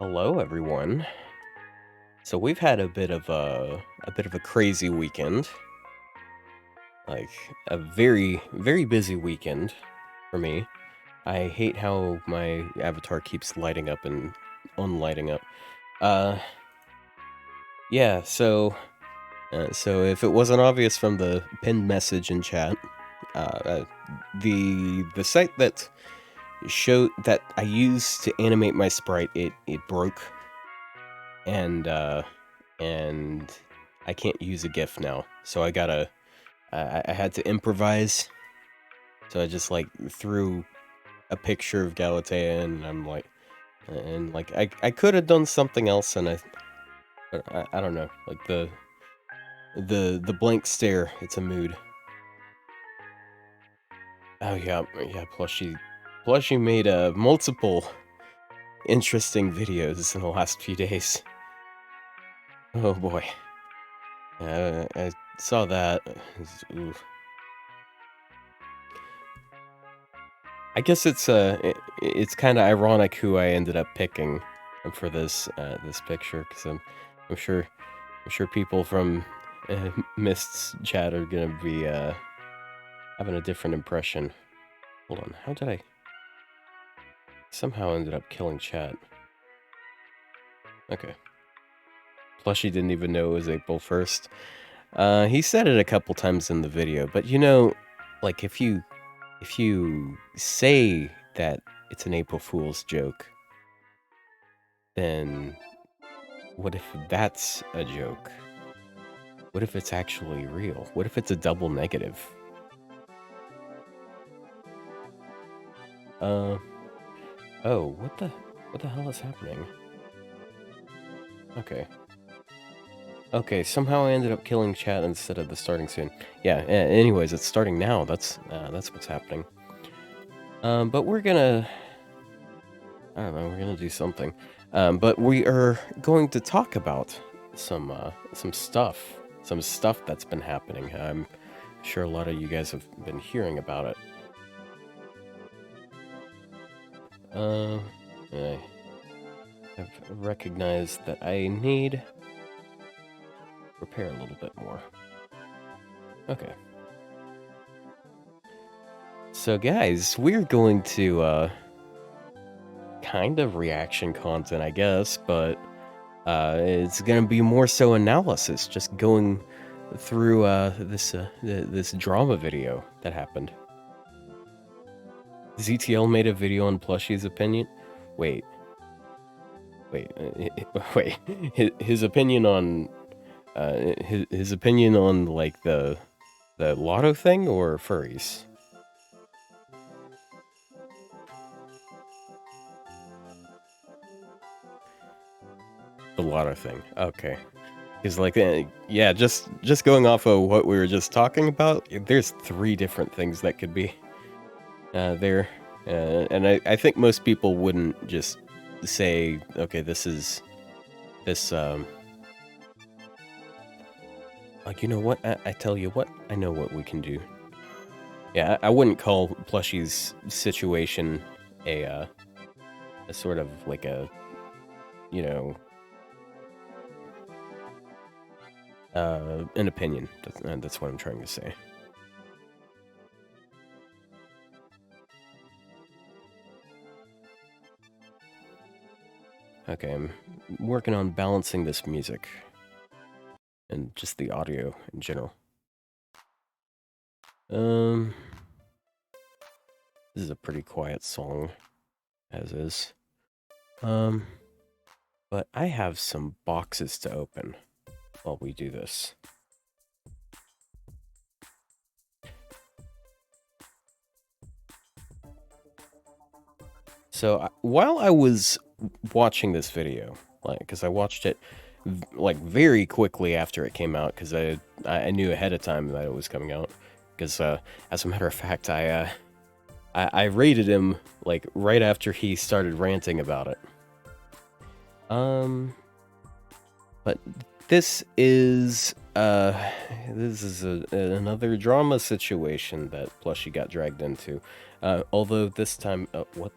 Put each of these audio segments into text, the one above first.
Hello, everyone. So we've had a bit of a crazy weekend, like a very busy weekend for me. I hate how my avatar keeps lighting up and unlighting up. Uh, yeah. So if it wasn't obvious from the pinned message in chat, uh, uh the site that I used to animate my sprite, it broke, and and I can't use a GIF now, so I had to improvise. So I just like threw a picture of Galatea, and I could have done something else, but I don't know, like the blank stare. It's a mood. Oh yeah, yeah. Plus she made multiple interesting videos in the last few days. Oh boy, I saw that. Ooh. I guess it's kind of ironic who I ended up picking for this picture, because I'm sure people from Mist's chat are gonna be having a different impression. Hold on, how did I somehow ended up killing chat? Okay, Plushy didn't even know it was April 1st. He said it a couple times in the video, but you know, like if you say that it's an April Fool's joke, then what if that's a joke? What if it's actually real? What if it's a double negative? Oh, what the hell is happening? Okay, somehow I ended up killing chat instead of the starting soon. Yeah, anyways, it's starting now. That's what's happening. But we're gonna, I don't know, we're gonna do something. But we are going to talk about some stuff that's been happening. I'm sure a lot of you guys have been hearing about it. I have recognized that I need repair a little bit more. Okay. So guys, we're going to kind of reaction content, I guess, but it's gonna be more so analysis, just going through this drama video that happened. ZTL made a video on Plushy's opinion. Wait. His opinion on his opinion on like the lotto thing or furries? The lotto thing. Okay. Because like, yeah, just going off of what we were just talking about, there's 3 different things that could be there. And I think most people wouldn't just say, okay, this, like, you know what, I tell you what, I know what we can do. Yeah, I wouldn't call Plushy's situation a sort of like a, you know, an opinion. That's what I'm trying to say. Okay, I'm working on balancing this music and just the audio in general. This is a pretty quiet song, as is. But I have some boxes to open while we do this. So while I was watching this video, like, because I watched it like very quickly after it came out, because I knew ahead of time that it was coming out. Because as a matter of fact, I rated him like right after he started ranting about it. But this is another drama situation that Plushy got dragged into. Although this time, what?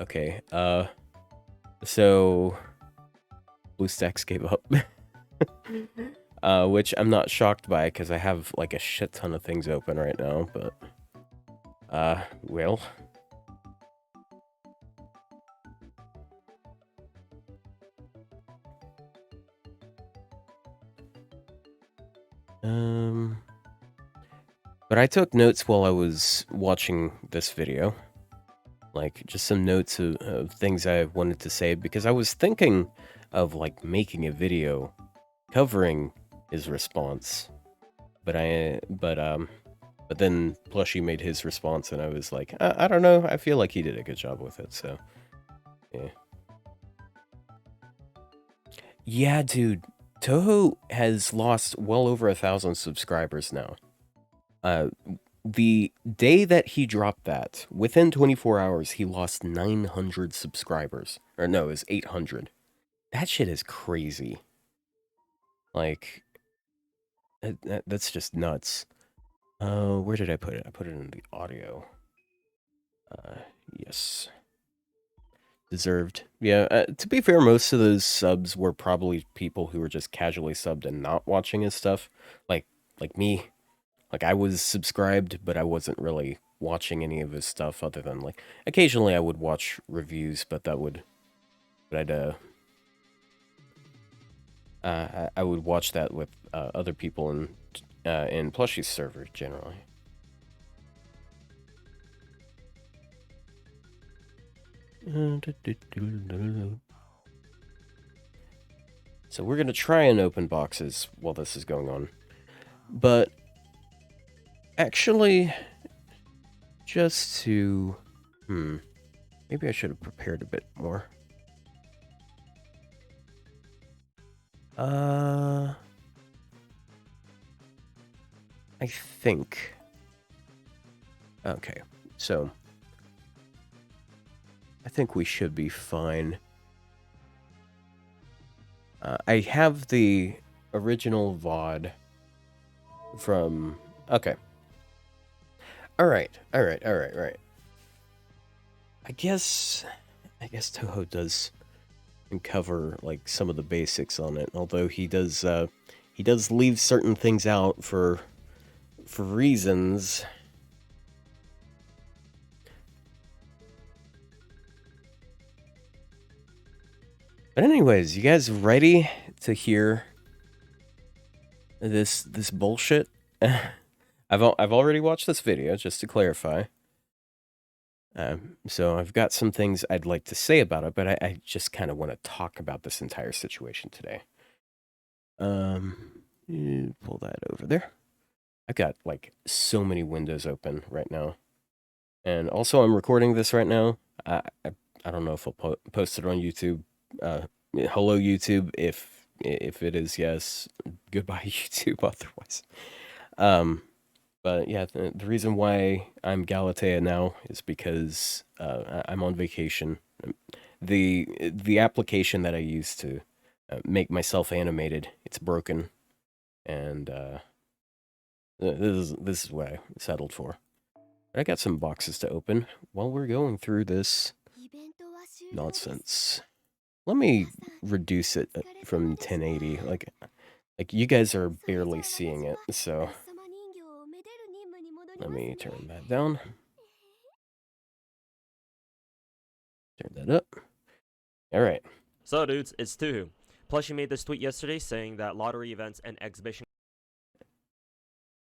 Okay, so BlueStacks gave up. Which I'm not shocked by, because I have, like, a shit ton of things open right now, but... well... But I took notes while I was watching this video. Like, just some notes of things I wanted to say, because I was thinking of, like, making a video covering his response. But then Plushy made his response, and I was like, I don't know, I feel like he did a good job with it, so, yeah. Yeah, dude, Toho has lost well over 1,000 subscribers now. The day that he dropped that, within 24 hours, he lost 900 subscribers. Or no, it was 800. That shit is crazy. Like, that's just nuts. Where did I put it? I put it in the audio. Yes. Deserved. Yeah, to be fair, most of those subs were probably people who were just casually subbed and not watching his stuff. Like me. Like, I was subscribed, but I wasn't really watching any of his stuff other than, like, occasionally I would watch reviews, but I would watch that with other people in Plushie's server, generally. So we're going to try and open boxes while this is going on. But actually, just to... maybe I should have prepared a bit more. I think... Okay, so... I think we should be fine. I have the original VOD from... Okay. Alright. I guess Toho does cover, like, some of the basics on it, although he does leave certain things out for reasons. But anyways, you guys ready to hear this bullshit? I've already watched this video, just to clarify. So I've got some things I'd like to say about it, but I just kind of want to talk about this entire situation today. Pull that over there. I've got, like, so many windows open right now. And also, I'm recording this right now. I don't know if I'll post it on YouTube. Hello, YouTube. If it is yes, goodbye, YouTube. Otherwise, but yeah, the reason why I'm Galatea now is because I'm on vacation. The application that I use to make myself animated, it's broken, and this is what I settled for. I got some boxes to open while we're going through this nonsense. Let me reduce it from 1080. Like you guys are barely seeing it, so let me turn that down. Turn that up. All right. So, dudes, it's Tuhu. Plushie made this tweet yesterday saying that lottery events and exhibition.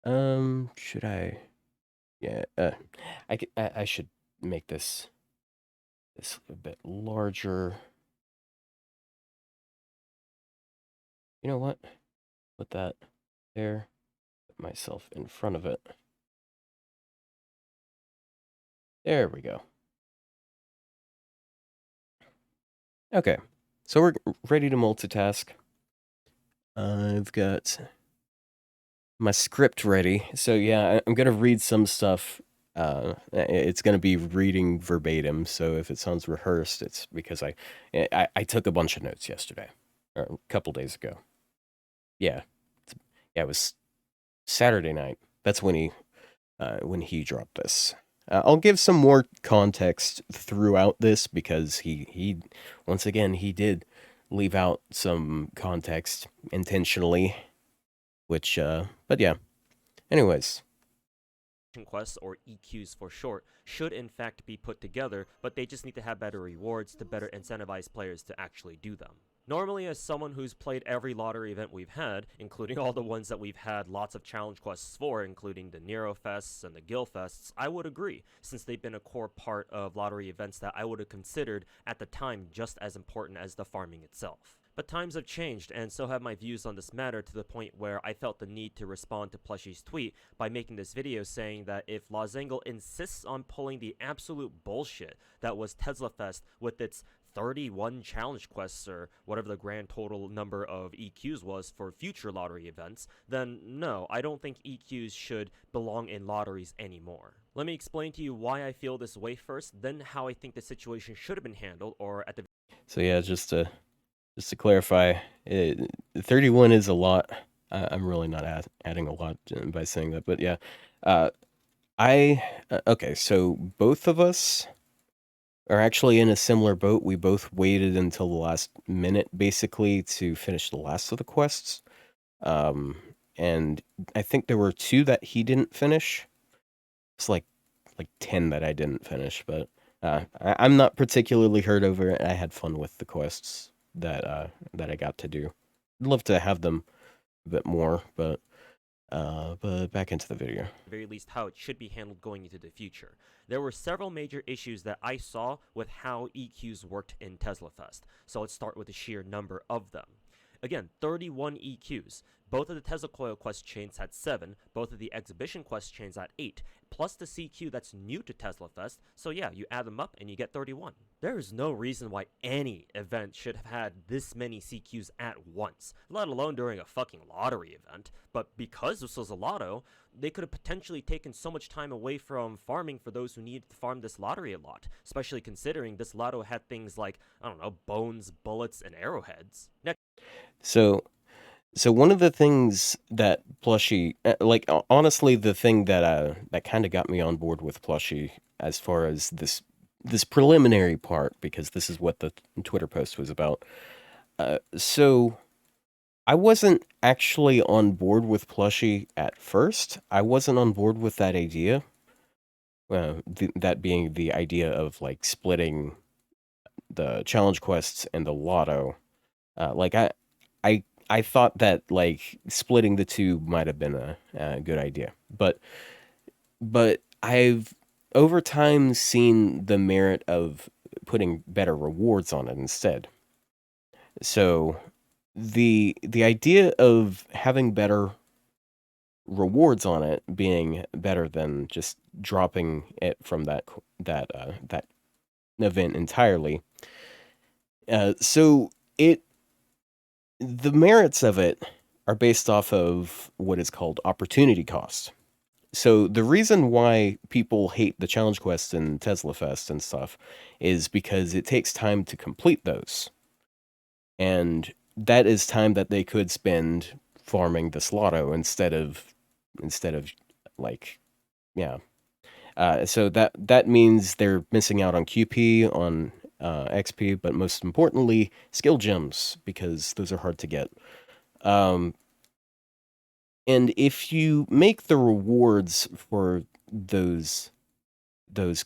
Should I? Yeah. I should make this a bit larger. You know what? Put that there. Put myself in front of it. There we go. Okay, so we're ready to multitask. I've got my script ready. So yeah, I'm gonna read some stuff. It's gonna be reading verbatim. So if it sounds rehearsed, it's because I took a bunch of notes yesterday, or a couple days ago. Yeah, it was Saturday night. That's when he dropped this. I'll give some more context throughout this because he once again he did leave out some context intentionally, which but yeah. Anyways, quests, or EQs for short, should in fact be put together, but they just need to have better rewards to better incentivize players to actually do them. Normally, as someone who's played every lottery event we've had, including all the ones that we've had lots of challenge quests for, including the Nero Fests and the Gil Fests, I would agree, since they've been a core part of lottery events that I would have considered at the time just as important as the farming itself. But times have changed, and so have my views on this matter, to the point where I felt the need to respond to Plushie's tweet by making this video saying that if Lozengle insists on pulling the absolute bullshit that was Tesla Fest with its 31 challenge quests, or whatever the grand total number of EQs was for future lottery events, then no, I don't think EQs should belong in lotteries anymore. Let me explain to you why I feel this way first, then how I think the situation should have been handled, or at the so yeah, just to clarify, 31 is a lot. I'm really not adding a lot by saying that, but yeah. Okay, so both of us are actually in a similar boat. We both waited until the last minute, basically, to finish the last of the quests. Um, and I think there were 2 that he didn't finish. It's like 10 that I didn't finish, but I'm not particularly hurt over it. I had fun with the quests that I got to do. I'd love to have them a bit more, but back into the video. very least how it should be handled going into the future. There were several major issues that I saw with how EQs worked in Tesla Fest, so let's start with the sheer number of them. Again, 31 EQs. Both of the Tesla Coil quest chains had 7, both of the exhibition quest chains had 8, plus the CQ that's new to Tesla Fest, so yeah, you add them up and you get 31. There is no reason why any event should have had this many CQs at once, let alone during a fucking lottery event, but because this was a lotto, they could have potentially taken so much time away from farming for those who needed to farm this lottery a lot, especially considering this lotto had things like, I don't know, bones, bullets, and arrowheads. Next, So so one of the things that Plushie, honestly, the thing that kind of got me on board with Plushie as far as this preliminary part, because this is what the Twitter post was about. So I wasn't actually on board with Plushie at first. I wasn't on board with that idea. That being the idea of like splitting the challenge quests and the lotto. Like I, I thought that like splitting the two might have been a good idea, but I've over time seen the merit of putting better rewards on it instead. So the idea of having better rewards on it being better than just dropping it from that event entirely. So it the merits of it are based off of what is called opportunity cost. So the reason why people hate the challenge quests in Tesla Fest and stuff is because it takes time to complete those. And that is time that they could spend farming this lotto instead of like yeah. So that means they're missing out on QP, on XP, but most importantly, skill gems because those are hard to get. Um, and if you make the rewards for those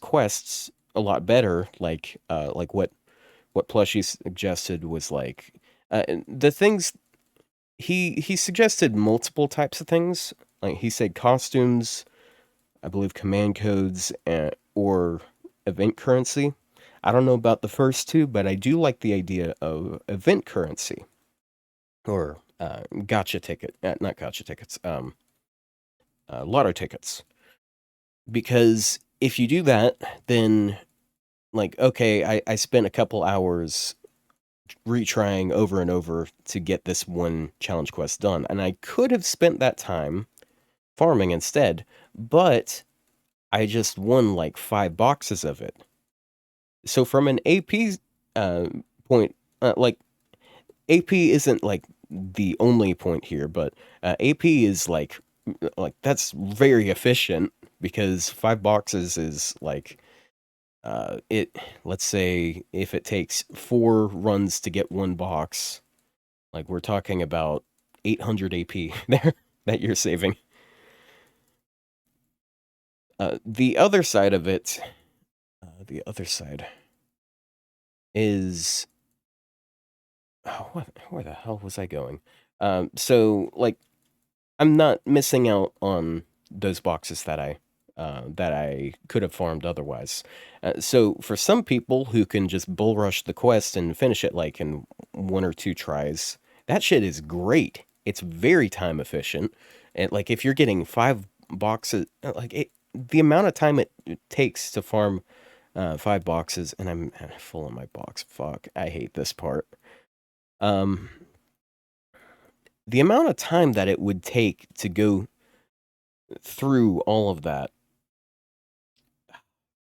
quests a lot better, like what Plushie suggested was like the things he suggested multiple types of things. Like he said costumes, I believe command codes, or event currency. I don't know about the first two, but I do like the idea of event currency or gotcha ticket, not gotcha tickets, lotto tickets. Because if you do that, then like okay, I spent a couple hours retrying over and over to get this one challenge quest done, and I could have spent that time farming instead, but I just won like 5 boxes of it. So from an AP uh, point, like AP isn't like the only point here, but AP is like like that's very efficient because 5 boxes is like it. Let's say if it takes 4 runs to get 1 box, like we're talking about 800 AP there that you're saving. The other side of it, the other side is where the hell was I going? So like I'm not missing out on those boxes that I could have farmed otherwise. So for some people who can just bull rush the quest and finish it like in 1 or 2 tries, that shit is great. It's very time efficient. And like if you're getting 5 boxes, the amount of time it takes to farm 5 boxes, and I'm full on my box. Fuck, I hate this part. Um, the amount of time that it would take to go through all of that.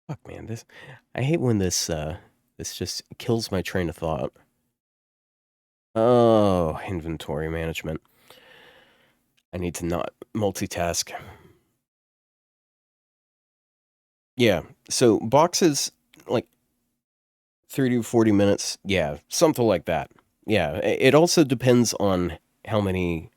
Fuck, man, this. I hate when this just kills my train of thought. Oh, inventory management. I need to not multitask. Yeah, so boxes like 30 to 40 minutes. Yeah, something like that. Yeah, it also depends on how many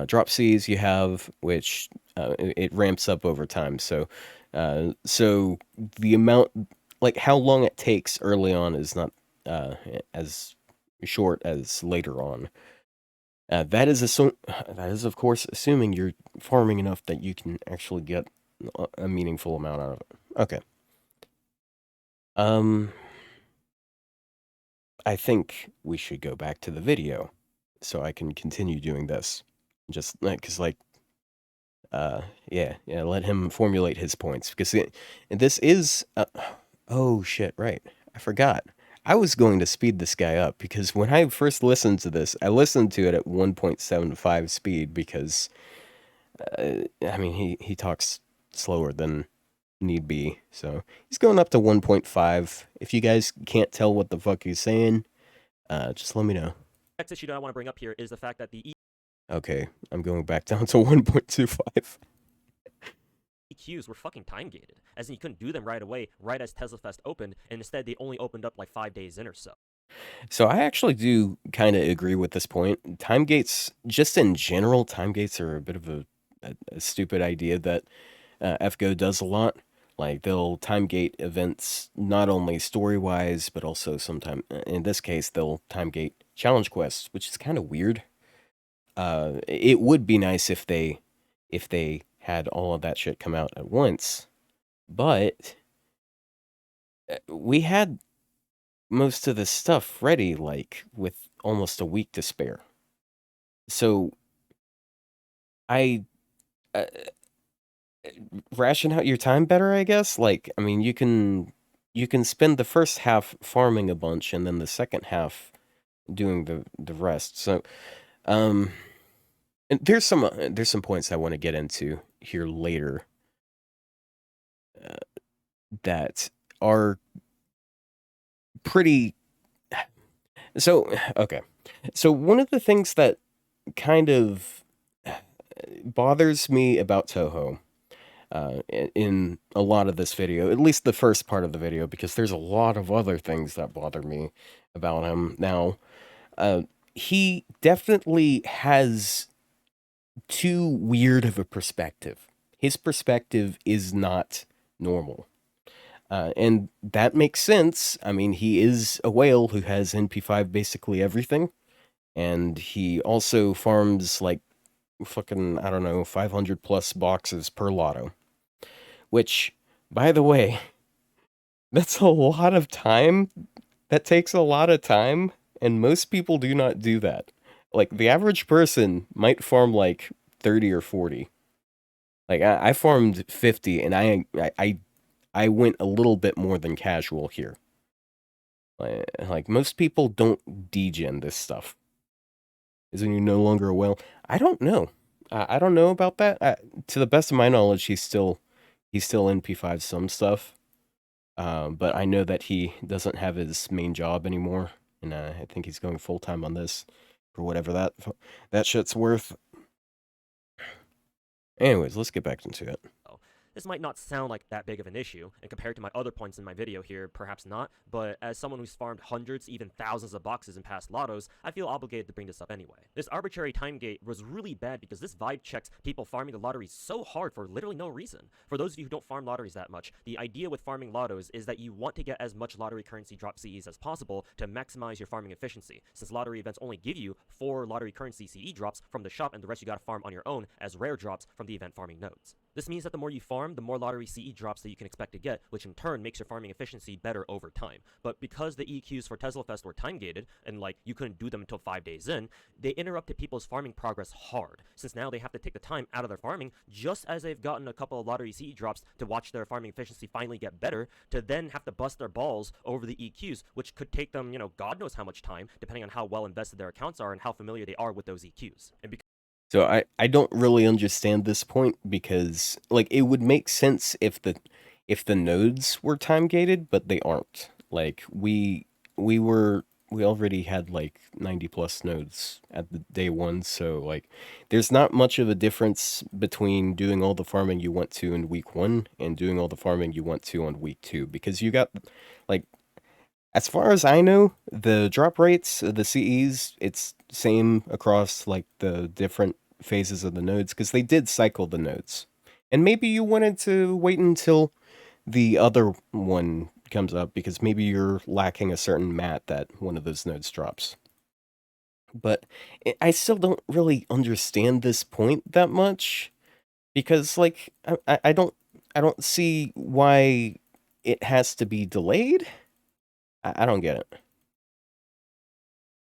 drop Cs you have, which it ramps up over time. So the amount, like how long it takes early on, is not as short as later on. That is of course assuming you're farming enough that you can actually get a meaningful amount out of it. Okay. Um, I think we should go back to the video so I can continue doing this. Just because, yeah, let him formulate his points because this is. Oh shit! Right, I forgot. I was going to speed this guy up because when I first listened to this, I listened to it at 1.75 speed because, I mean, he talks slower than need be. So he's going up to 1.5. If you guys can't tell what the fuck he's saying, just let me know. Next issue that I want to bring up here is the fact that the Okay, I'm going back down to 1.25. EQs were fucking time gated, as in you couldn't do them right away, right as Tesla Fest opened, and instead they only opened up like 5 days in or so. So I actually do kind of agree with this point. Time gates, just in general, time gates are a bit of a stupid idea that FGO does a lot. Like they'll time gate events not only story wise, but also sometimes in this case they'll time gate challenge quests, which is kind of weird. It would be nice if they had all of that shit come out at once, but we had most of this stuff ready like with almost a week to spare. So I uh, ration out your time better, I guess. Like, I mean, you can spend the first half farming a bunch and then the second half doing the rest. So, um, and there's some points I want to get into here later uh, that are pretty. So, okay. So one of the things that kind of bothers me about Toho in a lot of this video, at least the first part of the video, because there's a lot of other things that bother me about him. Now, uh, he definitely has too weird of a perspective. His perspective is not normal. And that makes sense. I mean, he is a whale who has NP5 basically everything. And he also farms like fucking, I don't know, 500 plus boxes per lotto. Which, by the way, that's a lot of time. That takes a lot of time, and most people do not do that. Like, the average person might farm like 30 or 40. Like, I farmed 50, and I went a little bit more than casual here. Like most people don't degen this stuff. Isn't he no longer a whale? I don't know. I don't know about that. To the best of my knowledge, he's still NP5 some stuff. But I know that he doesn't have his main job anymore, and I think he's going full time on this for whatever that shit's worth. Anyways, let's get back into it. This might not sound like that big of an issue, and compared to my other points in my video here, perhaps not, but as someone who's farmed hundreds, even thousands of boxes in past lottos, I feel obligated to bring this up anyway. This arbitrary time gate was really bad because this vibe checks people farming the lotteries so hard for literally no reason. For those of you who don't farm lotteries that much, the idea with farming lottos is that you want to get as much lottery currency drop CEs as possible to maximize your farming efficiency, since lottery events only give you 4 lottery currency CE drops from the shop and the rest you gotta farm on your own as rare drops from the event farming nodes. This means that the more you farm, the more lottery CE drops that you can expect to get, which in turn makes your farming efficiency better over time. But because the EQs for Tesla Fest were time gated, and like you couldn't do them until 5 days in, they interrupted people's farming progress hard, since now they have to take the time out of their farming, just as they've gotten a couple of lottery CE drops to watch their farming efficiency finally get better, to then have to bust their balls over the EQs, which could take them, God knows how much time, depending on how well invested their accounts are and how familiar they are with those EQs. And because So I don't really understand this point because like it would make sense if the nodes were time gated, but they aren't. Like we were we already had like 90 plus nodes at the day one, so like there's not much of a difference between doing all the farming you want to in week 1 and doing all the farming you want to on week 2 because you got like as far as I know, the drop rates, the CEs, it's same across like the different phases of the nodes because they did cycle the nodes. And maybe you wanted to wait until the other one comes up because maybe you're lacking a certain mat that one of those nodes drops. But I still don't really understand this point that much because like I don't see why it has to be delayed. I don't get it.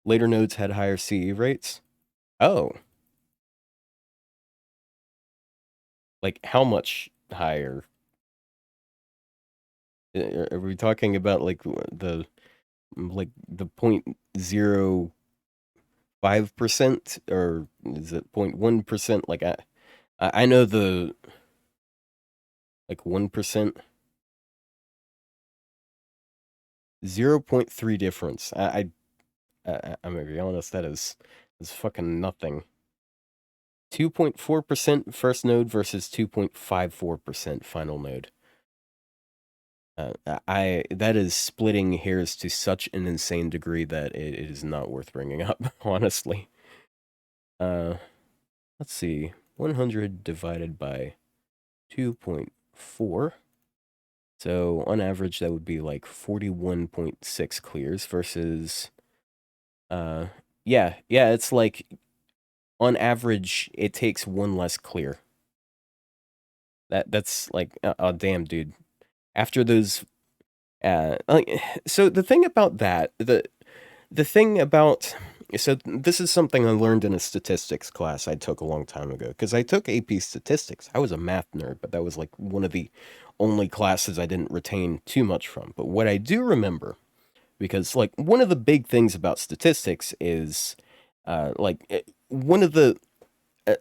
Later nodes had higher CE rates. Oh, like how much higher? Are we talking about the 0.05% or is it 0.1%? Like I know the like 1%, 0.3 difference. I'm gonna be honest, is fucking nothing. 2.4% first node versus 2.54% final node. I that is splitting hairs to such an insane degree that it is not worth bringing up, honestly. Uh, let's see. 100 divided by 2.4. So on average, that would be like 41.6 clears versus, uh, yeah, it's like on average, it takes one less clear. That's like, oh damn, dude. After those, like, so the thing about that, the thing about so this is something I learned in a statistics class I took a long time ago because I took AP statistics. I was a math nerd, but that was like one of the only classes I didn't retain too much from. But what I do remember, because like one of the big things about statistics is one of the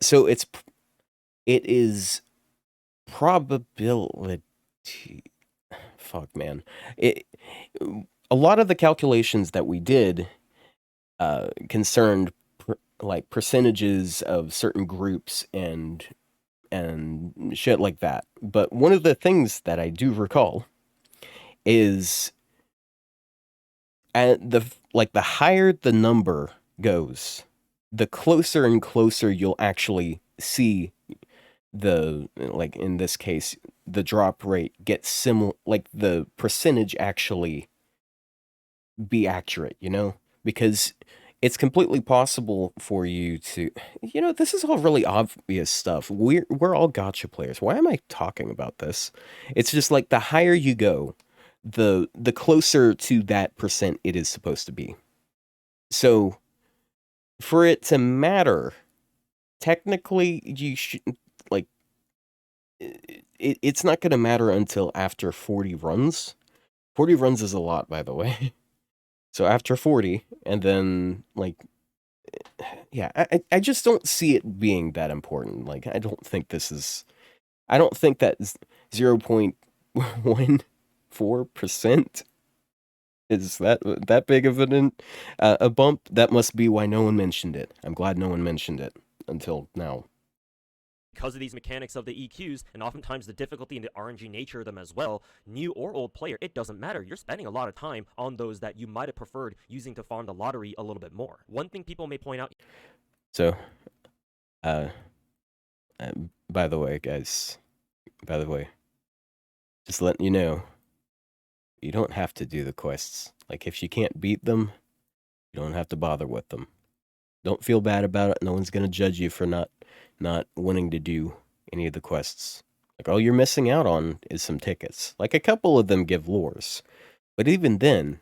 so it is probability. Fuck man, it a lot of the calculations that we did concerned like percentages of certain groups and shit like that. But one of the things that I do recall is at the higher the number goes, the closer and closer you'll actually see the like in this case the drop rate get similar, like the percentage actually be accurate, because it's completely possible for you to, this is all really obvious stuff. We're all gotcha players. Why am I talking about this? It's just like the higher you go, the closer to that percent it is supposed to be. So for it to matter, technically you should like it's not going to matter until after 40 runs. 40 runs is a lot, by the way. So after 40, and then like yeah, I just don't see it being that important. Like I don't think that 0.14% is that big of a bump. That must be why no one mentioned it. I'm glad no one mentioned it until now. Because of these mechanics of the EQs, and oftentimes the difficulty and the RNG nature of them as well, new or old player, it doesn't matter. You're spending a lot of time on those that you might have preferred using to farm the lottery a little bit more. One thing people may point out. So, uh, by the way, guys, just letting you know, you don't have to do the quests. Like, if you can't beat them, you don't have to bother with them. Don't feel bad about it. No one's gonna judge you for not wanting to do any of the quests. Like, all you're missing out on is some tickets. Like, a couple of them give lures. But even then,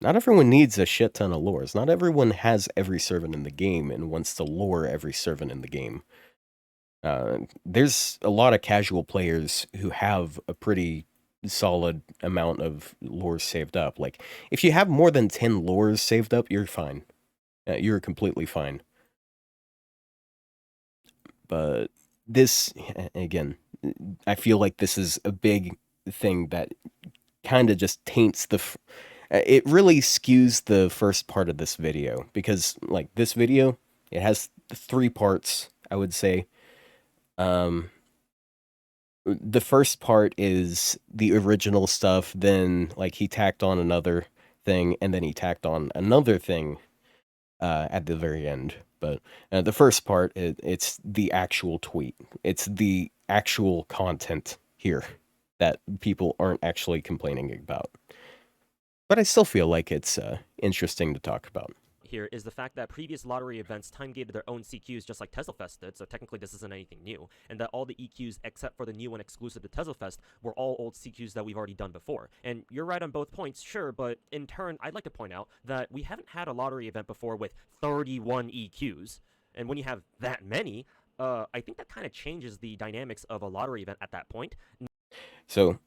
not everyone needs a shit ton of lures. Not everyone has every servant in the game and wants to lure every servant in the game. There's a lot of casual players who have a pretty solid amount of lures saved up. Like, if you have more than 10 lures saved up, you're fine. You're completely fine. But this, again, I feel like this is a big thing that kind of just taints it really skews the first part of this video, because like this video, it has 3 parts, I would say. The first part is the original stuff, then like he tacked on another thing, and then he tacked on another thing at the very end. But the first part, it's the actual tweet. It's the actual content here that people aren't actually complaining about. But I still feel like it's interesting to talk about. Here is the fact that previous lottery events time-gated their own CQs just like TeslaFest did, so technically this isn't anything new, and that all the EQs except for the new one exclusive to TeslaFest were all old CQs that we've already done before. And you're right on both points, sure, but in turn, I'd like to point out that we haven't had a lottery event before with 31 EQs, and when you have that many, I think that kind of changes the dynamics of a lottery event at that point. So,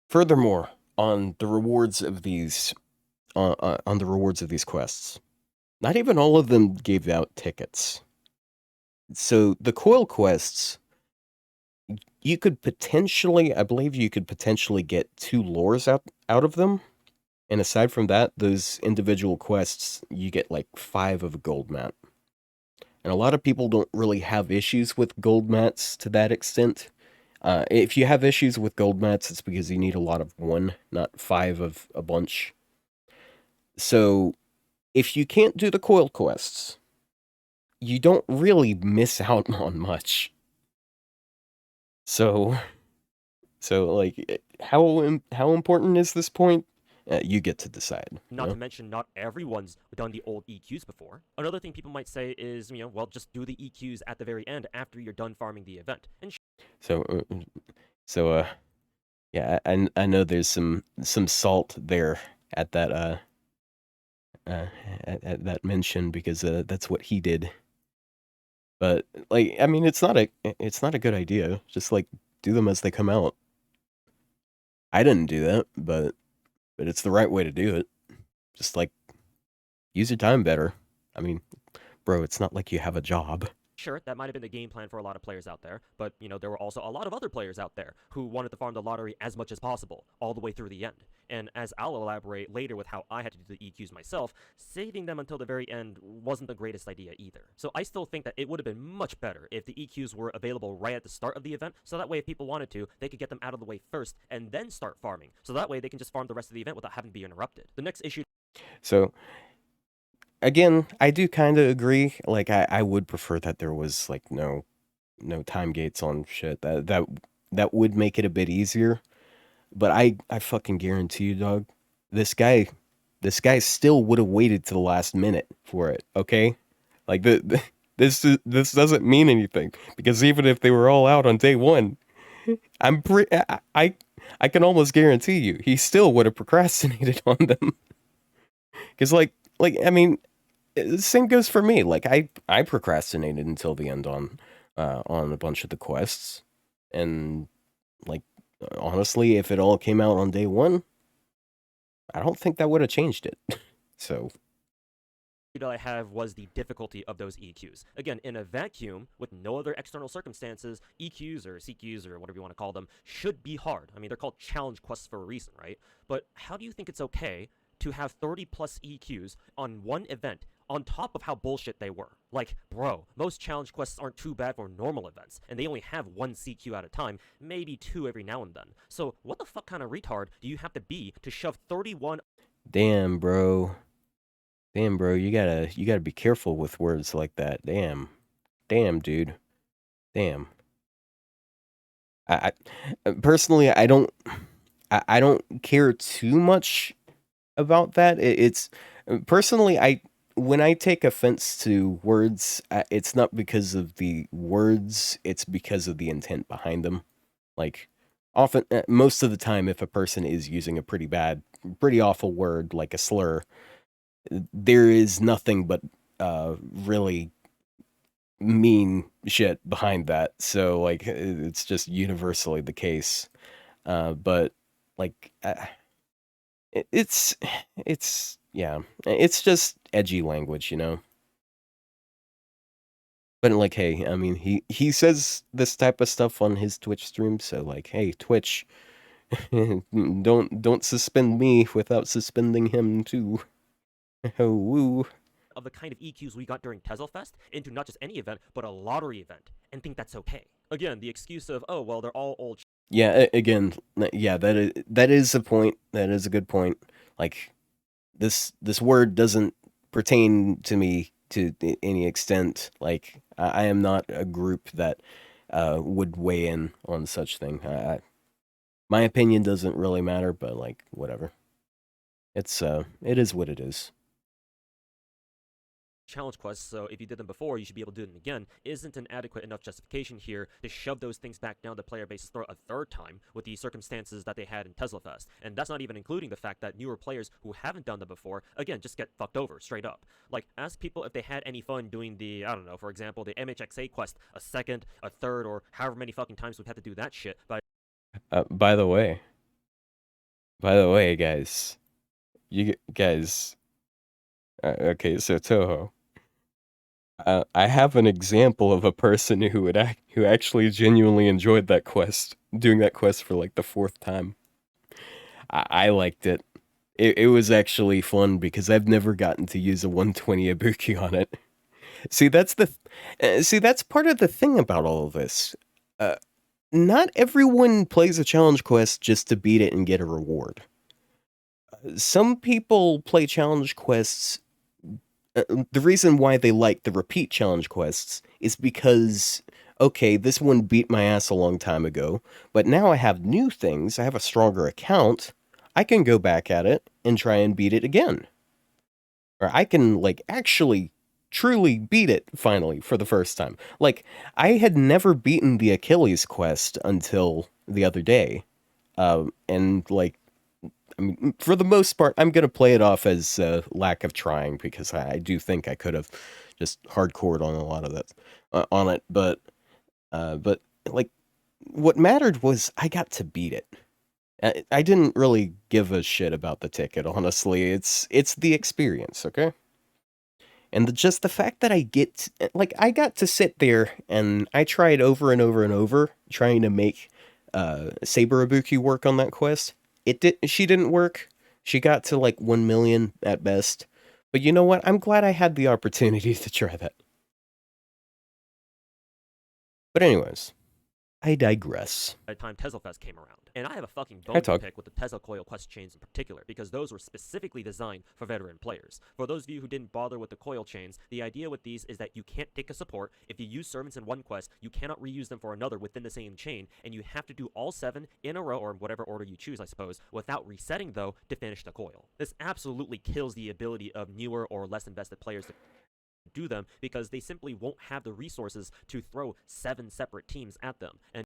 furthermore, on the rewards of these quests, not even all of them gave out tickets. So the coil quests, you could potentially, I believe you could potentially get 2 lures out of them. And aside from that, those individual quests, you get like 5 of a gold mat. And a lot of people don't really have issues with gold mats to that extent. If you have issues with gold mats, it's because you need a lot of one, not 5 of a bunch. So, if you can't do the coil quests, you don't really miss out on much. So like, how important is this point? You get to decide. Not to mention, not everyone's done the old EQs before. Another thing people might say is, well, just do the EQs at the very end after you're done farming the event. And yeah, I know there's some salt there at that at that mention, because that's what he did. But like, I mean, it's not a good idea. Just like, do them as they come out. I didn't do that, but it's the right way to do it. Just like, use your time better. I mean, bro, it's not like you have a job. sure, that might have been the game plan for a lot of players out there, but, there were also a lot of other players out there who wanted to farm the lottery as much as possible, all the way through the end. And as I'll elaborate later with how I had to do the EQs myself, saving them until the very end wasn't the greatest idea either. So I still think that it would have been much better if the EQs were available right at the start of the event, so that way if people wanted to, they could get them out of the way first and then start farming. So that way they can just farm the rest of the event without having to be interrupted. The next issue. So, again, I do kind of agree. Like, I would prefer that there was like no time gates on shit. That would make it a bit easier. But I fucking guarantee you, dog, this guy still would have waited to the last minute for it. Okay, like this doesn't mean anything, because even if they were all out on day one, I can almost guarantee you he still would have procrastinated on them. Because I mean, the same goes for me. Like, I procrastinated until the end on a bunch of the quests, and like, honestly, if it all came out on day one, I don't think that would have changed it. So that I have was the difficulty of those EQs. Again, in a vacuum, with no other external circumstances, EQs or CQs or whatever you want to call them should be hard. I mean, they're called challenge quests for a reason, right? But how do you think it's okay to have 30 plus EQs on one event, on top of how bullshit they were. Like, bro, most challenge quests aren't too bad for normal events, and they only have one CQ at a time, maybe two every now and then. So what the fuck kind of retard do you have to be to shove 31? Damn, bro. Damn, bro. You gotta be careful with words like that. Damn. Damn, dude. Damn. I personally, I don't care too much about that. It's personally, I when I take offense to words, it's not because of the words, it's because of the intent behind them. Like often, most of the time, if a person is using a pretty awful word like a slur, there is nothing but really mean shit behind that. So like, it's just universally the case. But like, it's yeah, it's just edgy language, you know. But like, hey, I mean, he says this type of stuff on his Twitch stream, so like, hey, Twitch, don't suspend me without suspending him too. Oh, woo. Of the kind of EQs we got during Tezelfest into not just any event, but a lottery event, and think that's okay. Again, the excuse of, oh, well, they're all old. Yeah, again, yeah, that is a point. That is a good point. Like this word doesn't pertain to me to any extent. Like I am not a group that would weigh in on such thing. My opinion doesn't really matter, but like whatever. It is what it is. Challenge quests, so if you did them before, you should be able to do them again, isn't an adequate enough justification here to shove those things back down the player base's throat a third time with the circumstances that they had in Teslafest. And that's not even including the fact that newer players who haven't done them before, again, just get fucked over, straight up. Like, ask people if they had any fun doing the, I don't know, for example, the MHXA quest a second, a third, or however many fucking times we've had to do that shit. But By the way, guys, you guys. Okay, so Toho. I have an example of a person who actually genuinely enjoyed that quest, doing that quest for like the fourth time. I liked it. It was actually fun because I've never gotten to use a 120 Ibuki on it. See, that's part of the thing about all of this. Uh, Not everyone plays a challenge quest just to beat it and get a reward. Some people play challenge quests. The reason why they like the repeat challenge quests is because, okay, this one beat my ass a long time ago, but now I have new things, I have a stronger account, I can go back at it and try and beat it again. Or I can, like, actually truly beat it finally for the first time. Like, I had never beaten the Achilles quest until the other day. And, like, I mean, for the most part, I'm gonna play it off as lack of trying because I do think I could have just hardcored on a lot of that on it, but like what mattered was I got to beat it. I didn't really give a shit about the ticket, honestly. It's the experience, okay? And just the fact that I got to sit there and I tried over and over and over trying to make Saber Ibuki work on that quest. She didn't work. She got to like 1 million at best. But you know what? I'm glad I had the opportunity to try that. But anyways, I digress. by the time Tezelfest came around. And I have a fucking Hi, bone to Tug. pick with the Tesla coil quest chains in particular, because those were specifically designed for veteran players. For those of you who didn't bother with the coil chains, the idea with these is that you can't take a support. If you use servants in one quest, you cannot reuse them for another within the same chain, and you have to do all 7 in a row, or in whatever order you choose, I suppose, without resetting, though, to finish the coil. This absolutely kills the ability of newer or less invested players to do them, because they simply won't have the resources to throw 7 separate teams at them. And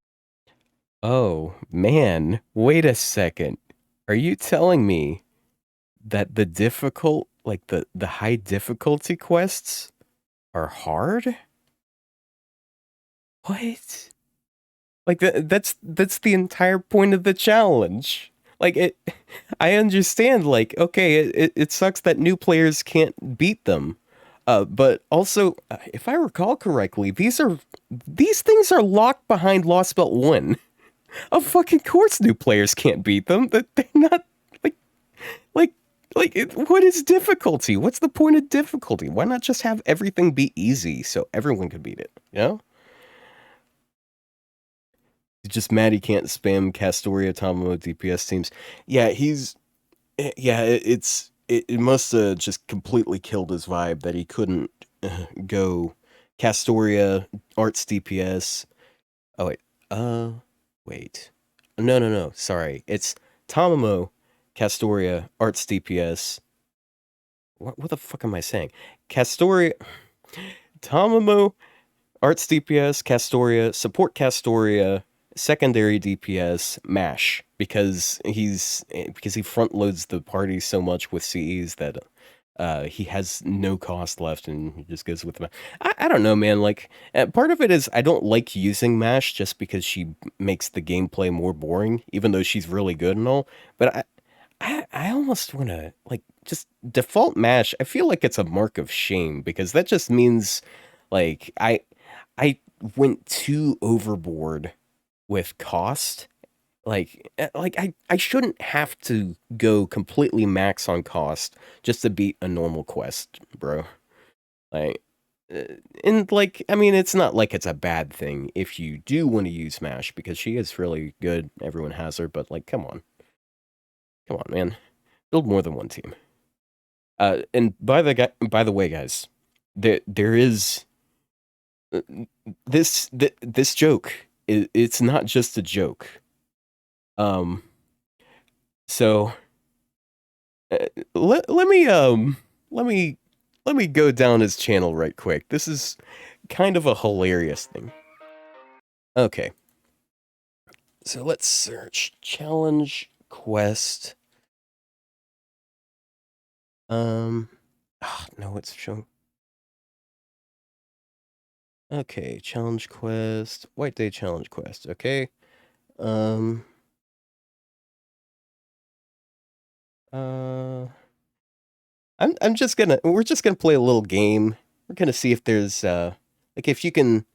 Oh, man. Wait a second. Are you telling me that the high difficulty quests are hard? What? Like that's the entire point of the challenge. Like it I understand like okay, it sucks that new players can't beat them. But also if I recall correctly, these things are locked behind Lost Belt 1. Of fucking course new players can't beat them. That they're not like like Like, what is difficulty? What's the point of difficulty? Why not just have everything be easy so everyone could beat it? You know? Just mad he can't spam Castoria Tomo DPS teams. Yeah, yeah. It must have just completely killed his vibe that he couldn't go Castoria Arts DPS. Oh wait, wait. No. Sorry, it's Tomomo Castoria Arts DPS. What the fuck am I saying? Castoria, Tomomo, Arts DPS, Castoria, Support Castoria, Secondary DPS, Mash. Because he front loads the party so much with CEs that he has no cost left and he just goes with Mash. I don't know, man. Like, part of it is I don't like using Mash just because she makes the gameplay more boring, even though she's really good and all. But I almost want to like just default mash. I feel like it's a mark of shame because that just means like I went too overboard with cost. I shouldn't have to go completely max on cost just to beat a normal quest, bro. Like uh, and like I mean it's not like it's a bad thing if you do want to use mash because she is really good. Everyone has her, but like come on. Come on, man. Build more than one team. And by the way, guys, there is this joke. It's not just a joke. Um, so let me let me let me go down his channel right quick. This is kind of a hilarious thing. Okay, so let's search challenge quest. No, it's showing. Okay, challenge quest, White Day challenge quest. Okay, um, uh, I'm just gonna we're just gonna play a little game. We're gonna see if there's like if you can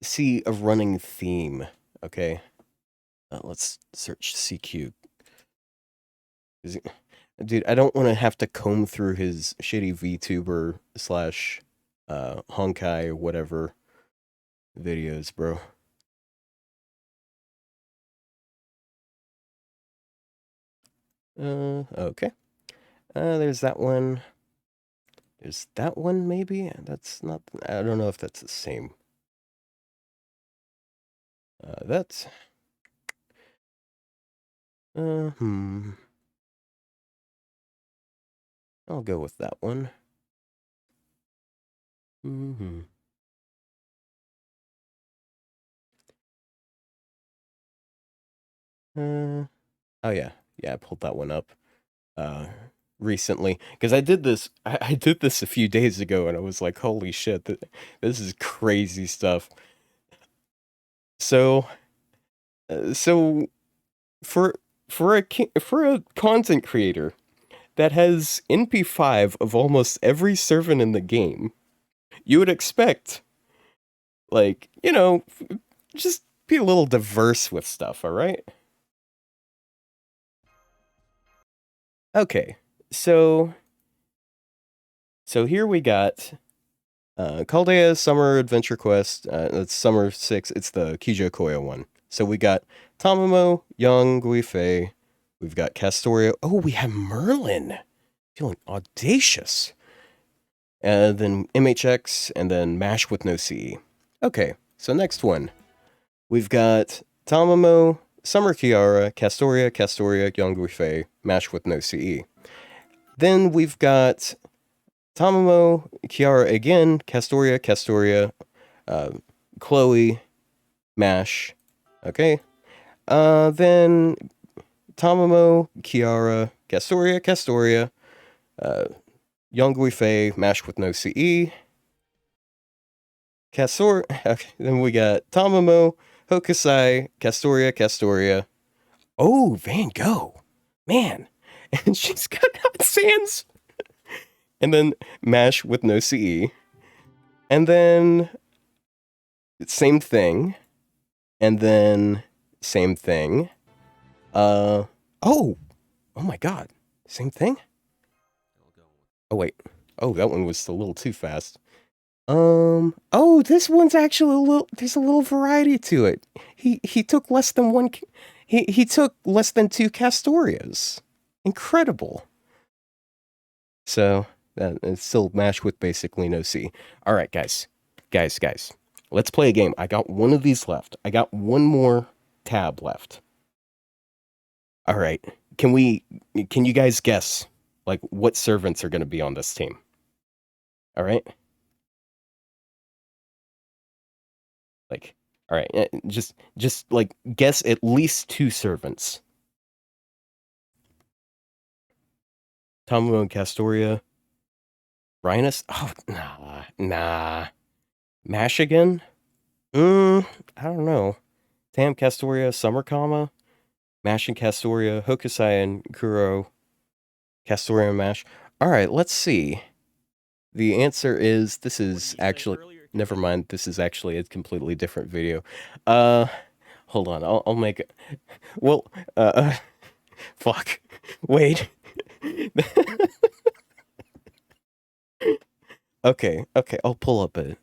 see a running theme. Okay, let's search CQ. Dude, I don't want to have to comb through his shitty VTuber slash Honkai or whatever videos, bro. Okay. There's that one. There's that one, maybe? That's not. I don't know if that's the same. That's. Hmm. I'll go with that one. Hmm. Oh yeah, yeah. I pulled that one up. Uh, recently because I did this. I did this a few days ago, and I was like, "Holy shit, this is crazy stuff." So, so for for a content creator that has NP5 of almost every servant in the game, you would expect, like, just be a little diverse with stuff, all right? Okay, so here we got Caldea Summer Adventure Quest. It's Summer 6. It's the Kijo Koya one. So we got Tamamo, Young, Guifei. We've got Castoria. Oh, we have Merlin. Feeling audacious. And then MHX, and then MASH with no CE. Okay, so next one. We've got Tamamo, Summer Kiara, Castoria, Young Guifei, MASH with no CE. Then we've got Tamamo, Kiara again, Castoria, uh, Chloe, Mash. Okay. Then Tamamo, Kiara, Castoria, uh, Young Guifei, Mash with no CE. Okay, then we got Tamamo, Hokusai, Castoria. Oh, Van Gogh. Man. And she's got hot sands. And then Mash with no CE. And then same thing. And then same thing. Oh, oh my god. Same thing? Oh wait. Oh, that one was a little too fast. Oh, this one's actually a little. There's a little variety to it. He took less than one. He took less than two Castorias. Incredible. So it's still mashed with basically no C. All right, guys. Let's play a game. I got one of these left. I got one more tab left. All right. Can we? Can you guys guess like what servants are going to be on this team? All right. Like, all right. Just like guess at least two servants. Tomo and Castoria. Rhinus? Oh, nah. Mash again? I don't know. Tam Castoria, Summer Kama, Mash and Castoria, Hokusai and Kuro, Castoria and Mash. Alright, let's see. The answer is this is actually never mind, this is actually a completely different video. Uh hold on, I'll make it. Well, fuck. Wait. Okay, I'll pull up a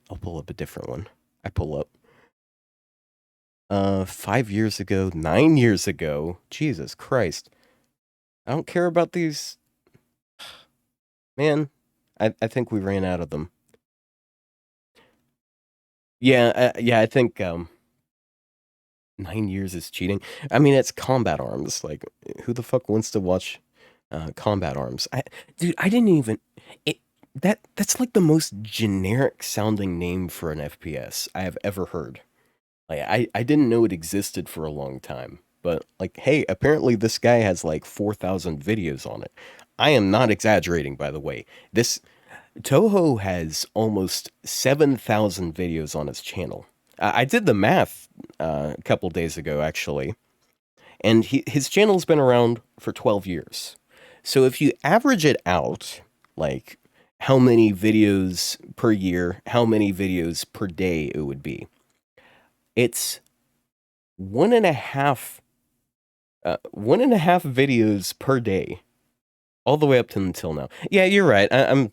different one. I pull up 5 years ago, 9 years ago. Jesus Christ. I don't care about these. Man, I think we ran out of them. Yeah, I think 9 years is cheating. I mean, it's Combat Arms. Like, who the fuck wants to watch Combat Arms? Dude, I didn't even it that's like the most generic sounding name for an FPS I have ever heard. Like, I didn't know it existed for a long time. But like, hey, apparently this guy has like 4,000 videos on it. I am not exaggerating, by the way. This Toho has almost 7,000 videos on his channel. I did the math a couple days ago, actually, and his channel's been around for 12 years. So if you average it out, like how many videos per year, how many videos per day it would be, it's 1.5 videos per day all the way up to until now. Yeah, you're right. I'm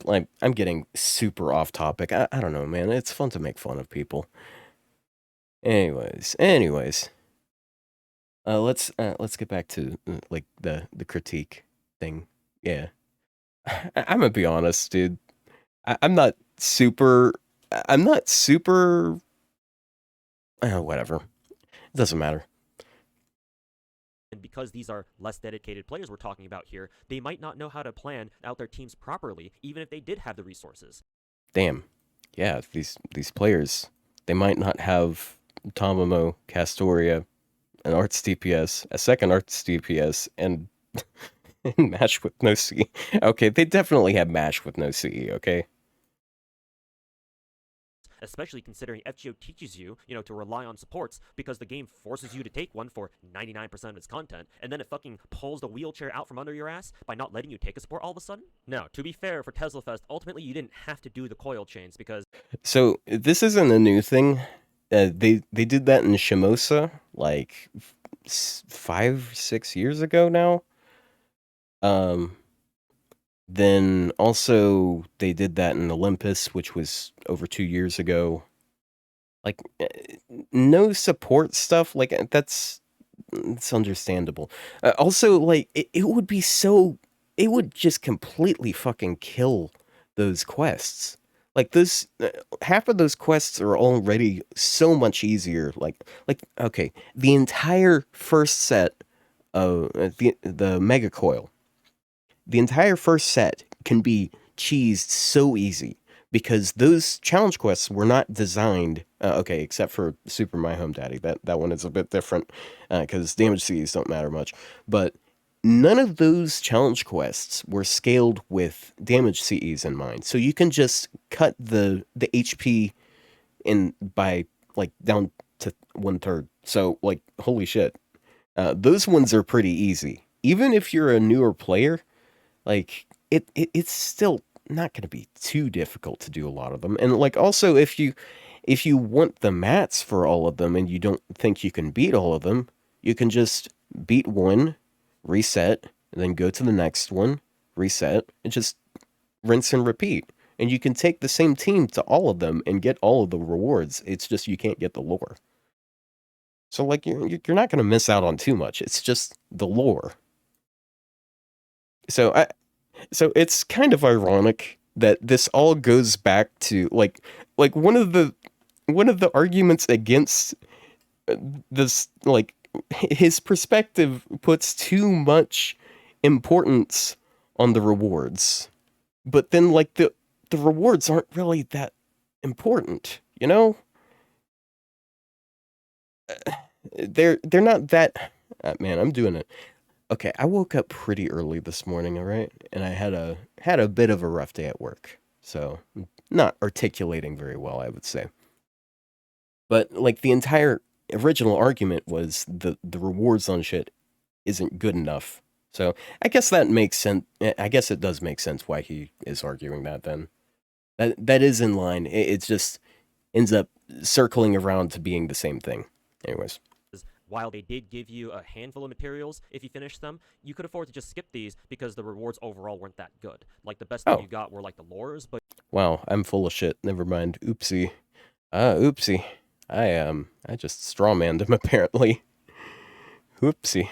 getting super off topic. I don't know, man. It's fun to make fun of people. Anyways, let's get back to like the critique thing. Yeah, I'm gonna be honest, dude. I'm not super. I'm not super. Whatever. It doesn't matter. And because these are less dedicated players we're talking about here, they might not know how to plan out their teams properly, even if they did have the resources. Damn. Yeah, these players, they might not have Tomomo, Castoria, an Arts DPS, a second Arts DPS, and Mash with no CE. Okay, they definitely have Mash with no CE, okay? Especially considering FGO teaches you, to rely on supports because the game forces you to take one for 99% of its content, and then it fucking pulls the wheelchair out from under your ass by not letting you take a support all of a sudden? No, to be fair, for Tesla Fest, ultimately you didn't have to do the coil chains because... So, this isn't a new thing. They did that in Shimosa, like 5-6 years ago now. Then also they did that in Olympus, which was over 2 years ago. Like, no support stuff, like that's it's understandable. Also, like it would be so it would just completely fucking kill those quests. Like those half of those quests are already so much easier. Like okay, the entire first set of the mega coil, the entire first set can be cheesed so easy because those challenge quests were not designed. Okay, except for Super My Home Daddy, that one is a bit different because damage Cs don't matter much. But none of those challenge quests were scaled with damage CEs in mind, so you can just cut the HP in by like down to 1/3. So like holy shit, those ones are pretty easy. Even if you're a newer player, like it's still not going to be too difficult to do a lot of them. And like also if you want the mats for all of them and you don't think you can beat all of them, you can just beat one, reset, and then go to the next one, reset, and just rinse and repeat. And you can take the same team to all of them and get all of the rewards. It's just you can't get the lore. So like you're not going to miss out on too much. It's just the lore. So so it's kind of ironic that this all goes back to like one of the arguments against this, like, his perspective puts too much importance on the rewards, but then like the rewards aren't really that important, you know. They're not that man, I'm doing it. Okay, I woke up pretty early this morning, all right, and I had a bit of a rough day at work, so not articulating very well, I would say. But like the entire original argument was the rewards on shit isn't good enough. So I guess that makes sense. I guess it does make sense why he is arguing that. Then that is in line. It just ends up circling around to being the same thing. Anyways, While they did give you a handful of materials if you finished them, you could afford to just skip these because the rewards overall weren't that good. Like the best thing oh you got were like the lures, but wow, I'm full of shit. Never mind. Oopsie. Oopsie. I just strawmanned him apparently. Oopsie.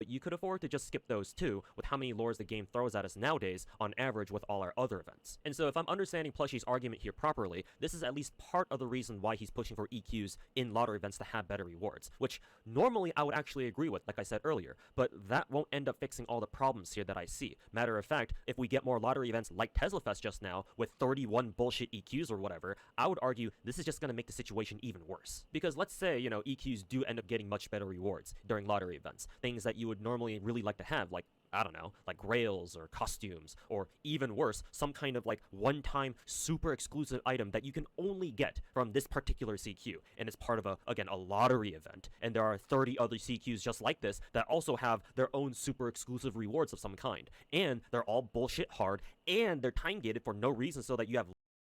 you could afford to just skip those too, with how many lures the game throws at us nowadays, on average with all our other events. And so if I'm understanding Plushie's argument here properly, this is at least part of the reason why he's pushing for EQs in lottery events to have better rewards, which normally I would actually agree with, like I said earlier, but that won't end up fixing all the problems here that I see. Matter of fact, if we get more lottery events like Tesla Fest just now, with 31 bullshit EQs or whatever, I would argue this is just going to make the situation even worse. Because let's say, EQs do end up getting much better rewards during lottery events, things that you would normally really like to have, like, I don't know, like grails or costumes, or even worse, some kind of like one-time super exclusive item that you can only get from this particular CQ, and it's part of a lottery event. And there are 30 other CQs just like this that also have their own super exclusive rewards of some kind, and they're all bullshit hard, and they're time gated for no reason, so that you have.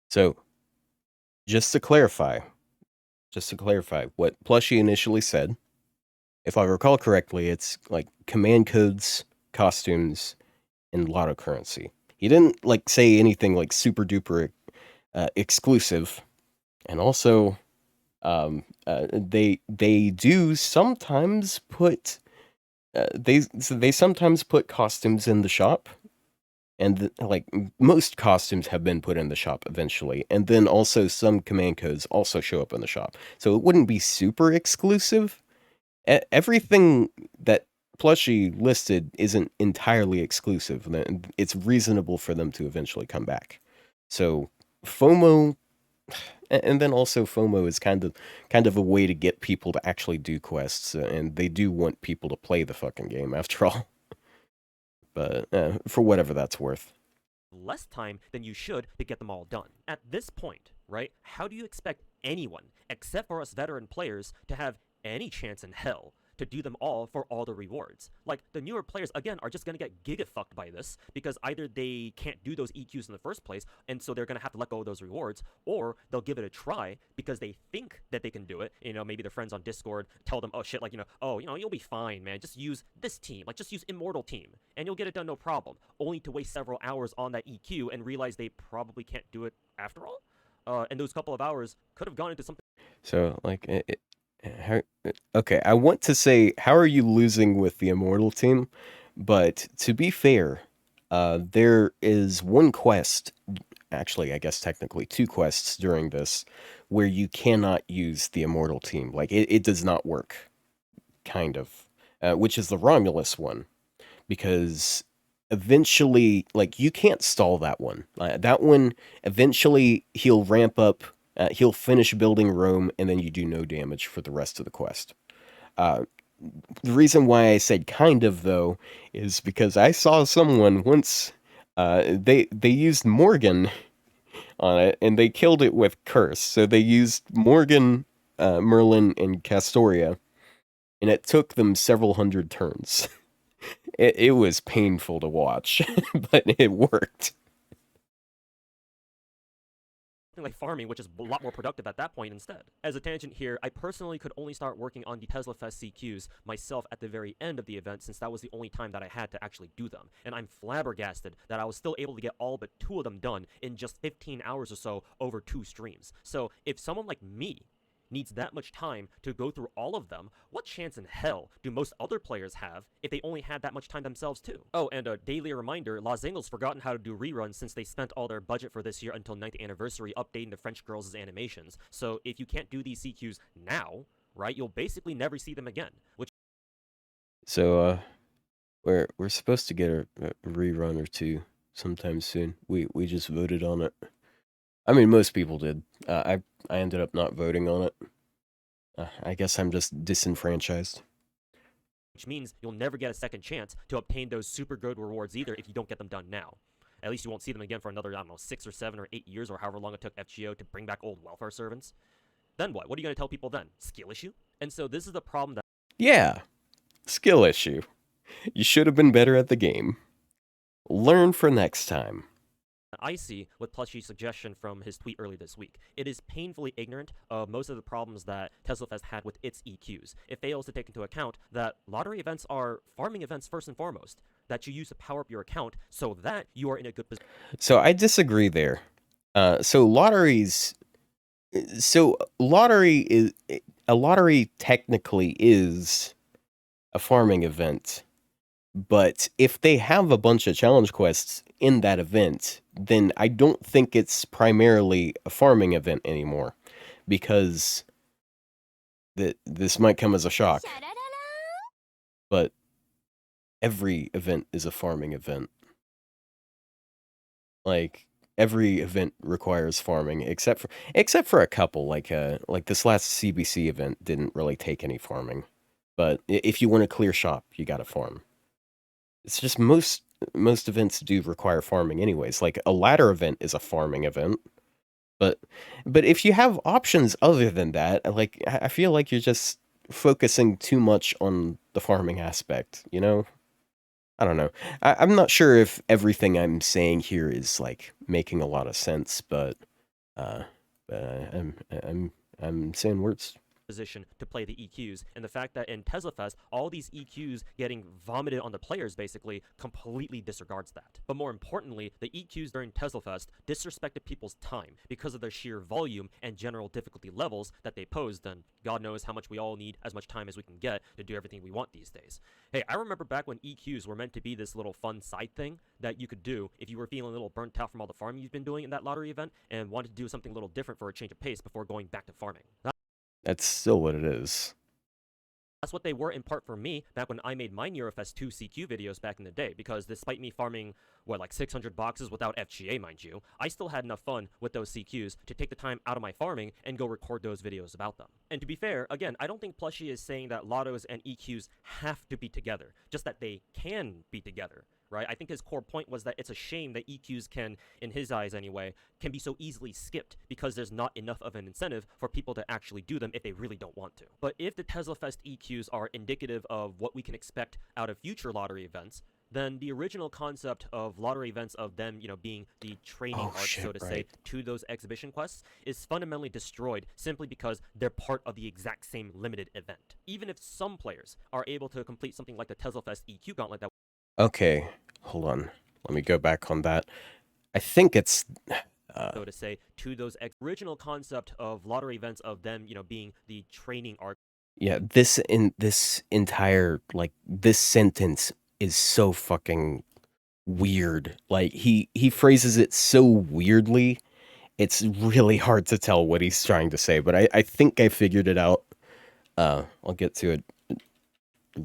So just to clarify, what Plushie initially said, if I recall correctly, it's like command codes, costumes, and lotto currency. He didn't like say anything like super duper exclusive, and also they do sometimes put they sometimes put costumes in the shop, and like most costumes have been put in the shop eventually, and then also some command codes also show up in the shop, so it wouldn't be super exclusive. Everything that Plushie listed isn't entirely exclusive. It's reasonable for them to eventually come back. So FOMO, and then also FOMO is kind of a way to get people to actually do quests, and they do want people to play the fucking game after all. But for whatever that's worth. Less time than you should to get them all done. At this point, right, how do you expect anyone, except for us veteran players, to have any chance in hell to do them all for all the rewards? Like, the newer players, again, are just going to get giga-fucked by this, because either they can't do those EQs in the first place, and so they're going to have to let go of those rewards, or they'll give it a try because they think that they can do it. Maybe their friends on Discord tell them, oh shit, like, you'll be fine, man, just use this team, like, just use Immortal Team, and you'll get it done no problem, only to waste several hours on that EQ and realize they probably can't do it after all. And those couple of hours could have gone into something. So like how, okay, I want to say, how are you losing with the Immortal team? But to be fair, there is one quest, actually, I guess technically two quests during this, where you cannot use the Immortal team. Like, it does not work, kind of. Which is the Romulus one, because eventually, like, you can't stall that one. That one, eventually, he'll ramp up, he'll finish building Rome, and then you do no damage for the rest of the quest. Uh, the reason why I said kind of, though, is because I saw someone once, they used Morgan on it, and they killed it with Curse. So they used Morgan, Merlin, and Castoria, and it took them several hundred turns. It was painful to watch, but it worked. like farming, which is a lot more productive at that point instead. As a tangent here, I personally could only start working on the Tesla Fest CQs myself at the very end of the event, since that was the only time that I had to actually do them. And I'm flabbergasted that I was still able to get all but 2 of them done in just 15 hours or so over 2 streams. So if someone like me needs that much time to go through all of them, what chance in hell do most other players have if they only had that much time themselves too? Oh, and a daily reminder, Los Angeles forgotten how to do reruns since they spent all their budget for this year until 9th anniversary updating the French girls' animations. So if you can't do these CQs now, right, you'll basically never see them again. Which So we're supposed to get a rerun or two sometime soon. We just voted on it. I mean, most people did. I ended up not voting on it. I guess I'm just disenfranchised. which means you'll never get a second chance to obtain those super good rewards either if you don't get them done now. At least you won't see them again for another, I don't know, 6 or 7 or 8 years or however long it took FGO to bring back old welfare servants. Then what? What are you going to tell people then? Skill issue? And so this is the problem that Yeah, skill issue. You should have been better at the game. Learn for next time. I see with Plushie's suggestion from his tweet early this week. It is painfully ignorant of most of the problems that TeslaFest had with its EQs. It fails to take into account that lottery events are farming events first and foremost, that you use to power up your account so that you are in a good position. So I disagree there. So lottery is a lottery technically is a farming event. But if they have a bunch of challenge quests in that event, then I don't think it's primarily a farming event anymore, because this might come as a shock, but every event is a farming event. Like, every event requires farming, except for a couple, like this last CBC event didn't really take any farming. But if you want to clear shop, you gotta farm. It's just most events do require farming anyways. Like a ladder event is a farming event. But if you have options other than that, like I feel like you're just focusing too much on the farming aspect, you know? I don't know. I'm not sure if everything I'm saying here is like making a lot of sense, but uh I'm saying words. Position to play the EQs, and the fact that in TeslaFest, all these EQs getting vomited on the players basically completely disregards that. But more importantly, the EQs during TeslaFest disrespected people's time because of their sheer volume and general difficulty levels that they posed, and God knows how much we all need as much time as we can get to do everything we want these days. Hey, I remember back when EQs were meant to be this little fun side thing that you could do if you were feeling a little burnt out from all the farming you've been doing in that lottery event and wanted to do something a little different for a change of pace before going back to farming. That's still what it is. That's what they were in part for me back when I made my Neurofest 2 CQ videos back in the day, because despite me farming, like 600 boxes without FGA, mind you, I still had enough fun with those CQs to take the time out of my farming and go record those videos about them. And to be fair, again, I don't think Plushie is saying that lottos and EQs have to be together, just that they can be together. Right? I think his core point was that it's a shame that EQs can, in his eyes anyway, can be so easily skipped because there's not enough of an incentive for people to actually do them if they really don't want to. But if the TeslaFest EQs are indicative of what we can expect out of future lottery events, then the original concept of lottery events of them, being the training arc, so to say, to those exhibition quests is fundamentally destroyed simply because they're part of the exact same limited event. Even if some players are able to complete something like the TeslaFest EQ gauntlet that Okay, hold on. Let me go back on that. I think it's so to say, to those original concept of lottery events of them, being the training arc. Yeah, this entire, like, this sentence is so fucking weird. Like, he phrases it so weirdly. It's really hard to tell what he's trying to say, but I think I figured it out. I'll get to it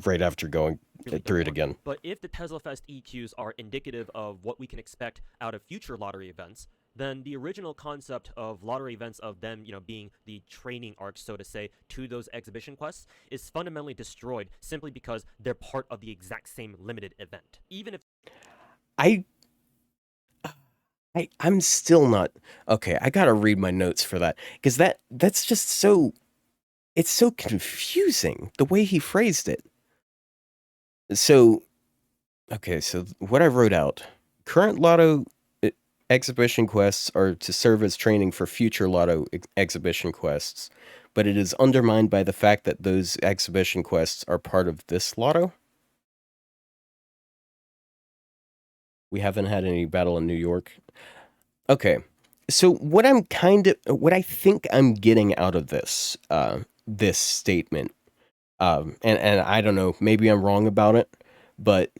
right after going through it again. But if the TeslaFest EQs are indicative of what we can expect out of future lottery events, then the original concept of lottery events of them, being the training arc, so to say, to those exhibition quests is fundamentally destroyed simply because they're part of the exact same limited event. Even if I'm still not okay. I gotta read my notes for that, because that's just so, it's so confusing the way he phrased it. So, okay, so what I wrote out: current lotto exhibition quests are to serve as training for future lotto exhibition quests, but it is undermined by the fact that those exhibition quests are part of this lotto. We haven't had any battle in New York. Okay. So what I think I'm getting out of this statement, and I don't know, maybe I'm wrong about it, but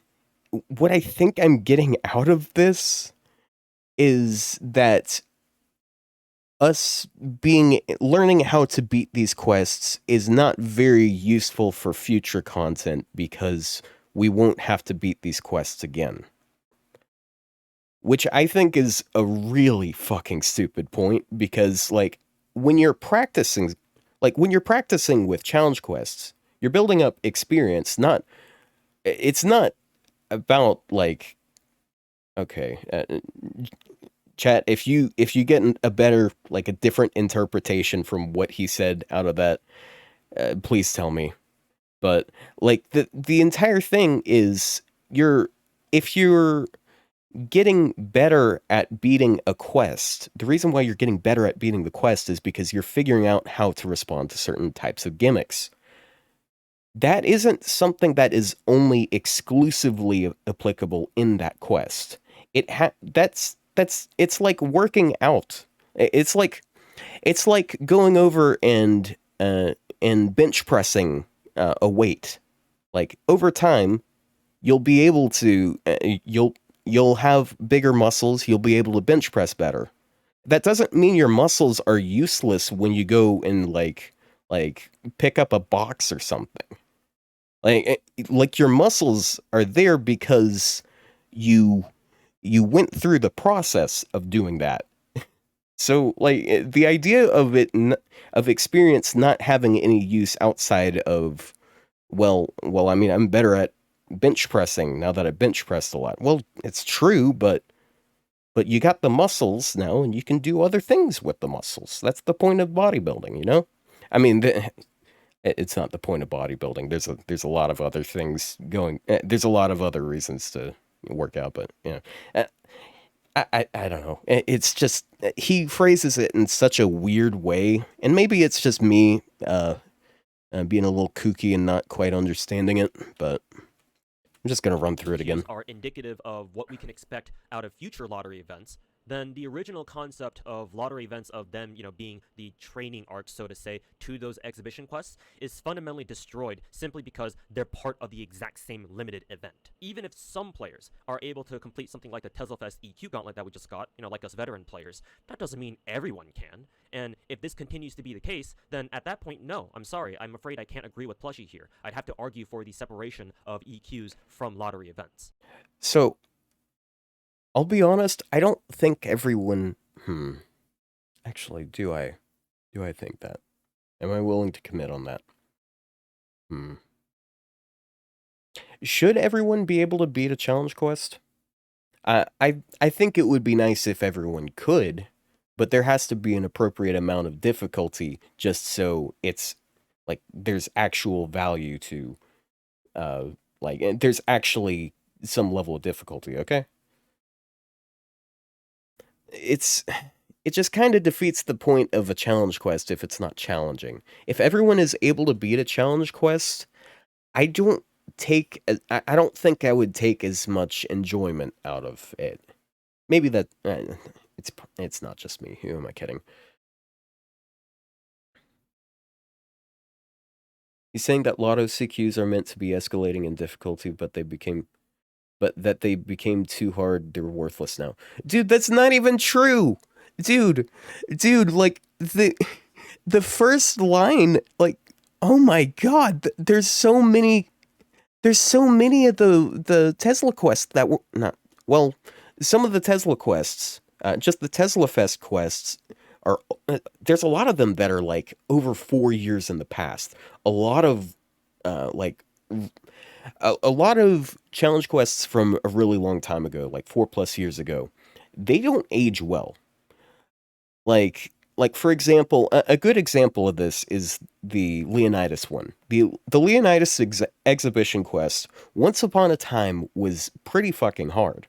what I think I'm getting out of this is that us being learning how to beat these quests is not very useful for future content because we won't have to beat these quests again. Which I think is a really fucking stupid point because when you're practicing when you're practicing with challenge quests, you're building up experience, not it's not about okay, chat, if you get a better a different interpretation from what he said out of that, please tell me. But the entire thing is if you're getting better at beating a quest, the reason why you're getting better at beating the quest is because you're figuring out how to respond to certain types of gimmicks. That isn't something that is only exclusively applicable in that quest. That's it's like working out. It's like going over and bench pressing a weight. Like over time, you'll be able to you'll have bigger muscles, you'll be able to bench press better. That doesn't mean your muscles are useless when you go and pick up a box or something. Like your muscles are there because you you went through the process of doing that. So the idea of of experience not having any use outside of I mean, I'm better at bench pressing now that I bench pressed a lot. Well, it's true, but you got the muscles now, and you can do other things with the muscles. That's the point of bodybuilding, you know. I mean, it's not the point of bodybuilding. There's a lot of other things going. There's a lot of other reasons to work out, but uh, I don't know. It's just he phrases it in such a weird way, and maybe it's just me being a little kooky and not quite understanding it. But I'm just gonna run through it EQs again. are indicative of what we can expect out of future lottery events, then the original concept of lottery events of them, being the training arc, so to say, to those exhibition quests is fundamentally destroyed simply because they're part of the exact same limited event. Even if some players are able to complete something like the TeslaFest EQ gauntlet that we just got, like us veteran players, that doesn't mean everyone can. And if this continues to be the case, then at that point, no, I'm sorry. I'm afraid I can't agree with Plushie here. I'd have to argue for the separation of EQs from lottery events. So I'll be honest. I don't think everyone. Actually, do I? Do I think that? Am I willing to commit on that? Should everyone be able to beat a challenge quest? I think it would be nice if everyone could, but there has to be an appropriate amount of difficulty just so it's there's actual value to there's actually some level of difficulty, okay? It's it just kind of defeats the point of a challenge quest if it's not challenging. If everyone is able to beat a challenge quest, I don't I don't think I would take as much enjoyment out of it. Maybe that it's not just me. Who am I kidding? He's saying that Lotto CQs are meant to be escalating in difficulty, but that they became too hard. They're worthless now. Dude, that's not even true. Dude, the first line, oh my god, there's so many of the Tesla quests that were not well. Some of the Tesla quests, just the Tesla Fest quests, are there's a lot of them that are over 4 years in the past. A lot of a lot of challenge quests from a really long time ago, like 4+ years ago, they don't age well. For example, a good example of this is the Leonidas one. The Leonidas exhibition quest, once upon a time, was pretty fucking hard.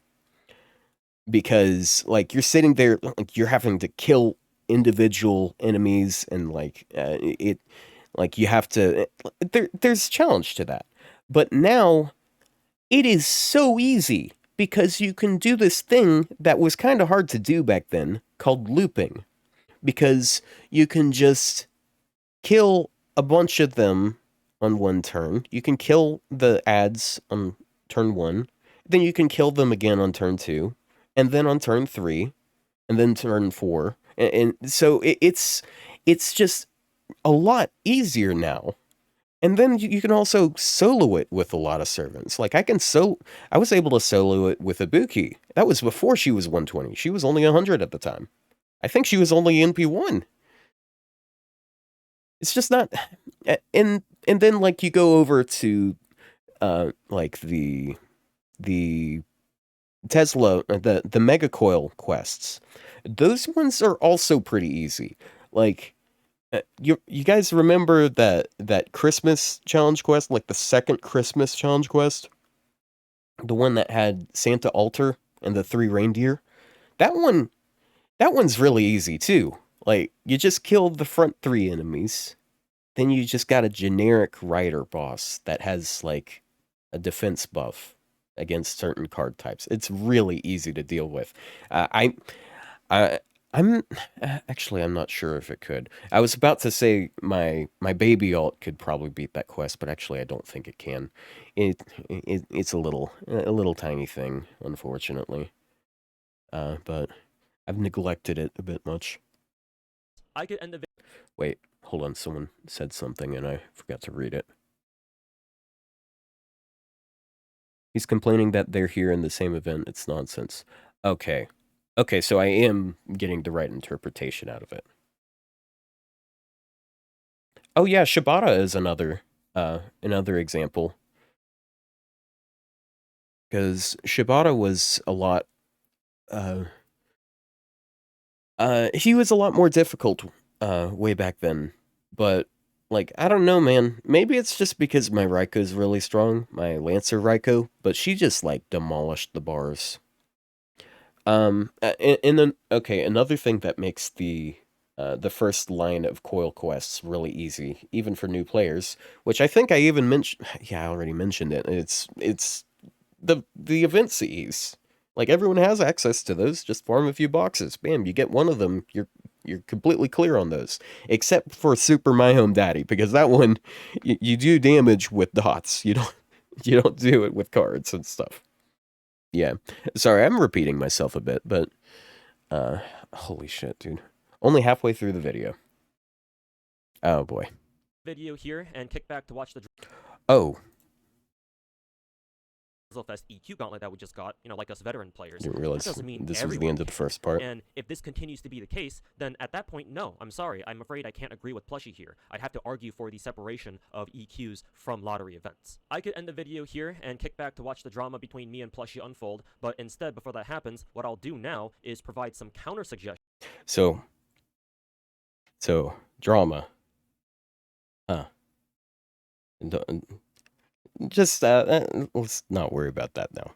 because like you're sitting there, like you're having to kill individual enemies, and like it, like you have to. There's challenge to that, but now it is so easy because you can do this thing that was kind of hard to do back then called looping, because you can just kill a bunch of them on one turn. You can kill the ads on turn one, then you can kill them again on turn two, and then on turn three, and then turn four. And so it's just a lot easier now. And then you can also solo it with a lot of servants. Like I was able to solo it with Ibuki. That was before she was 120. She was only 100 at the time. I think she was only NP1. It's just not. And then like you go over to like the Tesla, the Mega Coil quests. Those ones are also pretty easy. Like you guys remember that Christmas challenge quest, like the second Christmas challenge quest, the one that had Santa Altar and the three reindeer. That one, that one's really easy too. Like you just kill the front three enemies, then you just got a generic rider boss that has like a defense buff against certain card types. It's really easy to deal with. I I I'm actually I'm not sure if it could. I was about to say my baby alt could probably beat that quest, but actually I don't think it can. It's a little tiny thing, unfortunately. But I've neglected it a bit much. I could end the Wait, hold on. Someone said something and I forgot to read it. He's complaining that they're here in the same event. It's nonsense. Okay. Okay, so I am getting the right interpretation out of it. Oh yeah, Shibata is another example. Because Shibata was a lot uh he was a lot more difficult way back then. But like I don't know, man. Maybe it's just because my Raiko's really strong, my Lancer Raiko, but she just like demolished the bars. And then okay, another thing that makes the first line of coil quests really easy, even for new players, which I think I even mentioned. Yeah, I already mentioned it. It's the event CEs. Like everyone has access to those. Just farm a few boxes. Bam, you get one of them. You're completely clear on those, except for Super My Home Daddy, because that one you do damage with dots. You don't do it with cards and stuff. Yeah. Sorry, I'm repeating myself a bit, but holy shit, dude. Only halfway through the video. Oh boy. video here and kick back to watch the Oh, Fest EQ gauntlet that we just got, like us veteran players. didn't That realize doesn't mean this was the everyone end of the first part. And if this continues to be the case, then at that point, no, I'm sorry. I'm afraid I can't agree with Plushie here. I'd have to argue for the separation of EQs from lottery events. I could end the video here and kick back to watch the drama between me and Plushie unfold, but instead, before that happens, what I'll do now is provide some counter suggestions. So drama. Huh. Just let's not worry about that now.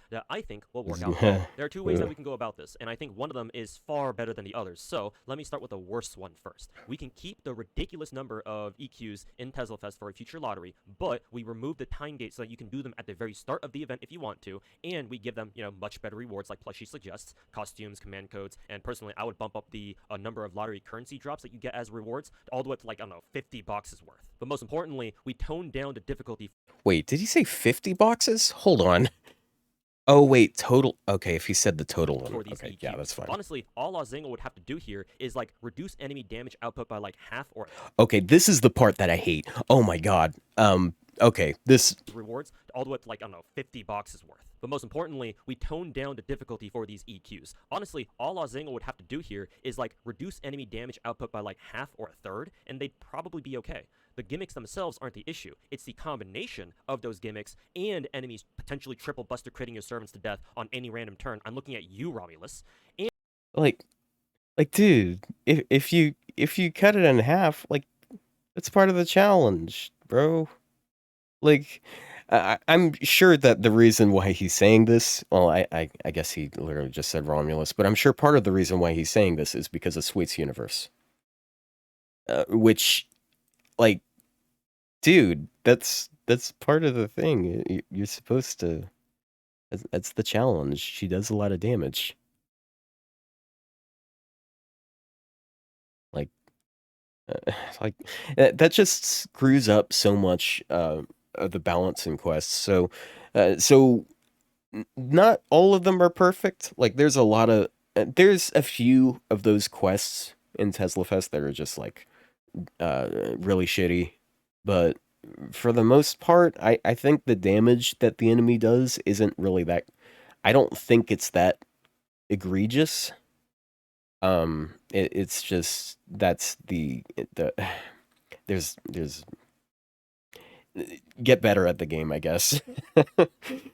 That I think will work out well. There are two ways that we can go about this, and I think one of them is far better than the others. So let me start with the worst one first. We can keep the ridiculous number of EQs in Tesla Fest for a future lottery, but we remove the time gate so that you can do them at the very start of the event if you want to, and we give them, much better rewards like Plushie suggests, costumes, command codes, and personally, I would bump up the number of lottery currency drops that you get as rewards all the way to like, I don't know, 50 boxes worth. But most importantly, we tone down the difficulty. Wait, did he say 50 boxes? Hold on. Oh wait, total. Okay, if he said the total one. For these Okay, EQs. yeah, that's fine. Honestly, all Azinga would have to do here is like reduce enemy damage output by like half or. Okay, this is the part that I hate. Oh my god. Okay, this Rewards all the way to like, I don't know, 50 boxes worth. But most importantly, we tone down the difficulty for these EQs. Honestly, all Azinga would have to do here is like reduce enemy damage output by like half or a third, and they'd probably be okay. The gimmicks themselves aren't the issue. It's the combination of those gimmicks and enemies potentially triple buster critting your servants to death on any random turn. I'm looking at you, Romulus. And like dude, if you cut it in half, like that's part of the challenge, bro. Like I'm sure that the reason why he's saying this, well, I guess he literally just said Romulus, but I'm sure part of the reason why he's saying this is because of Sweet's universe, which, like, dude, that's part of the thing. You're supposed to. That's the challenge. She does a lot of damage. Like, like that just screws up so much of the balance in quests. So not all of them are perfect. Like, there's a few of those quests in Tesla Fest that are just like really shitty, but for the most part, I think the damage that the enemy does isn't really that. I don't think it's that egregious. It's just that's the there's get better at the game, I guess.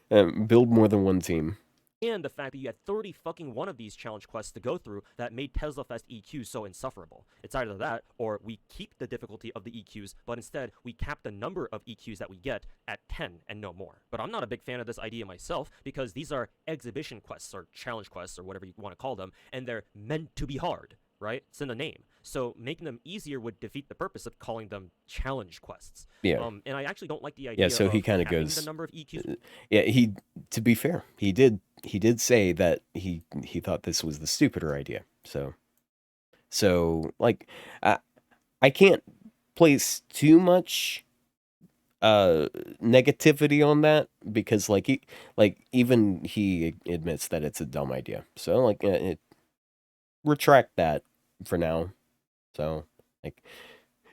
Build more than one team. And the fact that you had 30 fucking one of these challenge quests to go through that made Tesla Fest EQs so insufferable. It's either that, or we keep the difficulty of the EQs, but instead we cap the number of EQs that we get at 10 and no more. But I'm not a big fan of this idea myself, because these are exhibition quests, or challenge quests, or whatever you want to call them, and they're meant to be hard, right? It's in the name. So making them easier would defeat the purpose of calling them challenge quests. Yeah. And I actually don't like the Yeah, idea so he of kind of capping the goes. number of EQs. Yeah, to be fair, he did say that he thought this was the stupider idea. So like, I I can't place too much negativity on that because even he admits that it's a dumb idea. So like, retract that for now. So like,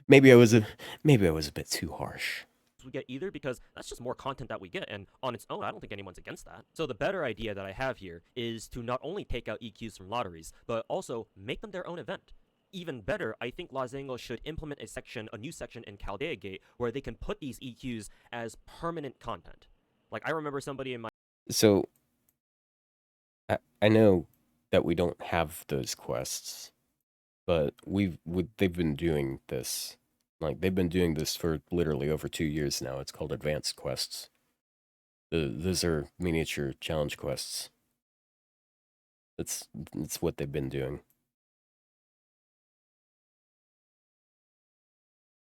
maybe I was a bit too harsh. We get either, because that's just more content that we get, and on its own I don't think anyone's against that. So the better idea that I have here is to not only take out EQs from lotteries, but also make them their own event. Even better, I think Los Angeles should implement a new section in Chaldea Gate where they can put these EQs as permanent content. Like, I remember somebody in my So I know that we don't have those quests, but they've been doing this. Like, they've been doing this for literally over 2 years now. It's called advanced quests. Those are miniature challenge quests. That's what they've been doing.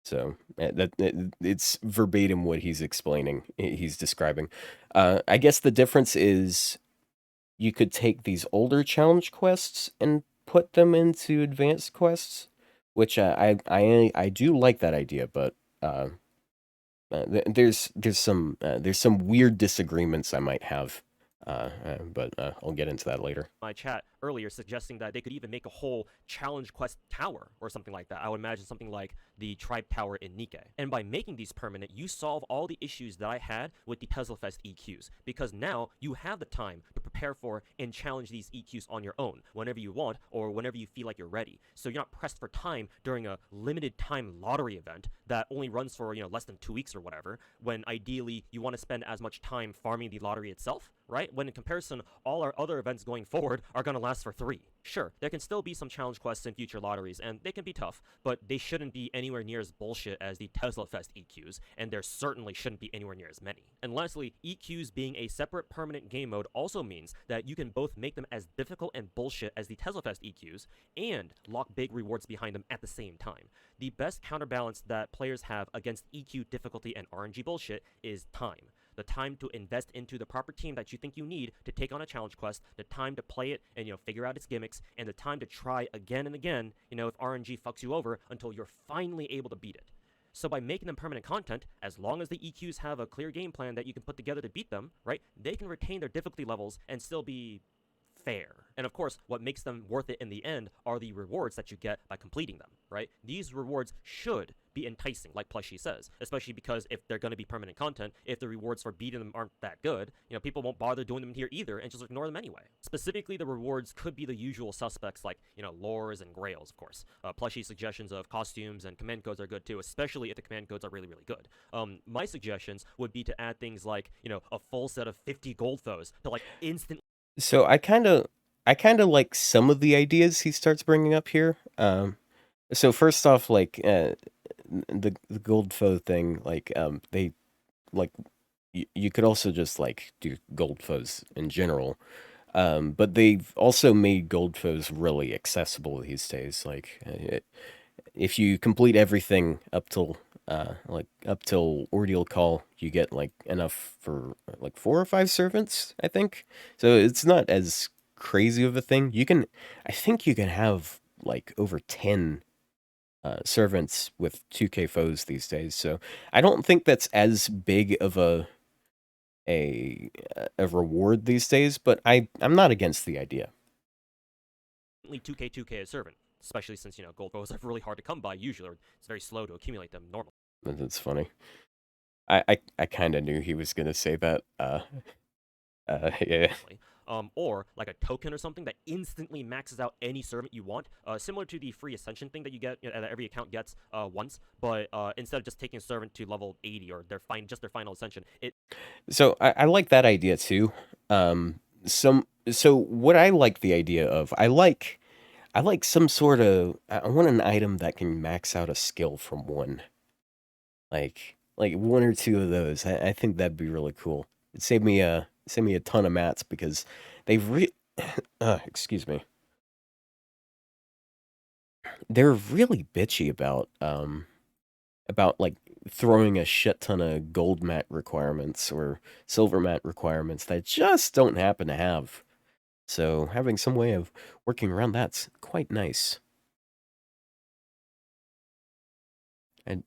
So it's verbatim what he's explaining. He's describing. I guess the difference is you could take these older challenge quests and put them into advanced quests, which I do like that idea, but there's some weird disagreements I might have, but I'll get into that later. my chat earlier suggesting that they could even make a whole challenge quest tower or something like that. I would imagine something like the Tribe Tower in Nikke. And by making these permanent, you solve all the issues that I had with the Tesla Fest EQs, because now you have the time to prepare for and challenge these EQs on your own whenever you want or whenever you feel like you're ready. So you're not pressed for time during a limited time lottery event that only runs for, less than 2 weeks or whatever, when ideally you want to spend as much time farming the lottery itself, right? When in comparison, all our other events going forward are going to last for 3. Sure, there can still be some challenge quests in future lotteries, and they can be tough, but they shouldn't be anywhere near as bullshit as the Tesla Fest EQs, and there certainly shouldn't be anywhere near as many. And lastly, EQs being a separate permanent game mode also means that you can both make them as difficult and bullshit as the Tesla Fest EQs, and lock big rewards behind them at the same time. The best counterbalance that players have against EQ difficulty and RNG bullshit is time. The time to invest into the proper team that you think you need to take on a challenge quest, the time to play it and figure out its gimmicks, and the time to try again and again, if RNG fucks you over until you're finally able to beat it. So by making them permanent content, as long as the EQs have a clear game plan that you can put together to beat them, right, they can retain their difficulty levels and still be fair. And of course, what makes them worth it in the end are the rewards that you get by completing them, right? These rewards should be enticing, like Plushie says, especially because if they're going to be permanent content, if the rewards for beating them aren't that good, people won't bother doing them here either and just ignore them anyway. Specifically, the rewards could be the usual suspects like, lores and grails, of course. Plushie's suggestions of costumes and command codes are good too, especially if the command codes are really, really good. My suggestions would be to add things like, a full set of 50 gold foes to instantly. So I kind of like some of the ideas he starts bringing up here. So first off, like the gold foe thing, like they like you could also just like do gold foes in general. But they've also made gold foes really accessible these days. Like if you complete everything up till Ordeal Call, you get like enough for like 4 or 5 servants, I think. So it's not as crazy of a thing. I think you can have like over 10 servants with 2K foes these days. So I don't think that's as big of a reward these days. But I'm not against the idea. 2K a servant, especially since gold bows are really hard to come by usually, or it's very slow to accumulate them normally. That's funny. I kind of knew he was gonna say that. Yeah. Or like a token or something that instantly maxes out any servant you want, similar to the free ascension thing that you get, that every account gets once. But instead of just taking a servant to level 80 or just their final ascension, it. So I like that idea too. So what I like the idea of, I like some sort of, I want an item that can max out a skill from one. Like one or two of those. I think that'd be really cool. It'd save me a ton of mats because they've excuse me. They're really bitchy about like throwing a shit ton of gold mat requirements or silver mat requirements that just don't happen to have. So having some way of working around that's quite nice. I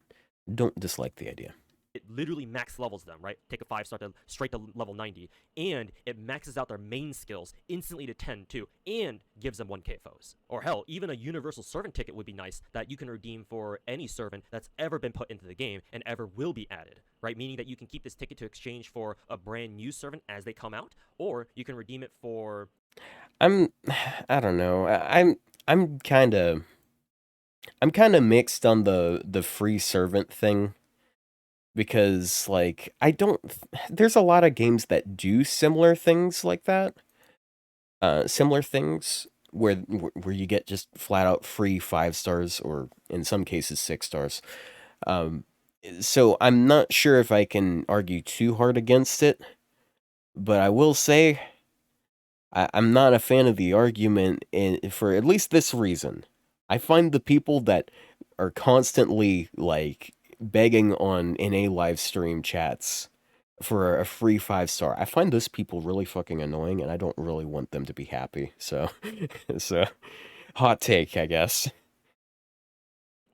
don't dislike the idea. It literally max levels them, right? Take a 5-star to straight to level 90, and it maxes out their main skills instantly to 10 too, and gives them 1k foes. Or hell, even a universal servant ticket would be nice that you can redeem for any servant that's ever been put into the game and ever will be added, right? Meaning that you can keep this ticket to exchange for a brand new servant as they come out, or you can redeem it for. I'm I don't know. I'm kind of mixed on the free servant thing because like I don't there's a lot of games that do similar things like that. Similar things where you get just flat out free 5 stars or in some cases 6 stars. Um so I'm not sure if I can argue too hard against it, but I will say I'm not a fan of the argument for at least this reason. I find the people that are constantly like begging on NA live stream chats for a free 5 star. I find those people really fucking annoying and I don't really want them to be happy. So it's a hot take, I guess.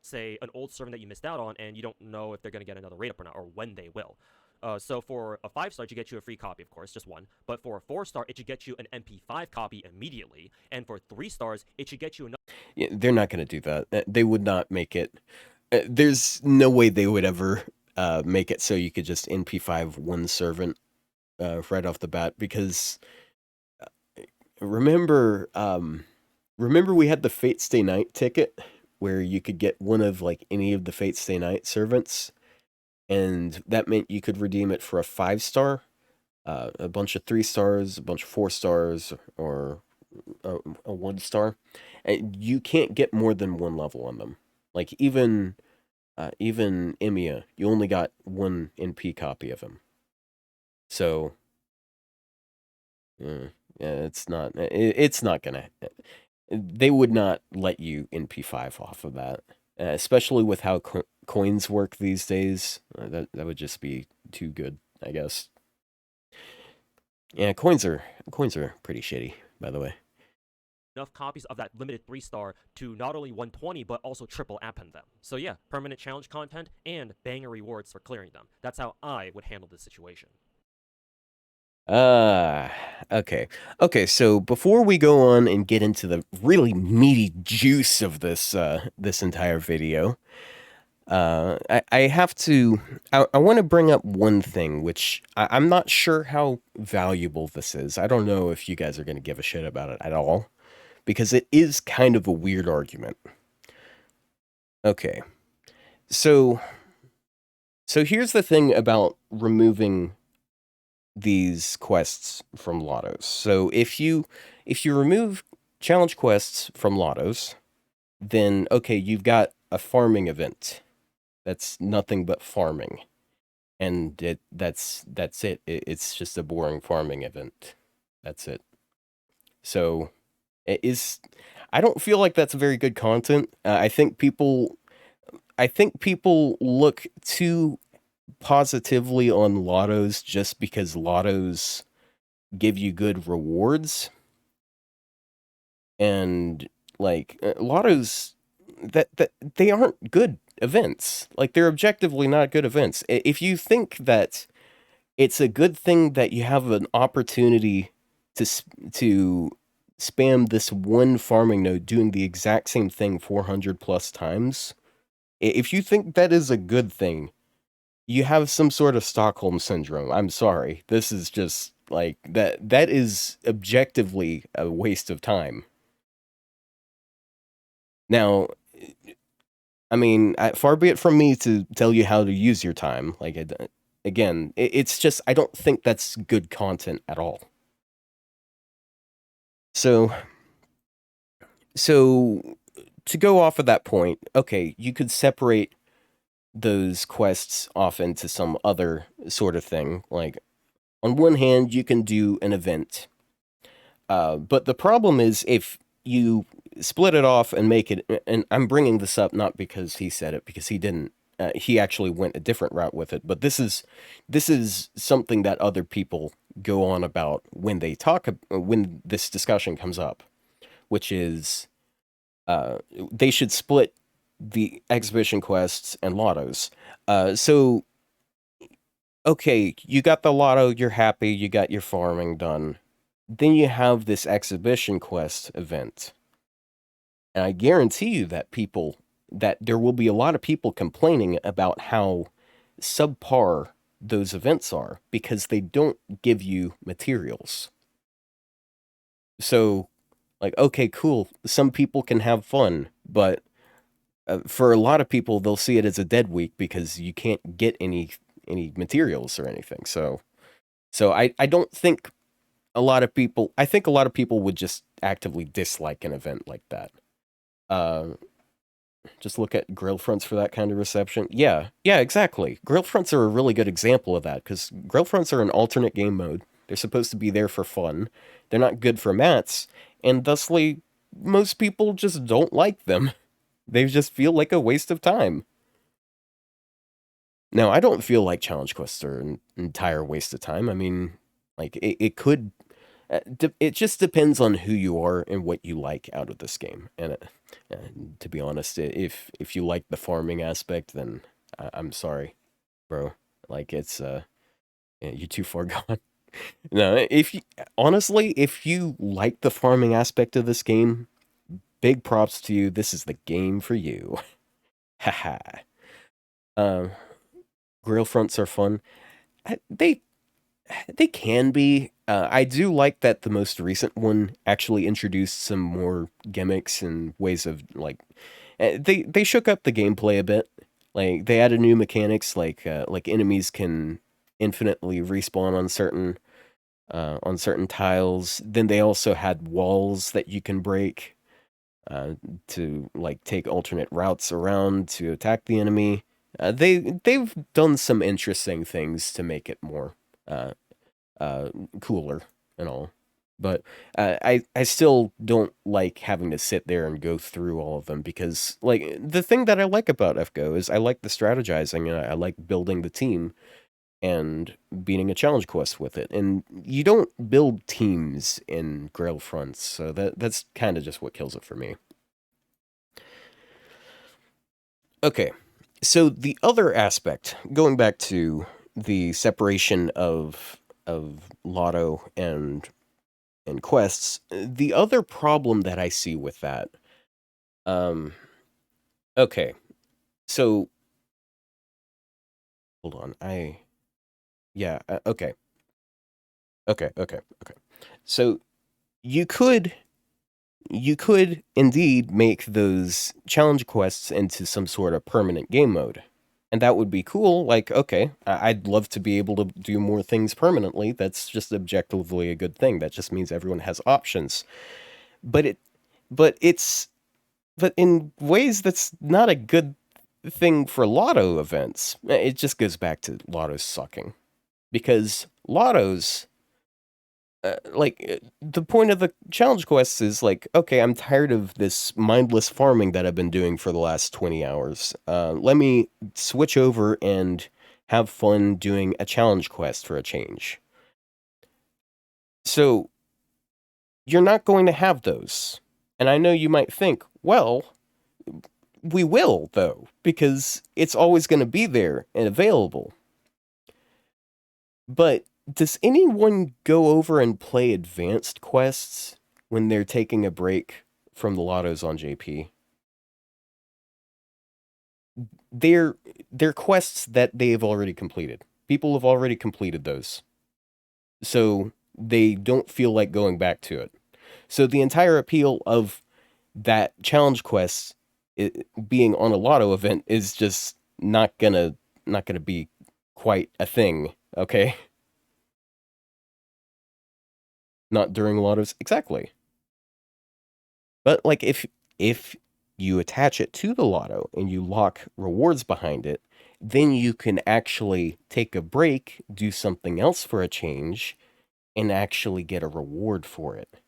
Say an old servant that you missed out on, and you don't know if they're going to get another rate up or not, or when they will. So for a 5-star, it should get you a free copy, of course, just one. But for a 4-star, it should get you an MP5 copy immediately. And for 3 stars, it should get you another. Yeah, they're not going to do that. They would not make it. There's no way they would ever make it so you could just NP5 one servant right off the bat because remember remember we had the Fate Stay Night ticket where you could get one of like any of the Fate Stay Night servants and that meant you could redeem it for a 5 star, a bunch of 3 stars, a bunch of 4 stars, or a 1 star. And you can't get more than one level on them. Like even Emiya, you only got one NP copy of him. So yeah, it's not gonna. They would not let you NP5 off of that, especially with how coins work these days. That would just be too good, I guess. Yeah, coins are pretty shitty, by the way. Enough copies of that limited 3-star to not only 120 but also triple append them. So yeah, permanent challenge content and banger rewards for clearing them. That's how I would handle this situation. Uh, okay. Okay, so before we go on and get into the really meaty juice of this entire video, I have to I want to bring up one thing which I'm not sure how valuable this is. I don't know if you guys are going to give a shit about it at all because it is kind of a weird argument. Okay. So here's the thing about removing these quests from lottos. So if you remove challenge quests from lottos, then okay, you've got a farming event. That's nothing but farming. and that's it. It's just a boring farming event. That's it. So it is. I don't feel like that's very good content. I think people look too positively on lottos just because lottos give you good rewards, and like lottos that they aren't good events. Like they're objectively not good events. If you think that it's a good thing that you have an opportunity to spam this one farming node doing the exact same thing 400 plus times, if you think that is a good thing, you have some sort of Stockholm syndrome. I'm sorry. This is just like that is objectively a waste of time. Now, I mean, far be it from me to tell you how to use your time. Like, again, it's just I don't think that's good content at all. So, so to go off of that point, okay, you could separate those quests off into some other sort of thing. Like, on one hand, you can do an event, but the problem is if you split it off and make it, and I'm bringing this up not because he said it, because he didn't. He actually went a different route with it, but this is something that other people go on about when they talk when this discussion comes up, which is they should split the exhibition quests and lottos. So okay, you got the lotto, you're happy, you got your farming done. Then you have this exhibition quest event. And I guarantee you that there will be a lot of people complaining about how subpar those events are because they don't give you materials. So, like, okay, cool. Some people can have fun, but for a lot of people, they'll see it as a dead week because you can't get any materials or anything. So I don't think a lot of people. I think a lot of people would just actively dislike an event like that. Uh, just look at grill fronts for that kind of reception. Yeah, yeah, exactly. Grill fronts are a really good example of that because grill fronts are an alternate game mode. They're supposed to be there for fun. They're not good for mats, and thusly, most people just don't like them. They just feel like a waste of time. Now, I don't feel like challenge quests are an entire waste of time. I mean, like it could. It just depends on who you are and what you like out of this game. And to be honest, if you like the farming aspect, then I'm sorry, bro. Like it's yeah, you're too far gone. No, if you honestly, if you like the farming aspect of this game, big props to you. This is the game for you. Haha. um, grill fronts are fun. They can be. I do like that the most recent one actually introduced some more gimmicks and ways of like. They shook up the gameplay a bit. Like they added new mechanics, like enemies can infinitely respawn on certain tiles. Then they also had walls that you can break to like take alternate routes around to attack the enemy. They've done some interesting things to make it more uh, uh, cooler and all. But I still don't like having to sit there and go through all of them because like the thing that I like about FGO is I like the strategizing and I like building the team and beating a challenge quest with it. And you don't build teams in Grail fronts, so that's kind of just what kills it for me. Okay, so the other aspect, going back to the separation of Lotto and quests. The other problem that I see with that, um, okay, so hold on, yeah, okay. So you could you could indeed make those challenge quests into some sort of permanent game mode. And that would be cool. Like, okay, I'd love to be able to do more things permanently. That's just objectively a good thing. That just means everyone has options. But it, but it's, but in ways that's not a good. thing for lotto events, it just goes back to lottos sucking. Because lottos, the point of the challenge quests is like, okay, I'm tired of this mindless farming that I've been doing for the last 20 hours. Let me switch over and have fun doing a challenge quest for a change. So you're not going to have those. And I know you might think, well, we will, though, because it's always going to be there and available. But does anyone go over and play advanced quests when they're taking a break from the lottos on JP? They're quests that they've already completed. People have already completed those. So they don't feel like going back to it. So the entire appeal of that challenge quest being on a lotto event is just not gonna be quite a thing, okay? Not during lottos exactly. But like if you attach it to the lotto and you lock rewards behind it, then you can actually take a break, do something else for a change, and actually get a reward for it.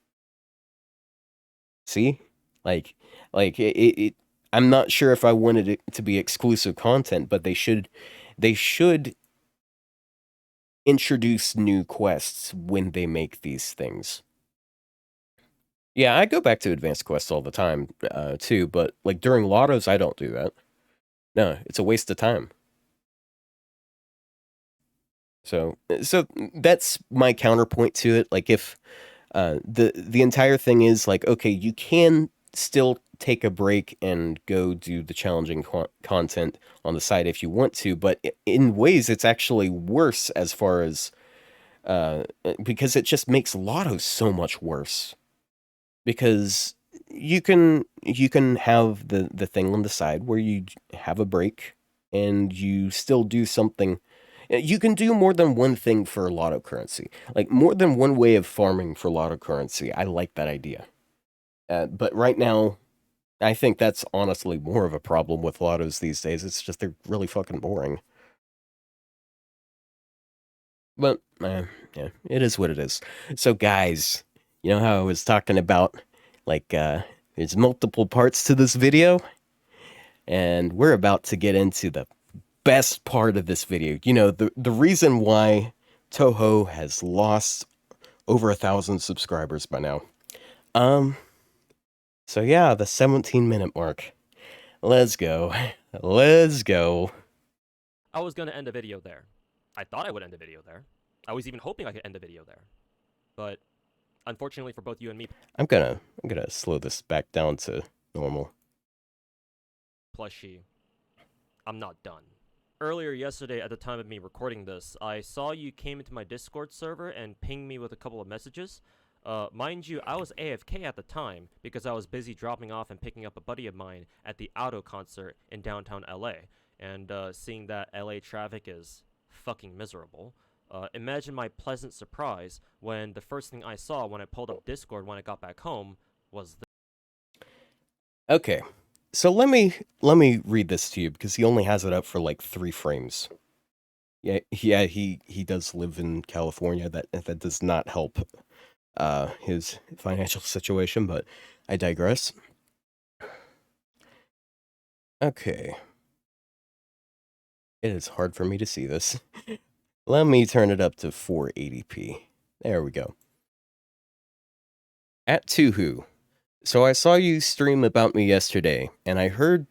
See? Like it I'm not sure if I wanted it to be exclusive content, but they should introduce new quests when they make these things. Yeah, I go back to advanced quests all the time, too, but like during lottos, I don't do that. No, it's a waste of time. So that's my counterpoint to it. Like if the entire thing is like, okay, you can still take a break and go do the challenging content on the side if you want to, but in ways it's actually worse as far as because it just makes lotto so much worse. Because you can have the thing on the side where you have a break and you still do something. You can do more than one thing for lotto currency, like more than one way of farming for lotto currency. I like that idea, but right now I think that's honestly more of a problem with lottos these days. It's just they're really fucking boring. But yeah, it is what it is. So guys, you know how I was talking about like there's multiple parts to this video, and we're about to get into the best part of this video. You know, the reason why Toho has lost over 1,000 subscribers by now. Um, so yeah, the 17-minute mark. Let's go. Let's go. I was gonna end the video there. I thought I would end the video there. I was even hoping I could end the video there. But unfortunately for both you and me, I'm gonna slow this back down to normal. plushie, I'm not done. Earlier yesterday, at the time of me recording this, I saw you came into my Discord server and pinged me with a couple of messages. Mind you, I was AFK at the time because I was busy dropping off and picking up a buddy of mine at the Auto concert in downtown LA. And seeing that LA traffic is fucking miserable, imagine my pleasant surprise when the first thing I saw when I pulled up Discord when I got back home was Okay, so let me read this to you because he only has it up for like 3 frames. Yeah, he does live in California. That does not help his financial situation, but I digress. Okay. It is hard for me to see this. Let me turn it up to 480p. There we go. At Tuhu. So I saw you stream about me yesterday, and I heard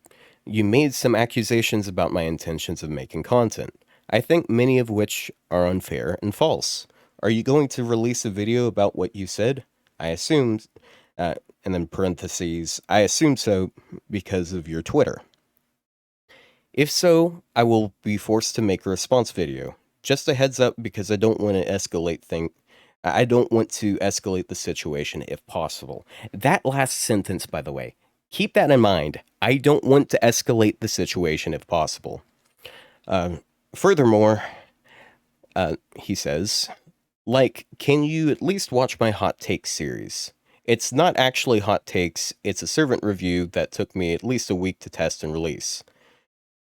you made some accusations about my intentions of making content. I think many of which are unfair and false. Are you going to release a video about what you said? I assumed, and then parentheses, I assume so because of your Twitter. If so, I will be forced to make a response video. Just a heads up because I don't want to escalate I don't want to escalate the situation if possible. That last sentence, by the way, keep that in mind. I don't want to escalate the situation if possible. Furthermore, he says, like, can you at least watch my hot takes series? It's not actually hot takes, it's a servant review that took me at least a week to test and release.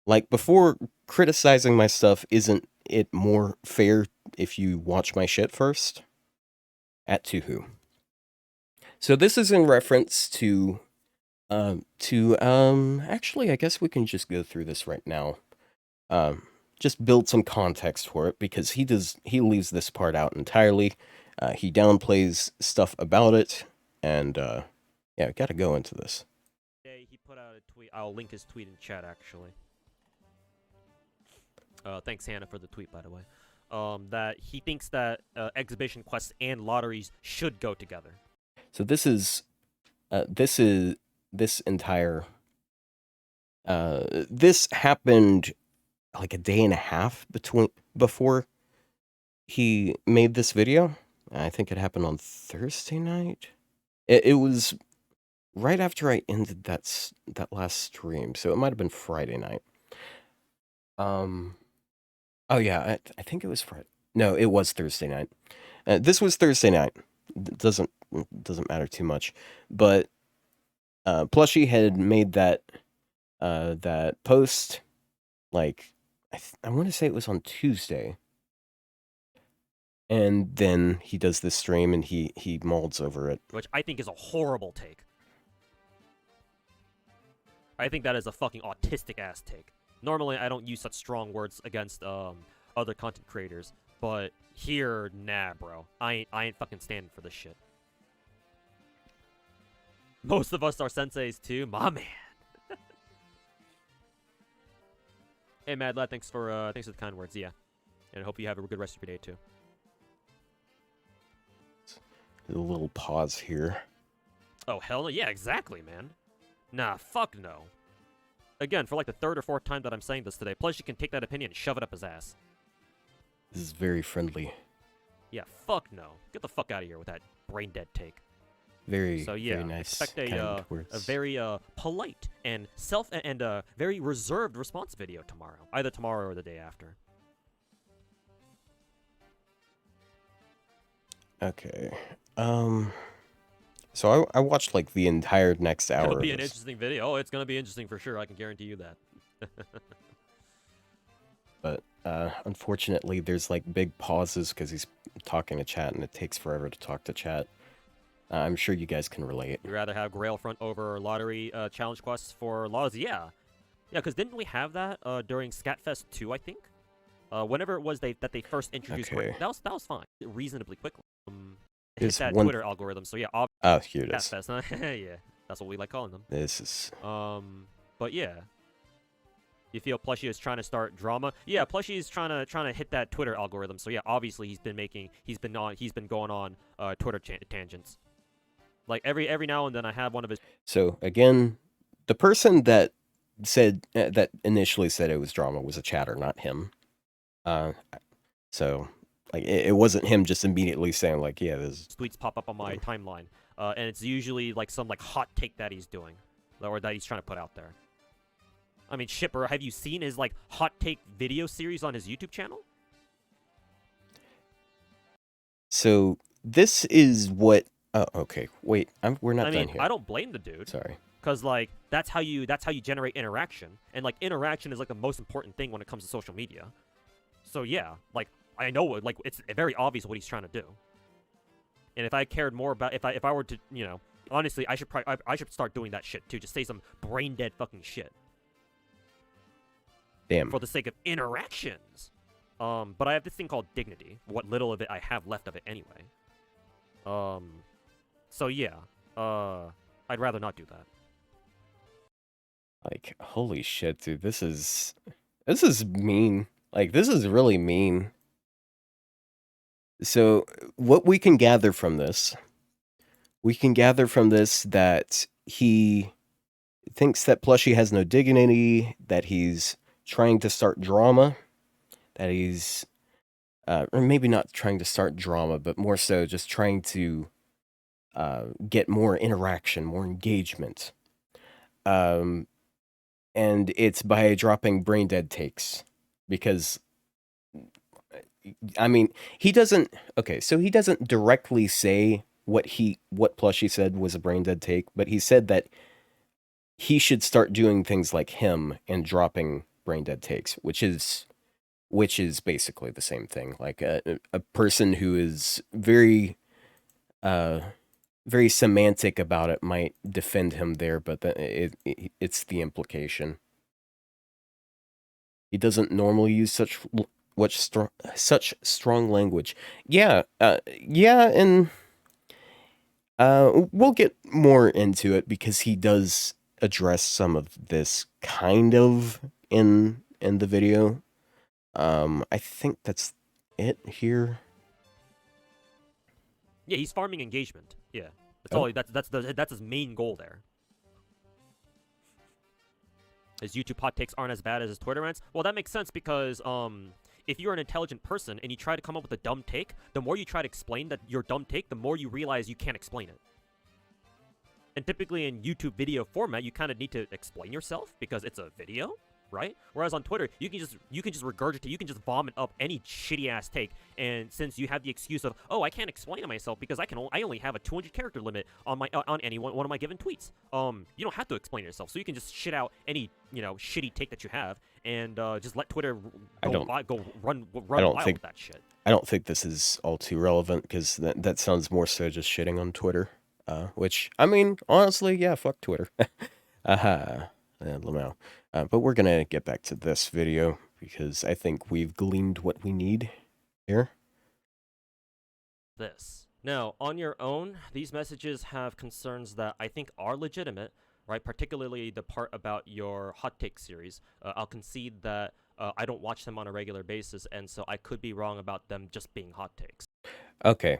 Like, before criticizing my stuff, isn't it more fair if you watch my shit first? To who? So this is in reference actually, I guess we can just go through this right now. Um, just build some context for it, because he leaves this part out entirely. He downplays stuff about it, and yeah, gotta go into this. Today he put out a tweet. I'll link his tweet in chat actually. Thanks Hannah for the tweet, by the way. That he thinks that exhibition quests and lotteries should go together. So this entire this happened like a day and a half before he made this video. I think it happened on Thursday night. It was right after I ended that last stream, so it might have been Friday night. Oh yeah, I think it was Friday. No, it was Thursday night. This was Thursday night. Doesn't matter too much, but Plushie had made that post, like, I want to say it was on Tuesday, and then he does this stream and he molds over it, which I think is a horrible take. I think that is a fucking autistic ass take. Normally, I don't use such strong words against other content creators, but here, nah, bro. I ain't fucking standing for this shit. Most of us are senseis too, my man. Hey, Mad Lad, thanks for the kind words. Yeah, and I hope you have a good rest of your day too. A little pause here. Oh hell no! Yeah, exactly, man. Nah, fuck no. Again, for like the third or fourth time that I'm saying this today, plus you can take that opinion and shove it up his ass. This is very friendly. Yeah, fuck no. Get the fuck out of here with that brain dead take. Very, so yeah, very nice. Expect a very polite and very reserved response video tomorrow, either tomorrow or the day after. Okay. So I watched like the entire next hour. It'll be an interesting video. Oh, it's gonna be interesting for sure. I can guarantee you that. But unfortunately, there's like big pauses because he's talking to chat, and it takes forever to talk to chat. I'm sure you guys can relate. You'd rather have Grailfront over lottery challenge quests for laws? Yeah, because didn't we have that during Scatfest 2? I think. Whenever it was that they first introduced, okay. that was fine, reasonably quickly. Hit that Twitter algorithm. So yeah, oh, here it is. Scatfest, huh? Yeah, that's what we like calling them. This is. But yeah. You feel Plushie is trying to start drama? Yeah, Plushie is trying to hit that Twitter algorithm. So yeah, obviously he's been going on Twitter tangents. Like every now and then I have one of his. So again, the person that said that initially said it was drama was a chatter, not him. So like it wasn't him just immediately saying like, yeah, this tweets pop up on my timeline, and it's usually like some like hot take that he's doing, or that he's trying to put out there. I mean, Shipper, have you seen his like hot take video series on his YouTube channel? So this is what. Oh, okay. Wait, we're not done here. I don't blame the dude. Sorry. Because like that's how you generate interaction, and like interaction is like the most important thing when it comes to social media. So yeah, like I know like it's very obvious what he's trying to do. And if I cared more about if I were to honestly I should start doing that shit too. Just say some brain dead fucking shit. Damn. For the sake of interactions. But I have this thing called dignity. What little of it I have left of it anyway. So yeah. I'd rather not do that. Like, holy shit, dude. This is mean. Like, this is really mean. So, what we can gather from this that he thinks that Plushie has no dignity, that he's trying to start drama, that he's, or maybe not trying to start drama, but more so just trying to get more interaction, more engagement. And it's by dropping brain dead takes, because, I mean, he doesn't directly say what Plushie said was a brain dead take, but he said that he should start doing things like him and dropping brain dead takes, which is basically the same thing. Like a person who is uh very semantic about it might defend him there, but it's the implication. He doesn't normally use such strong language. Yeah, yeah, and we'll get more into it because he does address some of this kind of in the video. I think that's it here. Yeah, he's farming engagement. Yeah, that's Oh, all. That's his main goal there. His YouTube hot takes aren't as bad as his Twitter rants. Well, that makes sense because if you're an intelligent person and you try to come up with a dumb take, the more you try to explain that your dumb take, the more you realize you can't explain it. And typically in YouTube video format, you kind of need to explain yourself because it's a video, right? Whereas on Twitter, you can just regurgitate, you can just vomit up any shitty ass take. And since you have the excuse of, oh, I can't explain myself because I only have a 200 character limit on my on any one of my given tweets. You don't have to explain yourself, so you can just shit out any shitty take that you have and just let Twitter I don't. go run I don't wild think. with that shit. I don't think this is all too relevant because that sounds more so just shitting on Twitter. Which I mean, honestly, yeah, fuck Twitter. Aha, Lamau. But we're gonna get back to this video because I think we've gleaned what we need here. This. Now, on your own, these messages have concerns that I think are legitimate, right? Particularly the part about your hot take series. I'll concede that I don't watch them on a regular basis, and so I could be wrong about them just being hot takes. Okay.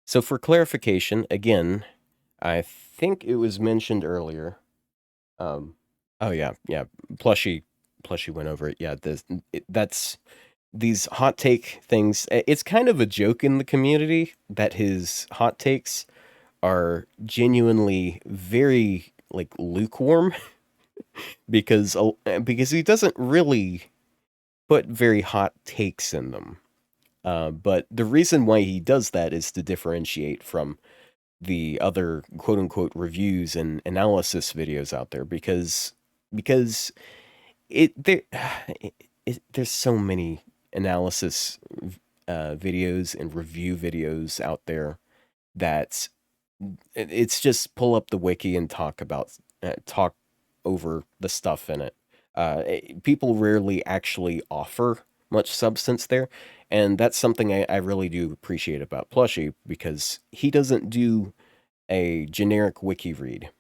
So for clarification, again, I think it was mentioned earlier. Oh yeah. Plushie went over it. Yeah, that's these hot take things. It's kind of a joke in the community that his hot takes are genuinely very like lukewarm because he doesn't really put very hot takes in them. But the reason why he does that is to differentiate from the other quote unquote reviews and analysis videos out there because it there there's so many analysis videos and review videos out there that it's just pull up the wiki and talk over the stuff in it. People rarely actually offer much substance there, and that's something I really do appreciate about Plushie because he doesn't do a generic wiki read.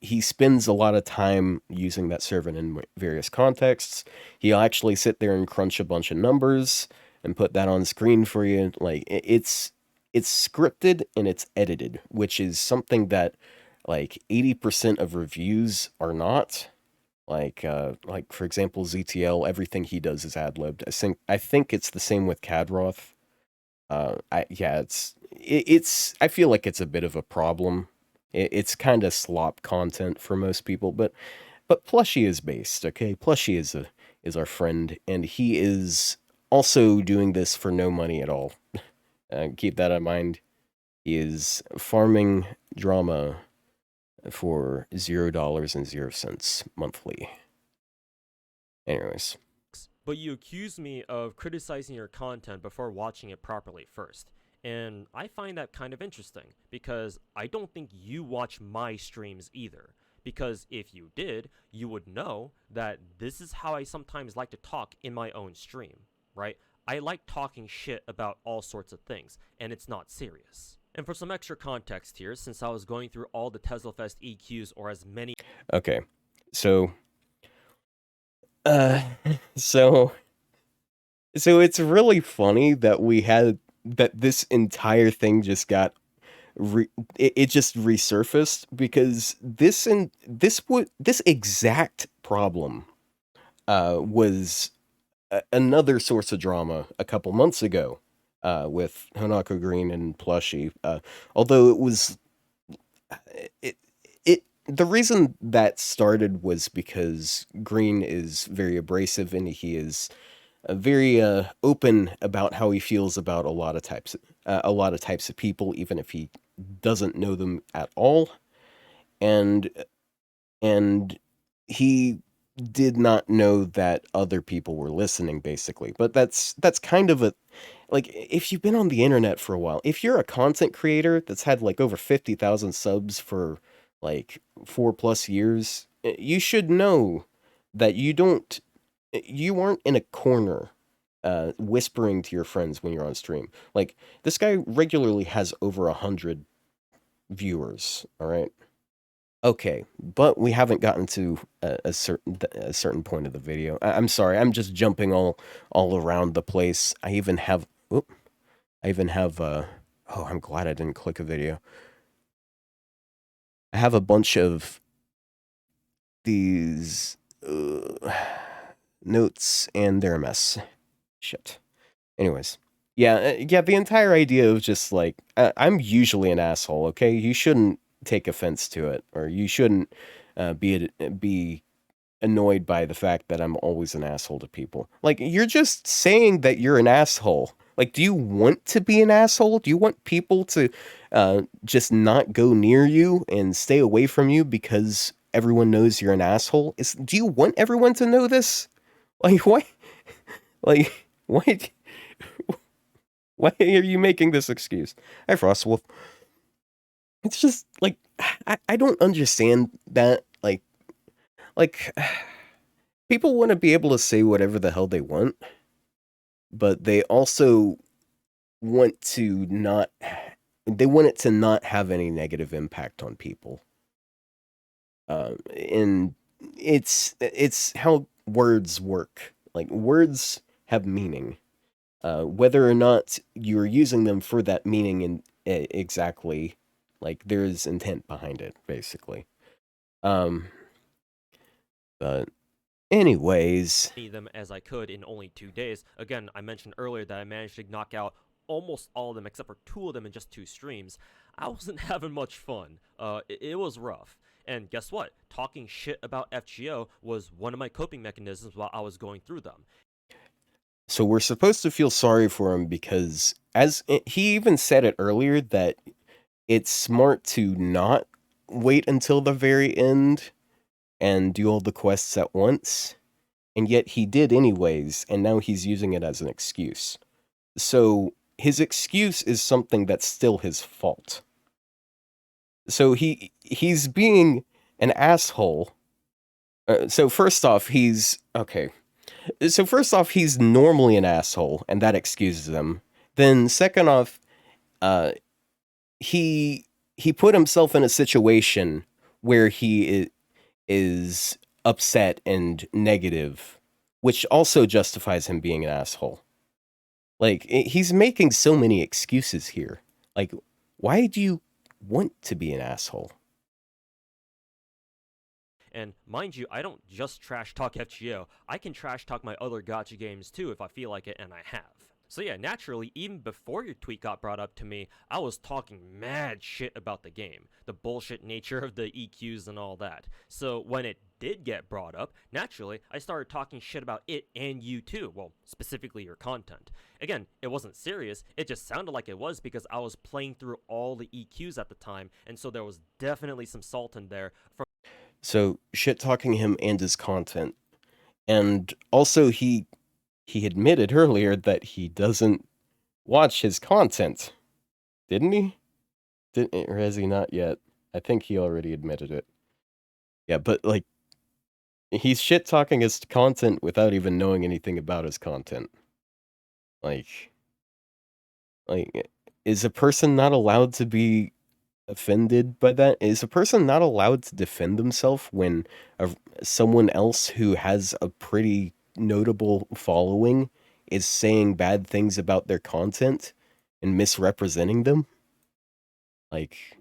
He spends a lot of time using that servant in various contexts. He'll actually sit there and crunch a bunch of numbers and put that on screen for you. Like it's scripted and it's edited, which is something that like 80% of reviews are not. Like for example, ZTL, everything he does is ad-libbed. I think it's the same with Cadroth. It's I feel like it's a bit of a problem. It's kind of slop content for most people, but Plushie is based, okay? Plushie is our friend, and he is also doing this for no money at all. Keep that in mind. He is farming drama for $0.00 monthly. Anyways, But you accuse me of criticizing your content before watching it properly first. And I find that kind of interesting because I don't think you watch my streams either. Because if you did, you would know that this is how I sometimes like to talk in my own stream, right? I like talking shit about all sorts of things, and it's not serious. And for some extra context here, since I was going through all the TeslaFest EQs or as many okay, so uh, so so it's really funny that we had that this entire thing just got it just resurfaced because this exact problem was another source of drama a couple months ago with Hanako Green and Plushie. Although it it the reason that started was because Green is very abrasive and he is very open about how he feels about a lot of types of people, even if he doesn't know them at all. And and he did not know that other people were listening, basically. But that's kind of a like if you've been on the internet for a while, if you're a content creator that's had like over 50,000 subs for like 4+ years, you should know that you aren't in a corner whispering to your friends when you're on stream. Like this guy regularly has over 100 viewers, all right? Okay, but we haven't gotten to a certain point of the video. I'm sorry, I'm just jumping all around the place. I even have oh, I'm glad I didn't click a video. I have a bunch of these notes and they're a mess. Shit. Anyways, yeah, the entire idea of just like I'm usually an asshole, okay? You shouldn't take offense to it, or you shouldn't be annoyed by the fact that I'm always an asshole to people. Like, you're just saying that you're an asshole. Like, do you want to be an asshole? Do you want people to just not go near you and stay away from you because everyone knows you're an asshole? Do you want everyone to know this? Like, why? Like, why? Why are you making this excuse? Hi, Frostwolf. It's just like I don't understand that. Like people want to be able to say whatever the hell they want, but they also want to not they want it to not have any negative impact on people. And it's how words work. Like words have meaning, whether or not you're using them for that meaning and exactly, like there's intent behind it, basically. Um, but anyways, them as I could in only 2 days. Again, I mentioned earlier that I managed to knock out almost all of them except for 2 of them in just 2 streams. I wasn't having much fun. It was rough. And guess what? Talking shit about FGO was one of my coping mechanisms while I was going through them. so we're supposed to feel sorry for him because, as he even said it earlier, that it's smart to not wait until the very end and do all the quests at once. And yet he did anyways, and now he's using it as an excuse. So his excuse is something that's still his fault. So he's being an asshole. So first off, he's okay. So first off, he's normally an asshole, and that excuses him. Then second off, uh, he he put himself in a situation where is upset and negative, which also justifies him being an asshole. Like he's making so many excuses here. Like, why do you want to be an asshole? And mind you, I don't just trash talk FGO. I can trash talk my other gotcha games too if I feel like it, and I have. So yeah, naturally, even before your tweet got brought up to me, I was talking mad shit about the game, the bullshit nature of the EQs and all that. So when it did get brought up, naturally, I started talking shit about it and you too. Well, specifically your content. Again, it wasn't serious, it just sounded like it was because I was playing through all the EQs at the time, and so there was definitely some salt in there from. So shit talking him and his content, and also he admitted earlier that he doesn't watch his content, didn't he? Or has he not yet? I think he already admitted it. Yeah, but like he's shit talking his content without even knowing anything about his content. Like, is a person not allowed to be offended by that? Is a person not allowed to defend themselves when a, someone else who has a pretty notable following is saying bad things about their content and misrepresenting them? Like,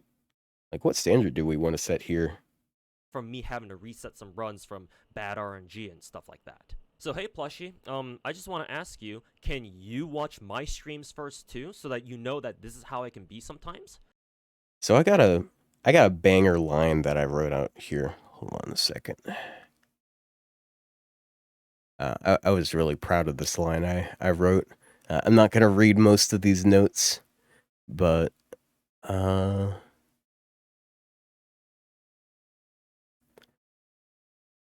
like what standard do we want to set here? from me having to reset some runs from bad RNG and stuff like that. So hey Plushy, I just want to ask you, can you watch my streams first too, so that you know that this is how I can be sometimes? So I got a banger line that I wrote out here. Hold on a second. I was really proud of this line I wrote. I'm not gonna read most of these notes, but uh,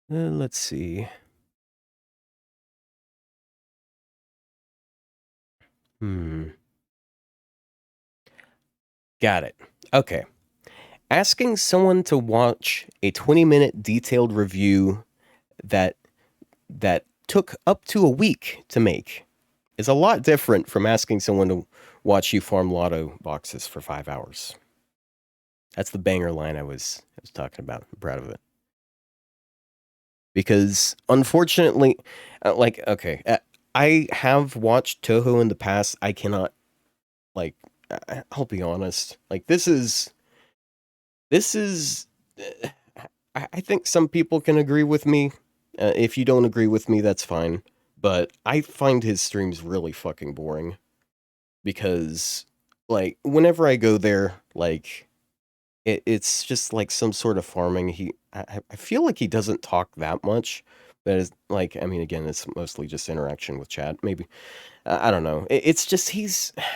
Let's see. Got it. Okay. Asking someone to watch a 20-minute detailed review that that took up to a week to make is a lot different from asking someone to watch you farm lotto boxes for 5 hours. That's the banger line I was talking about. I'm proud of it. Because unfortunately, I have watched Toho in the past. I cannot like. I'll be honest. Like this is. I think some people can agree with me. If you don't agree with me, that's fine. But I find his streams really fucking boring because, like, whenever I go there, like, it's just like some sort of farming. I feel like he doesn't talk that much, but it's like, I mean, again, it's mostly just interaction with chat. Maybe I don't know. It's just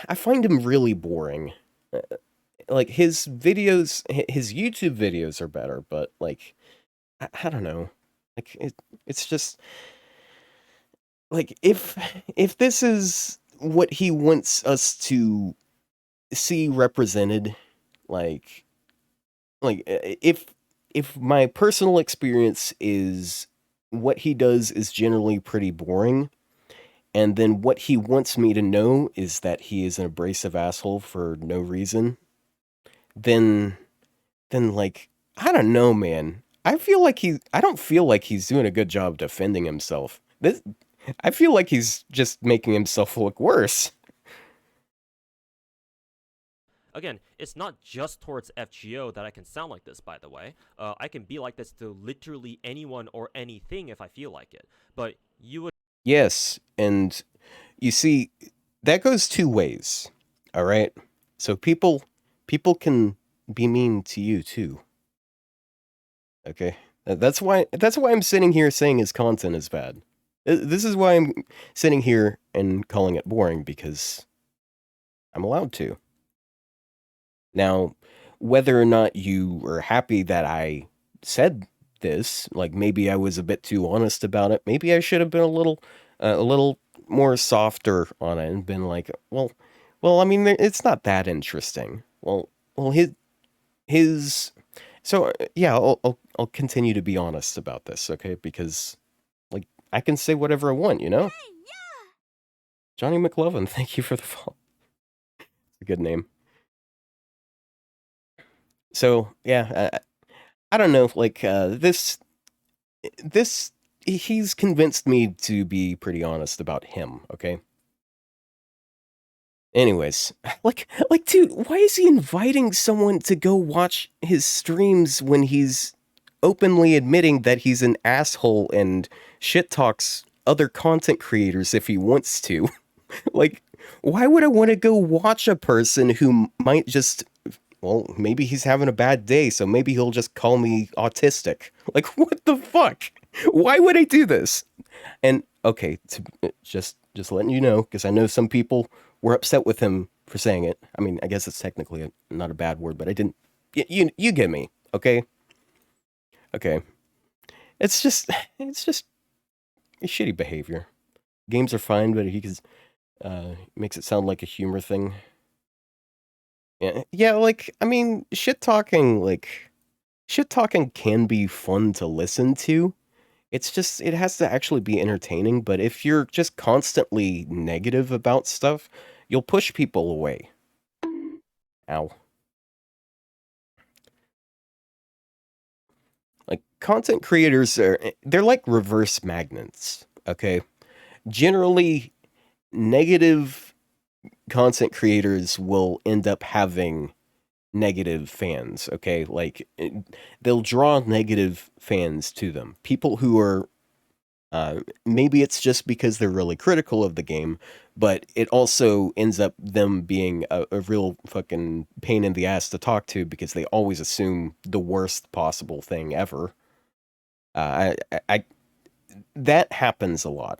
I find him really boring. Uh, Like his videos, his YouTube videos are better, but like I don't know. Like it's just like if this is what he wants us to see represented, like if my personal experience is what he does is generally pretty boring, and then what he wants me to know is that he is an abrasive asshole for no reason, then like I don't know, man. I don't feel like he's doing a good job defending himself. This I feel like he's just making himself look worse. Again, it's not just towards FGO that I can sound like this, by the way. I can be like this to literally anyone or anything if I feel like it. But you would Yes, and you see that goes two ways. All right? So people can be mean to you too. Okay? That's why I'm sitting here saying his content is bad. This is why I'm sitting here and calling it boring because I'm allowed to. Now, whether or not you are happy that I said this, like maybe I was a bit too honest about it. Maybe I should have been a little more softer on it and been like, well, I mean, it's not that interesting. Well, his. So yeah, I'll continue to be honest about this, okay? Because like I can say whatever I want, you know. Johnny McLovin, thank you for the follow. It's a good name. So yeah, I don't know. Like this he's convinced me to be pretty honest about him, okay? Anyways, dude, why is he inviting someone to go watch his streams when he's openly admitting that he's an asshole and shit talks other content creators if he wants to? Like, why would I want to go watch a person who might just, well, maybe he's having a bad day, so maybe he'll just call me autistic. Like, what the fuck? Why would I do this? And okay, just letting you know, because I know some people were upset with him for saying it. I mean, I guess it's technically not a bad word, but I didn't. You get me, okay? Okay. It's just shitty behavior. Games are fine, but he makes it sound like a humor thing. Yeah, like I mean, shit talking can be fun to listen to. It's just it has to actually be entertaining, but if you're just constantly negative about stuff, you'll push people away. Ow. Like content creators they're like reverse magnets, okay? Generally negative content creators will end up having negative fans, okay? Like they'll draw negative fans to them. People who are maybe it's just because they're really critical of the game, but it also ends up them being a real fucking pain in the ass to talk to because they always assume the worst possible thing ever. I that happens a lot.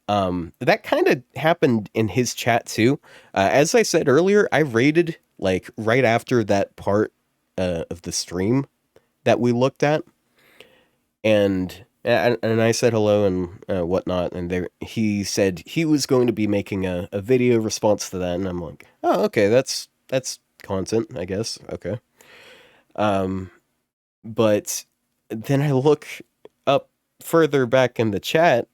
That kind of happened in his chat too. As I said earlier, I raided like right after that part of the stream that we looked at, and and I said hello and whatnot, and he said he was going to be making a video response to that, and I'm like, oh, okay, that's content, I guess. Okay. Um, but then I look up further back in the chat,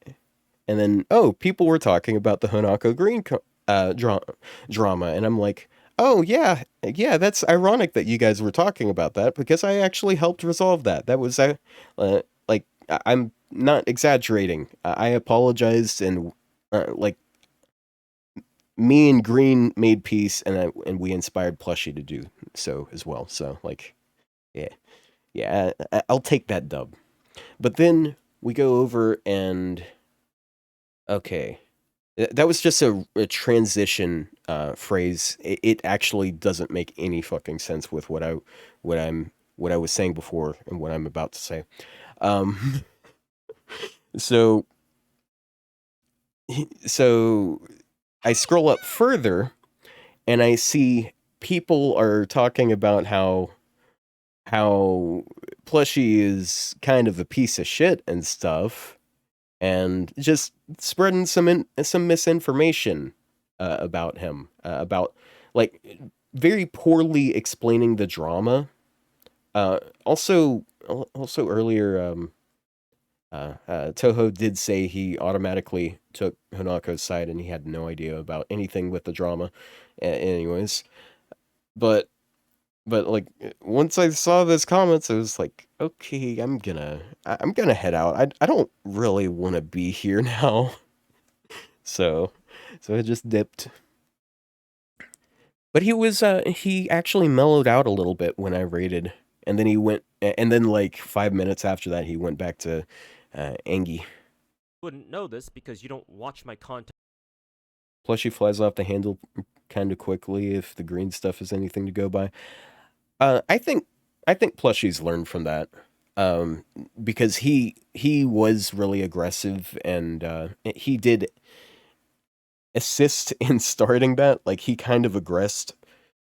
and then people were talking about the Hanako Green drama, and I'm like, oh yeah, yeah, that's ironic that you guys were talking about that because I actually helped resolve that. That was like I'm not exaggerating. I apologized and like me and Green made peace, and we inspired Plushie to do so as well. So like, yeah, yeah, I'll take that dub. But then we go over and okay, that was just a transition phrase. It actually doesn't make any fucking sense with what I was saying before and what I'm about to say. Um, so so I scroll up further and I see people are talking about how Plushy is kind of a piece of shit and stuff, and just spreading some misinformation about him, about like very poorly explaining the drama. Uh, also, also earlier, Toho did say he automatically took Honako's side, and he had no idea about anything with the drama. Anyways, but like once I saw those comments, I was like, okay, I'm gonna head out. I don't really want to be here now. So I just dipped. But he actually mellowed out a little bit when I raided, and then and then like 5 minutes after that he went back to Angie. Wouldn't know this because you don't watch my content. Plus she flies off the handle kind of quickly if the green stuff is anything to go by. I think Plushie's learned from that. Because he was really aggressive, and he did assist in starting that. Like he kind of aggressed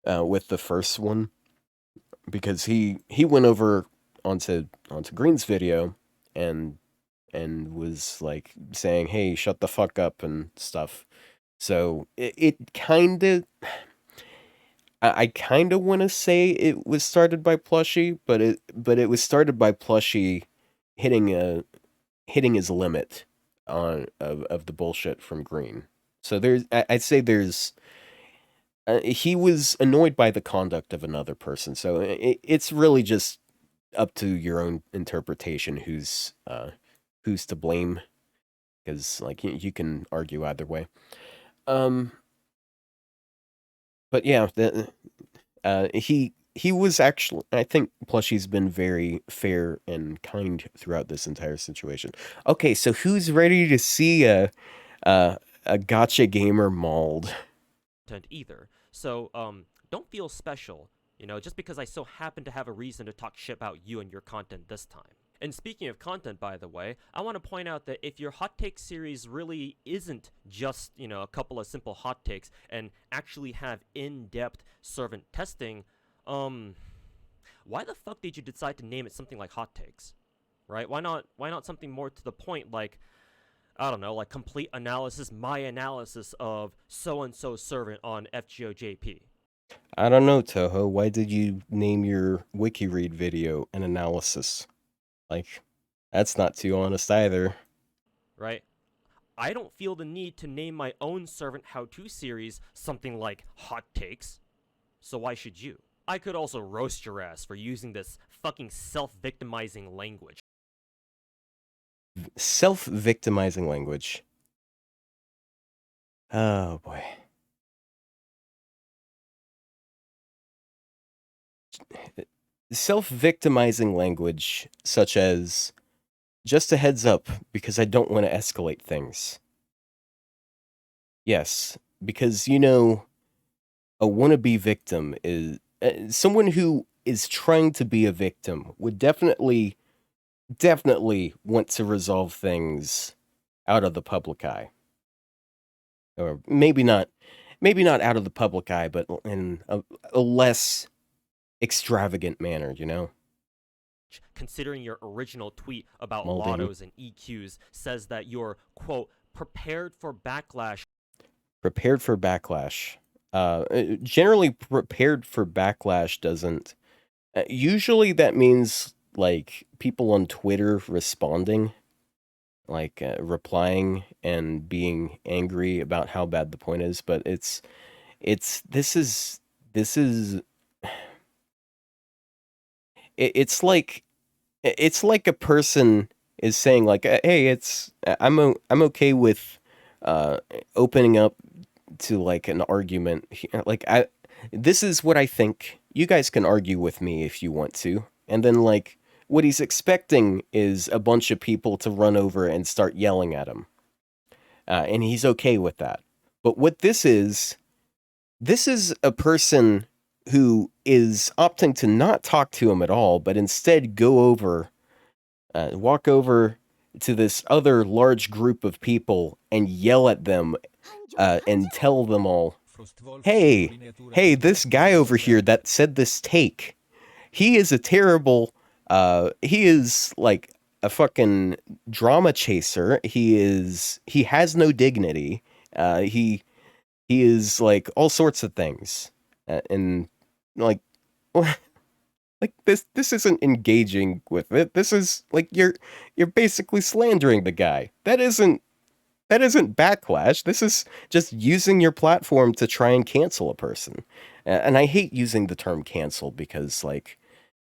with the first one because he went over onto Green's video and was like saying, "Hey, shut the fuck up" and stuff. So it kind of I kind of want to say it was started by Plushie, but it was started by Plushie hitting hitting his limit of the bullshit from Green. So I'd say there's he was annoyed by the conduct of another person. So it's really just up to your own interpretation who's to blame, because like you can argue either way. Um, but yeah, he was actually, I think Plushie's been very fair and kind throughout this entire situation. Okay, so who's ready to see a gotcha gamer mauled? Either. So, don't feel special, just because I so happen to have a reason to talk shit about you and your content this time. And speaking of content, by the way, I want to point out that if your hot take series really isn't just, a couple of simple hot takes and actually have in-depth servant testing, why the fuck did you decide to name it something like hot takes? Right? Why not something more to the point like, I don't know, like complete analysis, my analysis of so and so servant on FGO JP, I don't know, Toho. Why did you name your wiki read video an analysis? Like, that's not too honest either. right? I don't feel the need to name my own servant how to series something like hot takes, so why should you? I could also roast your ass for using this fucking self victimizing language. Self-victimizing language. Oh boy. Self-victimizing language such as, just a heads up because I don't want to escalate things. Yes, because a wannabe victim is someone who is trying to be a victim would definitely want to resolve things out of the public eye. Or maybe not out of the public eye, but in a less extravagant manner, considering your original tweet about Molding. lottos and EQs says that you're, quote, prepared for backlash. Prepared for backlash. Generally, prepared for backlash doesn't. Usually, that means like people on Twitter responding, like replying and being angry about how bad the point is. But this is it's like a person is saying like, hey, I'm okay with uh, opening up to like an argument. Like this is what I think. You guys can argue with me if you want to. And then like what he's expecting is a bunch of people to run over and start yelling at him, and he's okay with that. But what this is a person who is opting to not talk to him at all, but instead walk over to this other large group of people and yell at them and tell them all, hey, this guy over here that said this take, he is a terrible, he is like a fucking drama chaser. He has no dignity. He is like all sorts of things, and like, like this isn't engaging with it. This is like you're basically slandering the guy. That isn't backlash. This is just using your platform to try and cancel a person. And I hate using the term cancel because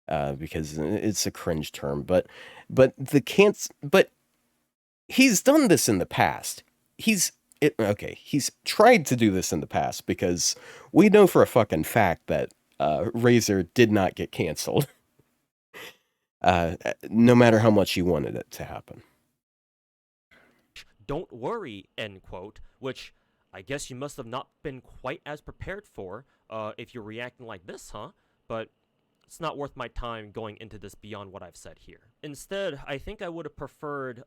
it's a cringe term. But he's done this in the past. He's tried to do this in the past because we know for a fucking fact that Razor did not get canceled. No matter how much he wanted it to happen. Don't worry, end quote, which I guess you must have not been quite as prepared for if you're reacting like this, huh? But it's not worth my time going into this beyond what I've said here. Instead, I think I would have preferred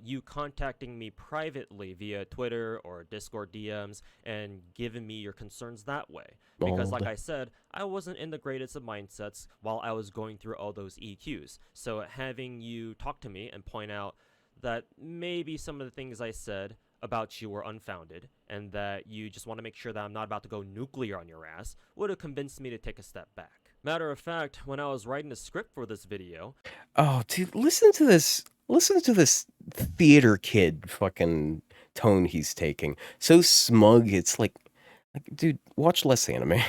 you contacting me privately via Twitter or Discord DMs and giving me your concerns that way. Because, like I said, I wasn't in the greatest of mindsets while I was going through all those EQs. So having you talk to me and point out that maybe some of the things I said about you were unfounded and that you just want to make sure that I'm not about to go nuclear on your ass would have convinced me to take a step back. Matter of fact, when I was writing the script for this video... Oh, dude, listen to this. Listen to this theater kid fucking tone he's taking. So smug, it's like dude, watch less anime.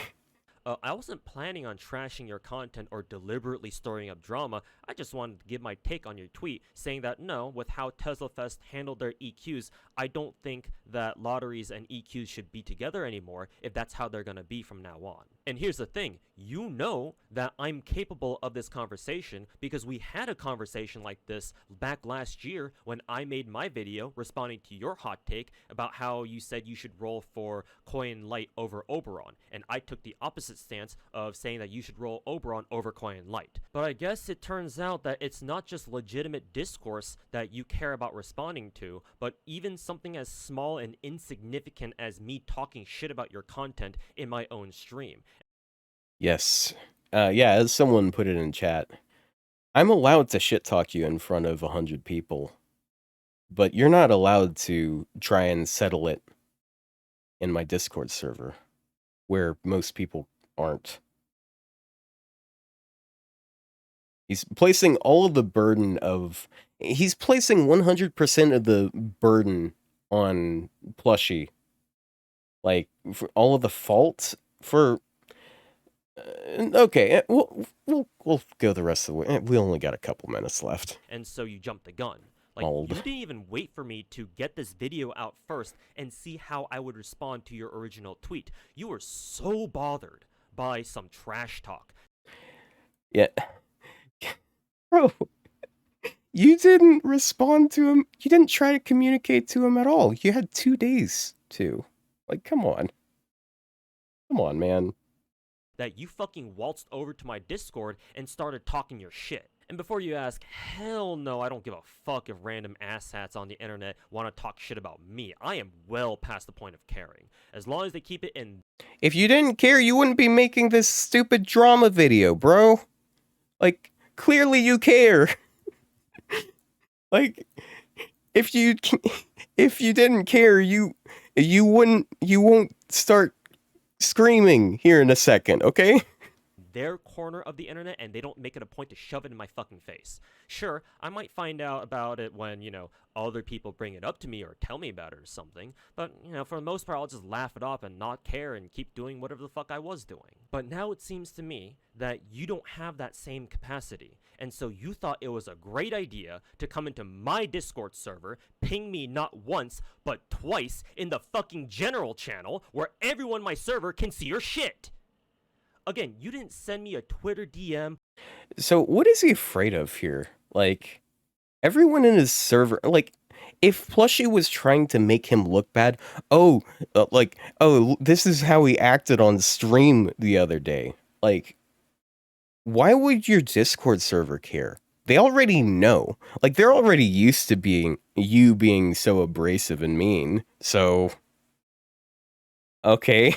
I wasn't planning on trashing your content or deliberately stirring up drama. I just wanted to give my take on your tweet, saying that no, with how TeslaFest handled their EQs, I don't think that lotteries and EQs should be together anymore if that's how they're gonna be from now on. And here's the thing, you know that I'm capable of this conversation because we had a conversation like this back last year when I made my video responding to your hot take about how you said you should roll for Coin Light over Oberon, and I took the opposite stance of saying that you should roll Oberon over Coin Light. But I guess it turns out that it's not just legitimate discourse that you care about responding to, but even something as small and insignificant as me talking shit about your content in my own stream. Yes. Yeah, as someone put it in chat, I'm allowed to shit talk you in front of 100 people, but you're not allowed to try and settle it in my Discord server, where most people aren't. He's placing 100% of the burden on Plushie. Like, for all of the fault for... okay, we'll go the rest of the way. We only got a couple minutes left. And so you jumped the gun. Like, you didn't even wait for me to get this video out first and see how I would respond to your original tweet. You were so bothered by some trash talk. Yeah. Bro, you didn't respond to him. You didn't try to communicate to him at all. You had 2 days to. Like, come on. Come on, man. That you fucking waltzed over to my Discord and started talking your shit. And before you ask, hell no, I don't give a fuck if random asshats on the internet want to talk shit about me. I am well past the point of caring. As long as they keep it in... If you didn't care, you wouldn't be making this stupid drama video, bro. Like, clearly you care. Like, if you if you didn't care, you won't start screaming here in a second, okay? Their corner of the internet and they don't make it a point to shove it in my fucking face. Sure, I might find out about it when, other people bring it up to me or tell me about it or something, but, for the most part, I'll just laugh it off and not care and keep doing whatever the fuck I was doing. But now it seems to me that you don't have that same capacity, and so you thought it was a great idea to come into my Discord server, ping me not once, but twice in the fucking general channel where everyone in my server can see your shit. Again, you didn't send me a Twitter DM. So what is he afraid of here? Like, everyone in his server, like, if Plushie was trying to make him look bad, this is how he acted on stream the other day. Like, why would your Discord server care? They already know. Like, they're already used to being so abrasive and mean. So, okay.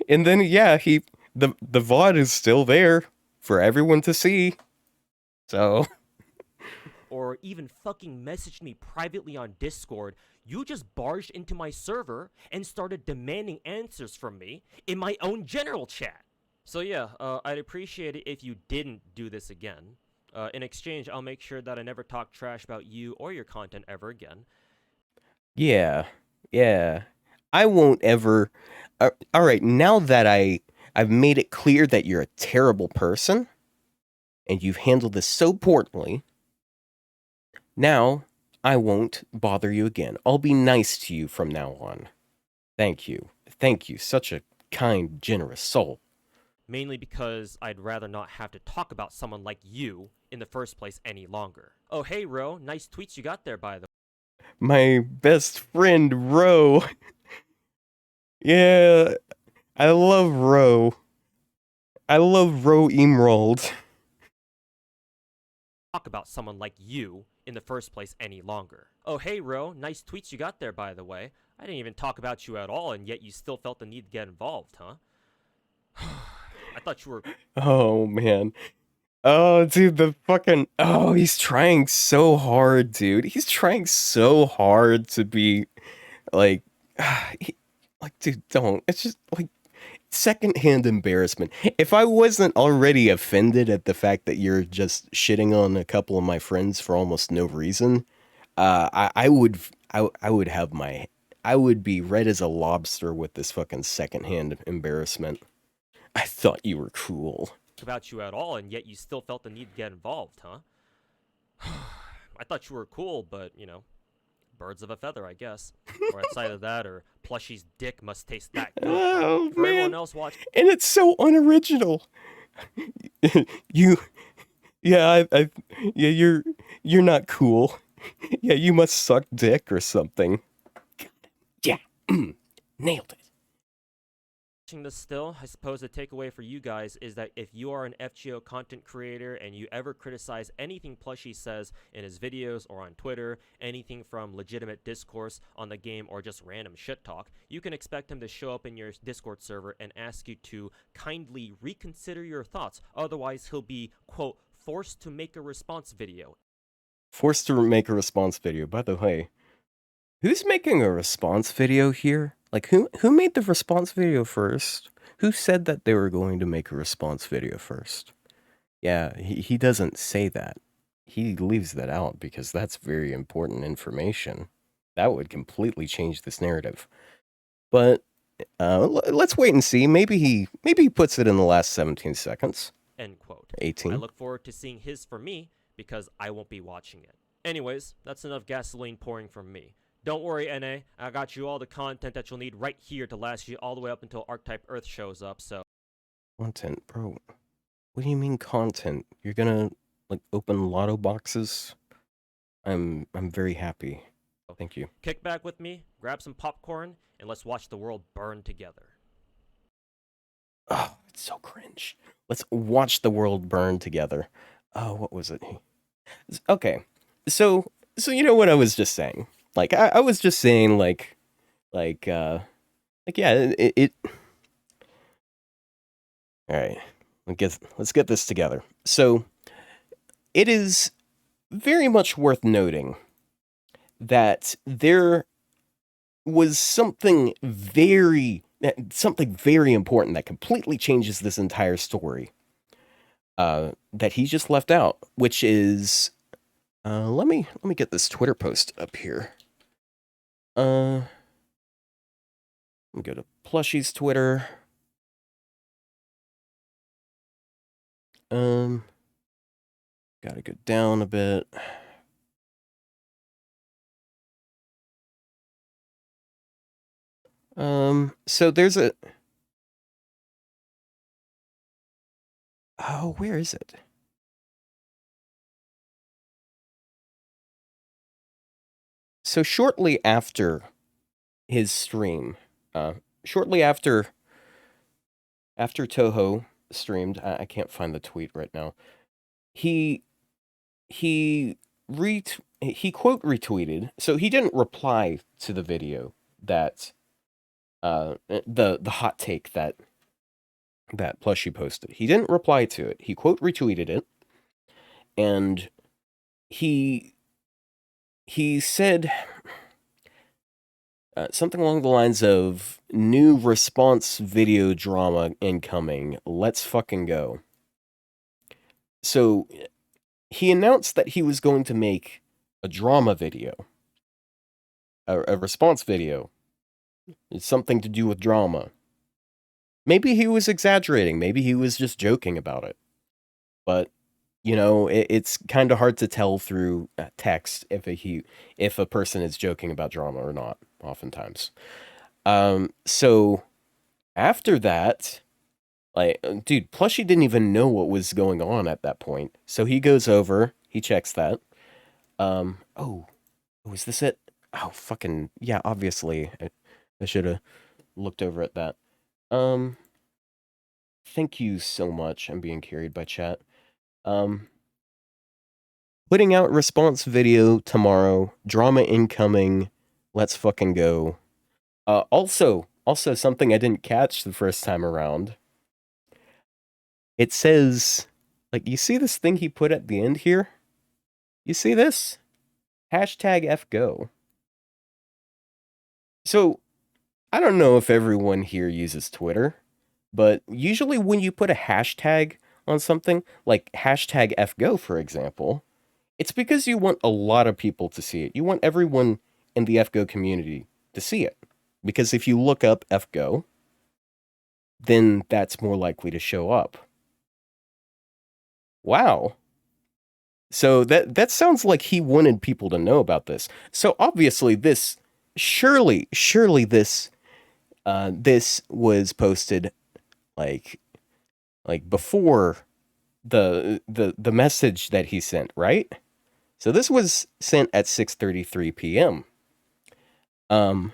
And then yeah, the VOD is still there for everyone to see. So, Or even fucking messaged me privately on Discord, you just barged into my server and started demanding answers from me in my own general chat. So yeah, I'd appreciate it if you didn't do this again. In exchange, I'll make sure that I never talk trash about you or your content ever again. yeah. Yeah. I won't ever all right, now that I've made it clear that you're a terrible person and you've handled this so poorly, now I won't bother you again. I'll be nice to you from now on. Thank you. Thank you. Such a kind, generous soul. Mainly because I'd rather not have to talk about someone like you in the first place any longer. Oh hey Ro, nice tweets you got there by the My best friend, Ro. Yeah, I love Ro. I love Ro Emerald. talk about someone like you in the first place any longer. Oh hey Ro, nice tweets you got there by the way. I didn't even talk about you at all and yet you still felt the need to get involved, huh? I thought you were Oh, man. Oh, dude, he's trying so hard, dude. He's trying so hard to be like, dude, don't. It's just like secondhand embarrassment. If I wasn't already offended at the fact that you're just shitting on a couple of my friends for almost no reason, I would, I would have my, I would be red as a lobster with this fucking secondhand embarrassment. I thought you were cool. about you at all and yet you still felt the need to get involved, huh? I thought you were cool, but birds of a feather, I guess. Or outside of that, or Plushie's dick must taste that good. Oh, For everyone man. else watching, And it's so unoriginal. you, yeah, yeah, you're not cool. Yeah, you must suck dick or something. Yeah, nailed it. this still, I suppose the takeaway for you guys is that if you are an FGO content creator and you ever criticize anything Plushie says in his videos or on Twitter, anything from legitimate discourse on the game or just random shit talk, you can expect him to show up in your Discord server and ask you to kindly reconsider your thoughts. Otherwise, he'll be, quote, forced to make a response video. Forced to make a response video. By the way, who's making a response video here? Like, who made the response video first? Who said that they were going to make a response video first? Yeah, he doesn't say that. He leaves that out because that's very important information. That would completely change this narrative. But let's wait and see. Maybe he puts it in the last 17 seconds. End quote. 18. I look forward to seeing his for me because I won't be watching it. Anyways, that's enough gasoline pouring from me. Don't worry, NA, I got you all the content that you'll need right here to last you all the way up until Archetype Earth shows up, so... Content, bro. What do you mean content? You're gonna, like, open lotto boxes? I'm very happy. Thank you. Kick back with me, grab some popcorn, and let's watch the world burn together. Oh, it's so cringe. Let's watch the world burn together. Oh, what was it? Okay. So you know what I was just saying? Like, I was just saying, yeah, it all right. Let's get this together. So, it is very much worth noting that there was something very important that completely changes this entire story that he just left out, which is let me get this Twitter post up here. Let me go to Plushie's Twitter. Um, Gotta go down a bit. So there's a. Oh, where is it? So shortly after his stream, uh, shortly after Toho streamed, I can't find the tweet right now. He he he quote retweeted. So he didn't reply to the video that the hot take that Plushie posted. He didn't reply to it. He quote retweeted it, and he he said something along the lines of new response video drama incoming. Let's fucking go. So he announced that he was going to make a drama video, a response video. It's something to do with drama. Maybe he was exaggerating. Maybe he was just joking about it. But it's kind of hard to tell through text if a person is joking about drama or not. Oftentimes. So after that, like, dude, Plushie didn't even know what was going on at that point. So he goes over, he checks that. Oh, was this it? Oh, fucking yeah. Obviously, I should have looked over at that. Thank you so much. I'm being carried by chat. Um, Putting out response video tomorrow. Drama incoming. Let's fucking go. Also something I didn't catch the first time around. It says, like, you see this thing he put at the end here? You see this? Hashtag FGO. So, I don't know if everyone here uses Twitter, but usually when you put a hashtag on something, like hashtag FGO, for example, it's because you want a lot of people to see it. You want everyone in the FGO community to see it. Because if you look up FGO, then that's more likely to show up. Wow. So that sounds like he wanted people to know about this. So obviously this surely this was posted like before the message that he sent, right? So this was sent at 6:33 p.m. Um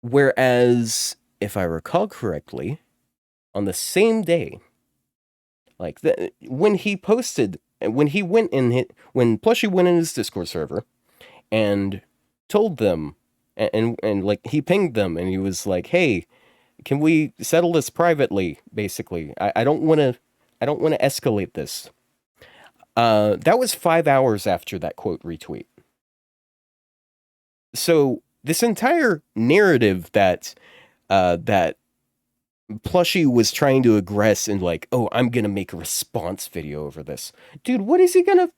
Whereas if I recall correctly, on the same day, like when he posted when he went in when Plushie went in his Discord server and told them and like he pinged them and he was like, "Hey, can we settle this privately?" Basically, I don't want to escalate this. That was 5 hours after that quote retweet. So this entire narrative that Plushie was trying to aggress and like, oh, I'm gonna make a response video over this, dude. What is he gonna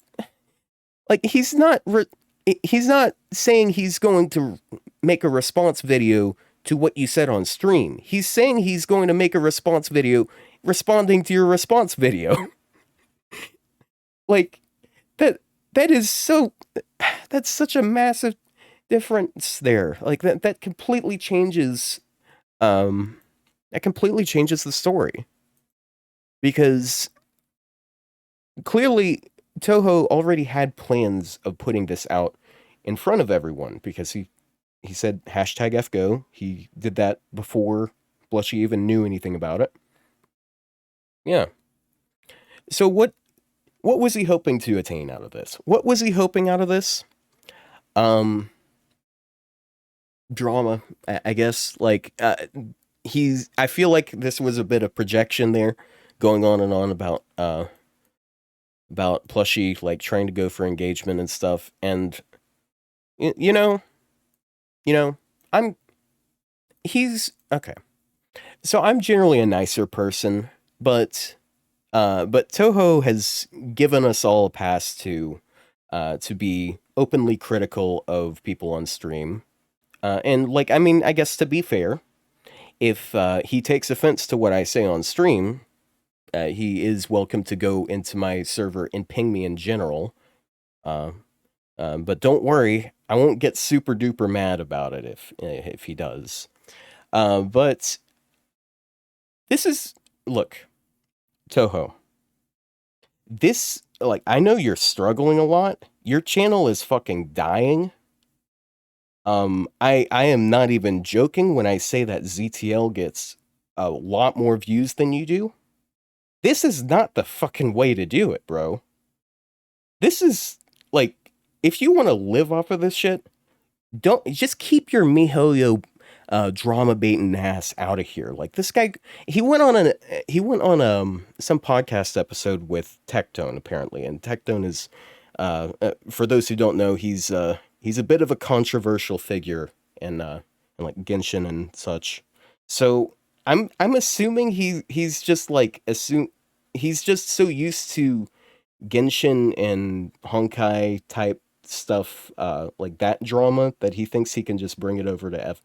like? He's not saying he's going to make a response video to what you said on stream. He's saying he's going to make a response video responding to your response video. Like that that is so that's such a massive difference there. Like that completely changes um that completely changes the story. Because clearly Toho already had plans of putting this out in front of everyone because he said hashtag FGO. He did that before Blushy even knew anything about it. Yeah. So what was he hoping to attain out of this? What was he hoping out of this? Um Drama, I guess. Like I feel like this was a bit of projection there, going on and on about about Plushie like trying to go for engagement and stuff, and y- you know, you know, I'm he's okay. So I'm generally a nicer person, but Toho has given us all a pass to be openly critical of people on stream. And like, I mean, I guess to be fair, if he takes offense to what I say on stream, he is welcome to go into my server and ping me in general. Uh, but don't worry, I won't get super duper mad about it if he does. But this is look, Toho. This like I know you're struggling a lot. Your channel is fucking dying. I am not even joking when I say that ZTL gets a lot more views than you do. This is not the fucking way to do it, bro. This is like if you want to live off of this shit, don't just keep your MiHoYo drama baiting ass out of here. Like this guy, he went on some podcast episode with Tectone apparently, and Tectone is for those who don't know, he's a bit of a controversial figure in like Genshin and such. So I'm assuming he's just like assume he's just so used to Genshin and Honkai type stuff, like that drama, that he thinks he can just bring it over to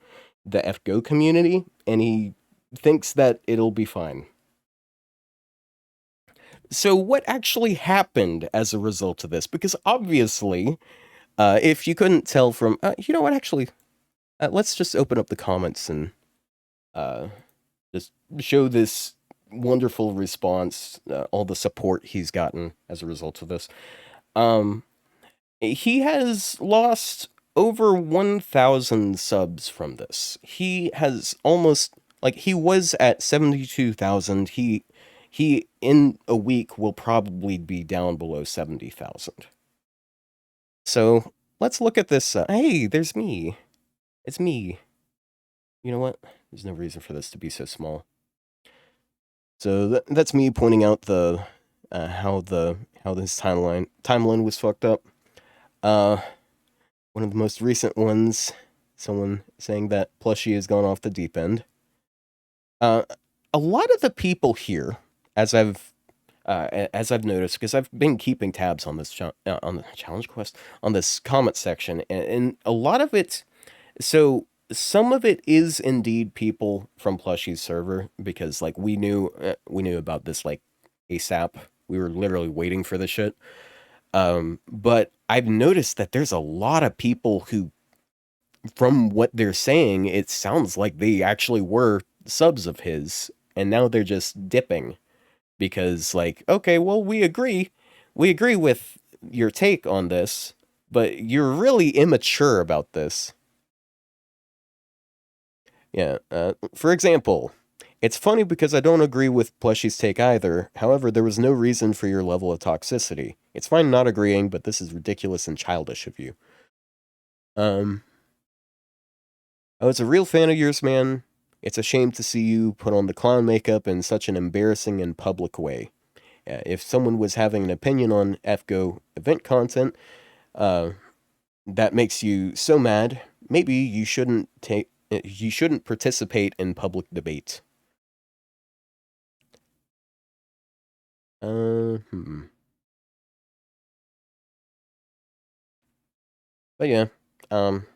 the FGO community, and he thinks that it'll be fine. So, what actually happened as a result of this? Because obviously, if you couldn't tell from, you know what, actually, let's just open up the comments and uh, just show this wonderful response, all the support he's gotten as a result of this. Um, he has lost over 1,000 subs from this. He has almost like he was at 72,000. He in a week will probably be down below 70,000. So, let's look at this. Hey, there's me. It's me. You know what? There's no reason for this to be so small. So that's me pointing out the how this timeline was fucked up. Uh One of the most recent ones, someone saying that Plushie has gone off the deep end. Uh, a lot of the people here, as I've noticed, because I've been keeping tabs on this on the challenge quest on this comment section, and a lot of it. So some of it is indeed people from Plushie's server because like we knew about this like ASAP. We were literally waiting for the shit. But I've noticed that there's a lot of people who from what they're saying, it sounds like they actually were subs of his, and now they're just dipping because, like, okay, well, we agree with your take on this, but you're really immature about this. Yeah. For example, it's funny because I don't agree with Plushie's take either. However, there was no reason for your level of toxicity. It's fine not agreeing, but this is ridiculous and childish of you. Um, I was a real fan of yours, man. It's a shame to see you put on the clown makeup in such an embarrassing and public way. If someone was having an opinion on FGO event content, uh, that makes you so mad, maybe you shouldn't participate in public debate. Hmm. But yeah, um,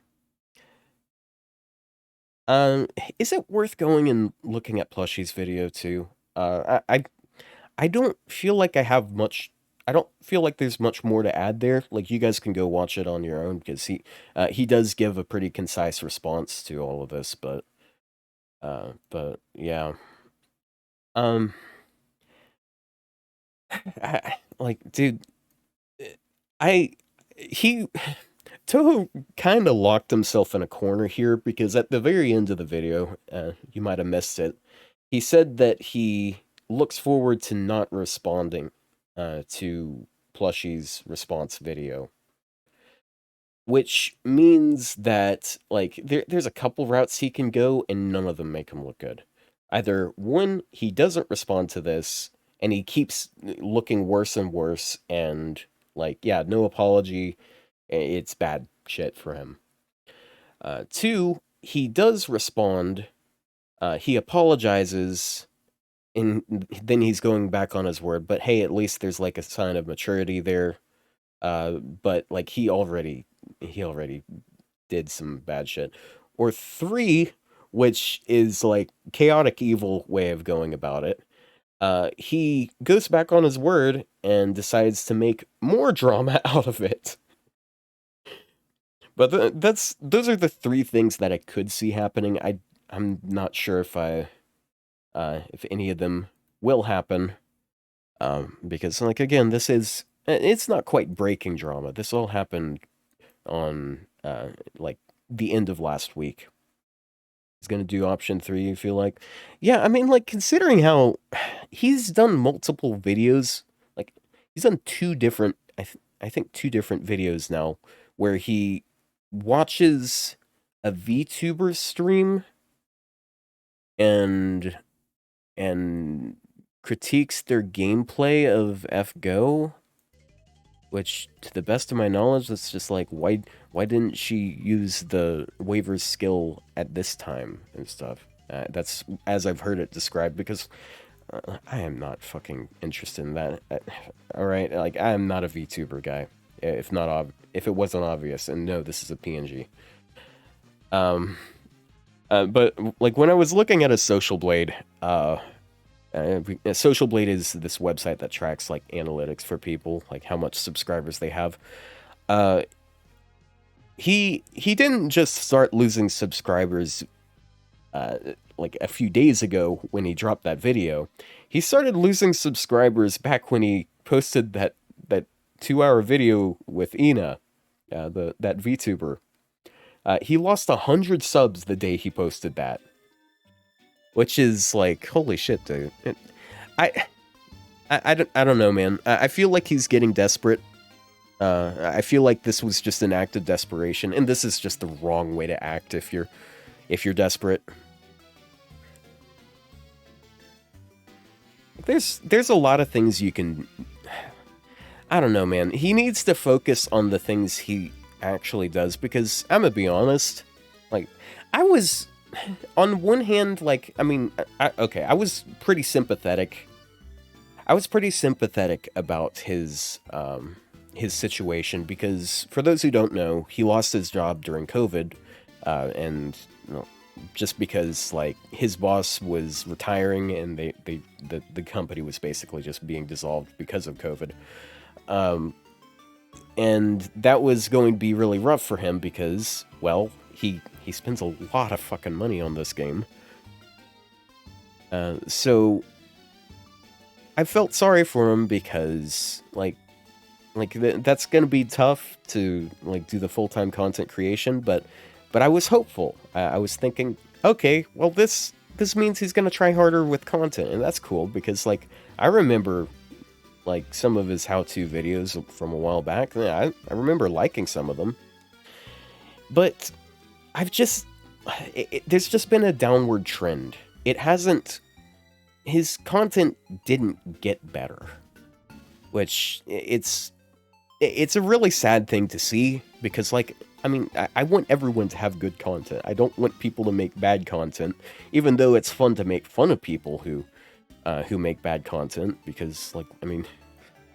um, is it worth going and looking at Plushie's video too? I don't feel like I have much. I don't feel like there's much more to add there. Like you guys can go watch it on your own because he does give a pretty concise response to all of this. But yeah, um, like dude, I he Toho kind of locked himself in a corner here because at the very end of the video, you might have missed it. He said that he looks forward to not responding to Plushie's response video, which means that like there's a couple routes he can go and none of them make him look good. Either one, he doesn't respond to this, and he keeps looking worse and worse, and like, yeah, no apology. It's bad shit for him. Two, he does respond. He apologizes, and then he's going back on his word. But hey, at least there's like a sign of maturity there. But like he already did some bad shit. Or three, which is like chaotic evil way of going about it. He goes back on his word and decides to make more drama out of it. But those are the three things that I could see happening. I'm not sure if any of them will happen. Because like again, it's not quite breaking drama. This all happened on like the end of last week. He's gonna do option three. You feel like, yeah. I mean, like considering how he's done multiple videos, like he's done two different. I think two different videos now where he watches a VTuber stream and and critiques their gameplay of FGO, which to the best of my knowledge, that's just like why didn't she use the waiver's skill at this time and stuff. That's as I've heard it described, because I am not fucking interested in that. All right, like I am not a VTuber guy. If it wasn't obvious, and no, this is a PNG. But like when I was looking at a Social Blade, Social Blade is this website that tracks like analytics for people, like how much subscribers they have. He didn't just start losing subscribers like a few days ago when he dropped that video. He started losing subscribers back when he posted that 2-hour video with Ina, that VTuber. He lost 100 subs the day he posted that, which is like, holy shit, dude. I don't know, man. I feel like he's getting desperate. I feel like this was just an act of desperation, and this is just the wrong way to act if you're desperate. There's a lot of things you can. I don't know, man. He needs to focus on the things he actually does, because I'm gonna be honest, like I was on one hand, like I mean, I was pretty sympathetic. I was pretty sympathetic about his situation, because for those who don't know, he lost his job during COVID, and you know, just because like his boss was retiring, and the company was basically just being dissolved because of COVID. And that was going to be really rough for him because, well, he spends a lot of fucking money on this game. So I felt sorry for him, because that's gonna be tough to like do the full-time content creation, but I was hopeful. I was thinking, okay, well this means he's gonna try harder with content, and that's cool, because like I remember like some of his how-to videos from a while back. I remember liking some of them, but there's just been a downward trend. His content didn't get better, which it's a really sad thing to see, because like, I mean, I want everyone to have good content. I don't want people to make bad content, even though it's fun to make fun of people who make bad content, because like, I mean,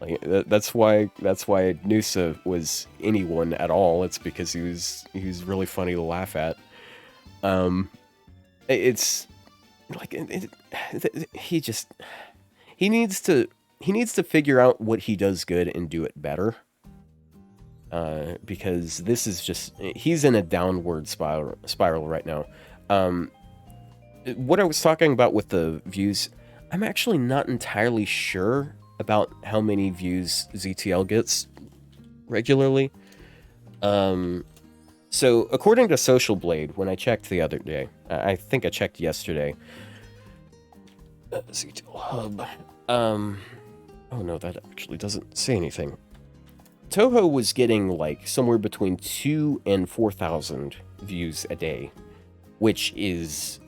like that's why Noosa was anyone at all. It's because he was really funny to laugh at. It's like he needs to figure out what he does good and do it better. Because this is just, he's in a downward spiral right now. What I was talking about with the views, I'm actually not entirely sure about how many views ZTL gets regularly. So according to Social Blade, when I checked the other day, I think I checked yesterday. ZTL Hub. Oh no, that actually doesn't say anything. Toho was getting like somewhere between 2,000 and 4,000 views a day, which is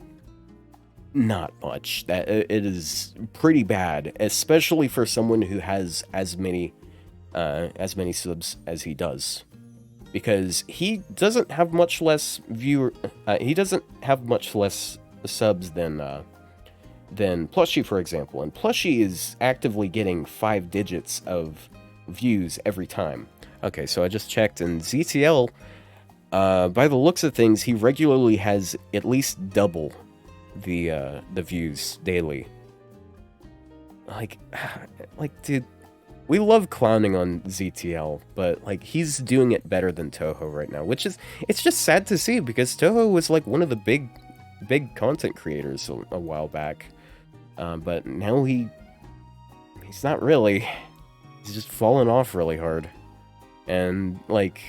not much. That it is pretty bad, especially for someone who has as many subs as he does, because he doesn't have much less viewer. He doesn't have much less subs than Plushie, for example, and Plushie is actively getting 5 digits of views every time. Okay, so I just checked, and ZTL, by the looks of things, he regularly has at least double the views daily. Like, dude, we love clowning on ZTL, but like he's doing it better than Toho right now, which is, it's just sad to see, because Toho was like one of the big content creators a while back, but now he's not really. He's just fallen off really hard, and like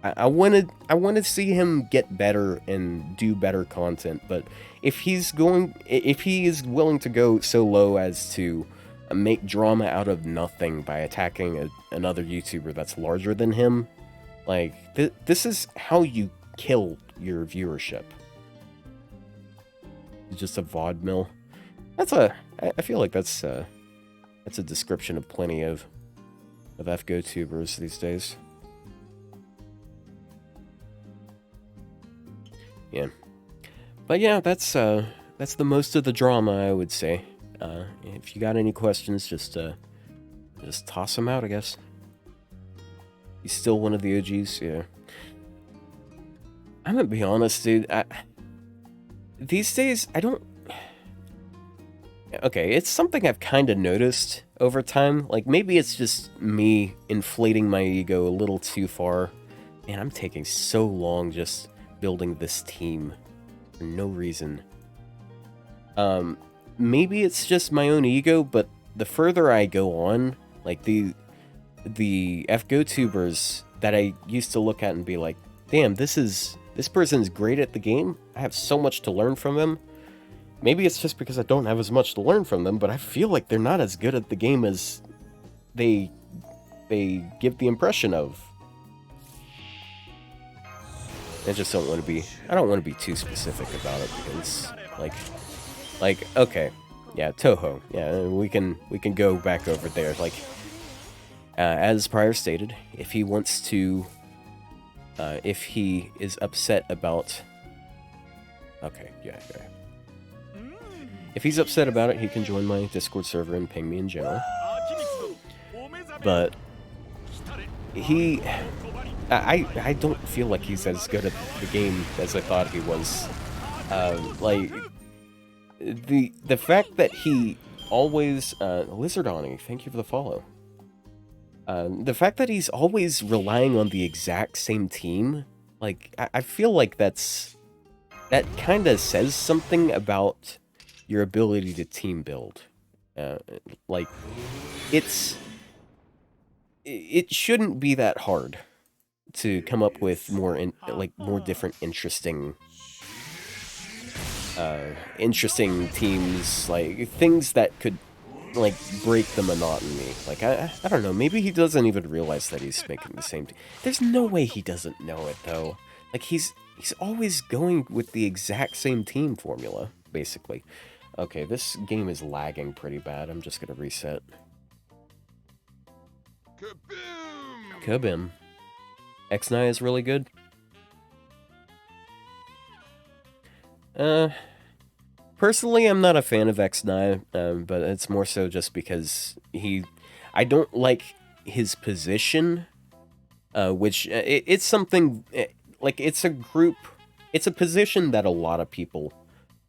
I want to see him get better and do better content. But if he is willing to go so low as to make drama out of nothing by attacking another YouTuber that's larger than him, like this is how you kill your viewership. Just a VOD mill. I feel like that's a description of plenty of FGO tubers these days. Yeah, but yeah, that's the most of the drama, I would say. If you got any questions, just toss them out, I guess. He's still one of the OGs, yeah. I'm gonna be honest, dude. These days, I don't. Okay, it's something I've kind of noticed over time. Like, maybe it's just me inflating my ego a little too far. Man, I'm taking so long just building this team for no reason. Maybe it's just my own ego, but the further I go on, like the FGO tubers that I used to look at and be like, damn, this person's great at the game. I have so much to learn from them. Maybe it's just because I don't have as much to learn from them, but I feel like they're not as good at the game as they give the impression of. I just don't want to be. I don't want to be too specific about it, because like okay, yeah, Toho, yeah, we can go back over there. Like, as prior stated, if he wants to, if he is upset about, okay, yeah. If he's upset about it, he can join my Discord server and ping me in general. But I don't feel like he's as good at the game as I thought he was. Like, the fact that he always, Lizardoni, thank you for the follow. The fact that he's always relying on the exact same team, like, I feel like that kind of says something about your ability to team build. Like, it shouldn't be that hard to come up with more different interesting teams, like things that could like break the monotony. Like, I don't know, maybe he doesn't even realize that he's making the same team. There's no way he doesn't know it though. Like, he's always going with the exact same team formula, basically. Okay, this game is lagging pretty bad. I'm just gonna reset. Kabim! X9 is really good. Personally, I'm not a fan of X9, but it's more so just because I don't like his position, which, it's something, like, it's a position that a lot of people,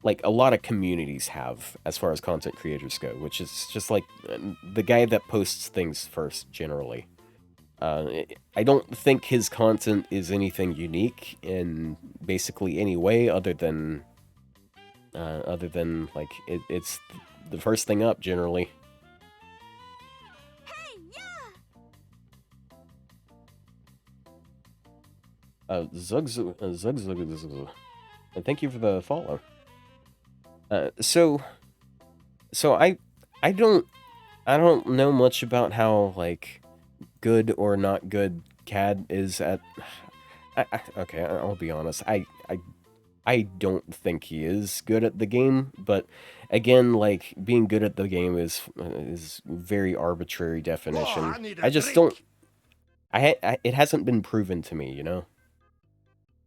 like, a lot of communities have as far as content creators go, which is just like the guy that posts things first, generally. I don't think his content is anything unique in basically any way other than like, it's the first thing up, generally. Zug, and thank you for the follow. So I don't know much about how, like, good or not good CAD is at. Okay, I'll be honest. I I don't think he is good at the game, but again, like being good at the game is very arbitrary definition. I need a I just don't. drink. It hasn't been proven to me, you know.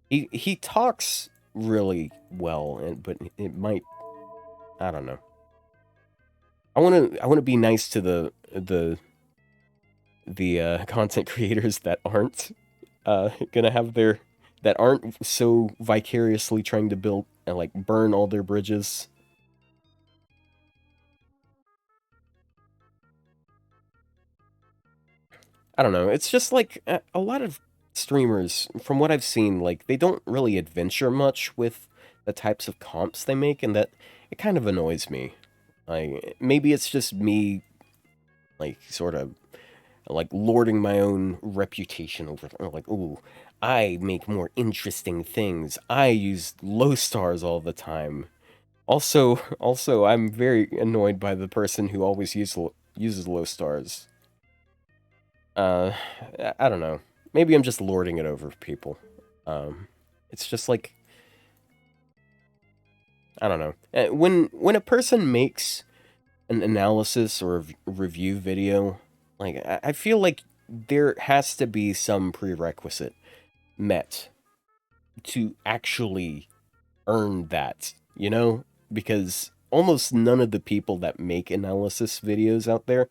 He talks really well, but it might. I don't know. I want to be nice to the content creators that aren't gonna have their that aren't so vicariously trying to build and like burn all their bridges. I don't know. It's just like a lot of streamers, from what I've seen, like they don't really adventure much with the types of comps they make, and that it kind of annoys me. Like maybe it's just me, like sort of like lording my own reputation over like, ooh, I make more interesting things. I use low stars all the time. Also, I'm very annoyed by the person who always uses low stars. Uh, I don't know. Maybe I'm just lording it over people. It's just like I don't know. When a person makes an analysis or a review video, like I feel like there has to be some prerequisite met to actually earn that, you know? Because almost none of the people that make analysis videos out there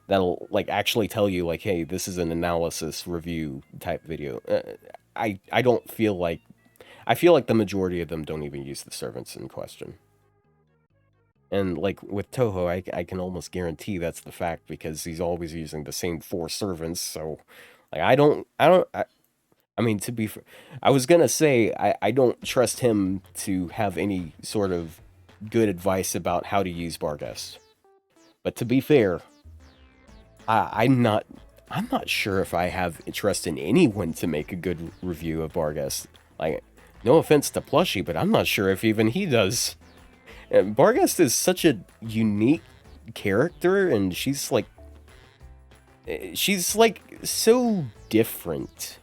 that'll like actually tell you like, hey, this is an analysis review type video. I don't feel like I feel like the majority of them don't even use the servants in question. And like with Toho, I can almost guarantee that's the fact because he's always using the same 4 servants. So like I mean, to be, I was gonna say I don't trust him to have any sort of good advice about how to use Barghest. But to be fair, I'm not sure if I have trust in anyone to make a good review of Barghest. Like, no offense to Plushy, but I'm not sure if even he does. And Barghest is such a unique character, and she's like so different.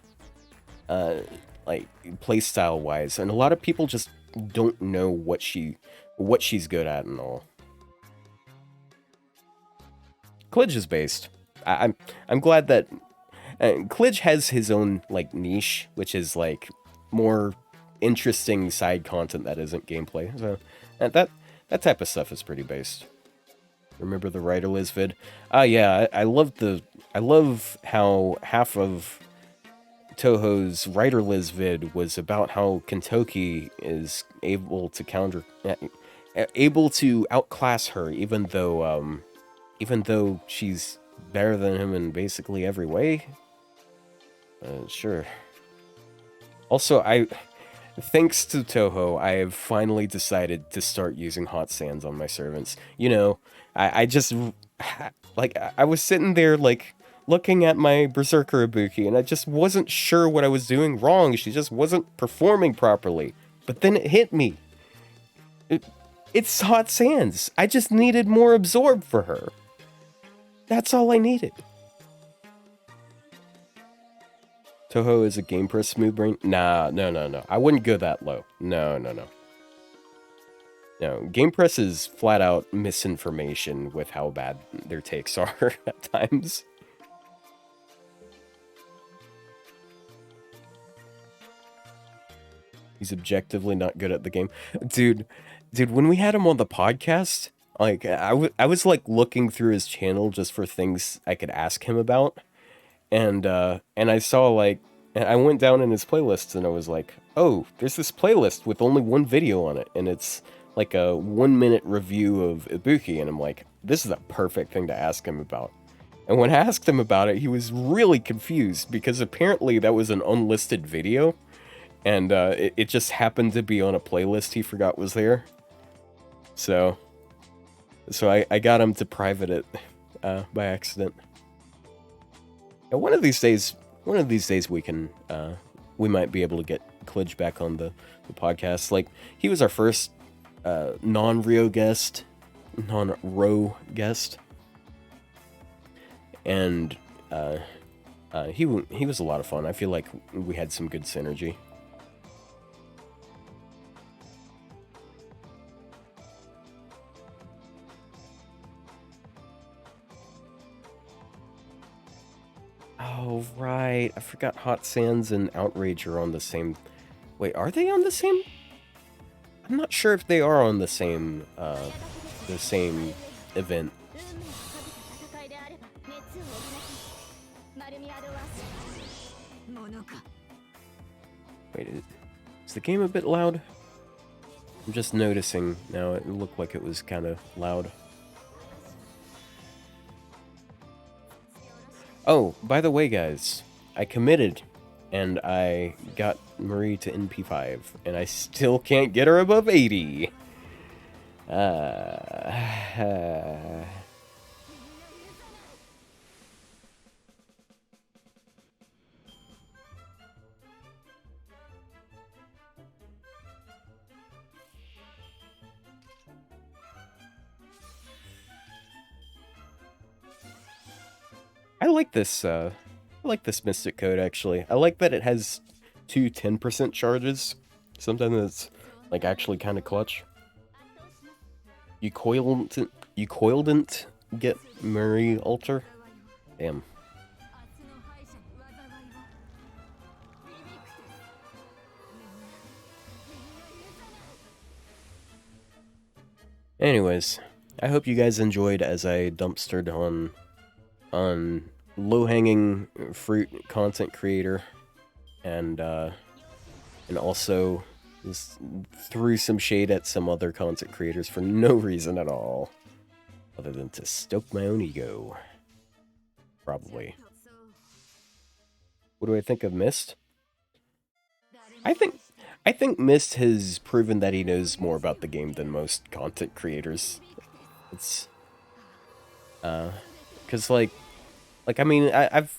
Like playstyle wise, and a lot of people just don't know what she's good at and all. Klidge is based. I'm glad that Klidge has his own like niche, which is like more interesting side content that isn't gameplay. So that type of stuff is pretty based. Remember the Writer Liz vid? Yeah, I love how half of Toho's Writer Liz vid was about how Kentoki is able to outclass her, even though she's better than him in basically every way. Sure. Also, thanks to Toho, I have finally decided to start using hot sands on my servants. You know, I just like I was sitting there like looking at my Berserker Ibuki, and I just wasn't sure what I was doing wrong. She just wasn't performing properly. But then it hit me. It's Hot Sands. I just needed more absorb for her. That's all I needed. Toho is a game press smooth brain? Nah, no. I wouldn't go that low. No. No, Game Press is flat out misinformation with how bad their takes are at times. He's objectively not good at the game. Dude, when we had him on the podcast, like, I was like looking through his channel just for things I could ask him about. And I saw like, and I went down in his playlists and I was like, oh, there's this playlist with only one video on it. And it's like a 1-minute review of Ibuki. And I'm like, this is a perfect thing to ask him about. And when I asked him about it, he was really confused because apparently that was an unlisted video. And it just happened to be on a playlist he forgot was there. So I got him to private it by accident. And one of these days we might be able to get Klidge back on the podcast. Like, he was our first non-Ro guest. And he was a lot of fun. I feel like we had some good synergy. Oh, right. I forgot Hot Sands and Outrage are on the same... Wait, are they on the same... I'm not sure if they are on the same event. Wait, is the game a bit loud? I'm just noticing now, it looked like it was kind of loud. Oh, by the way, guys, I committed, and I got Marie to NP5, and I still can't get her above 80. I like this, Mystic Code, actually. I like that it has two 10% charges. Sometimes it's, like, actually kind of clutch. You coildn't get Marie Alter? Damn. Anyways, I hope you guys enjoyed as I dumpstered on low-hanging fruit content creator, and also just threw some shade at some other content creators for no reason at all, other than to stoke my own ego. Probably. What do I think of Mist? I think Mist has proven that he knows more about the game than most content creators. It's cause like I mean I've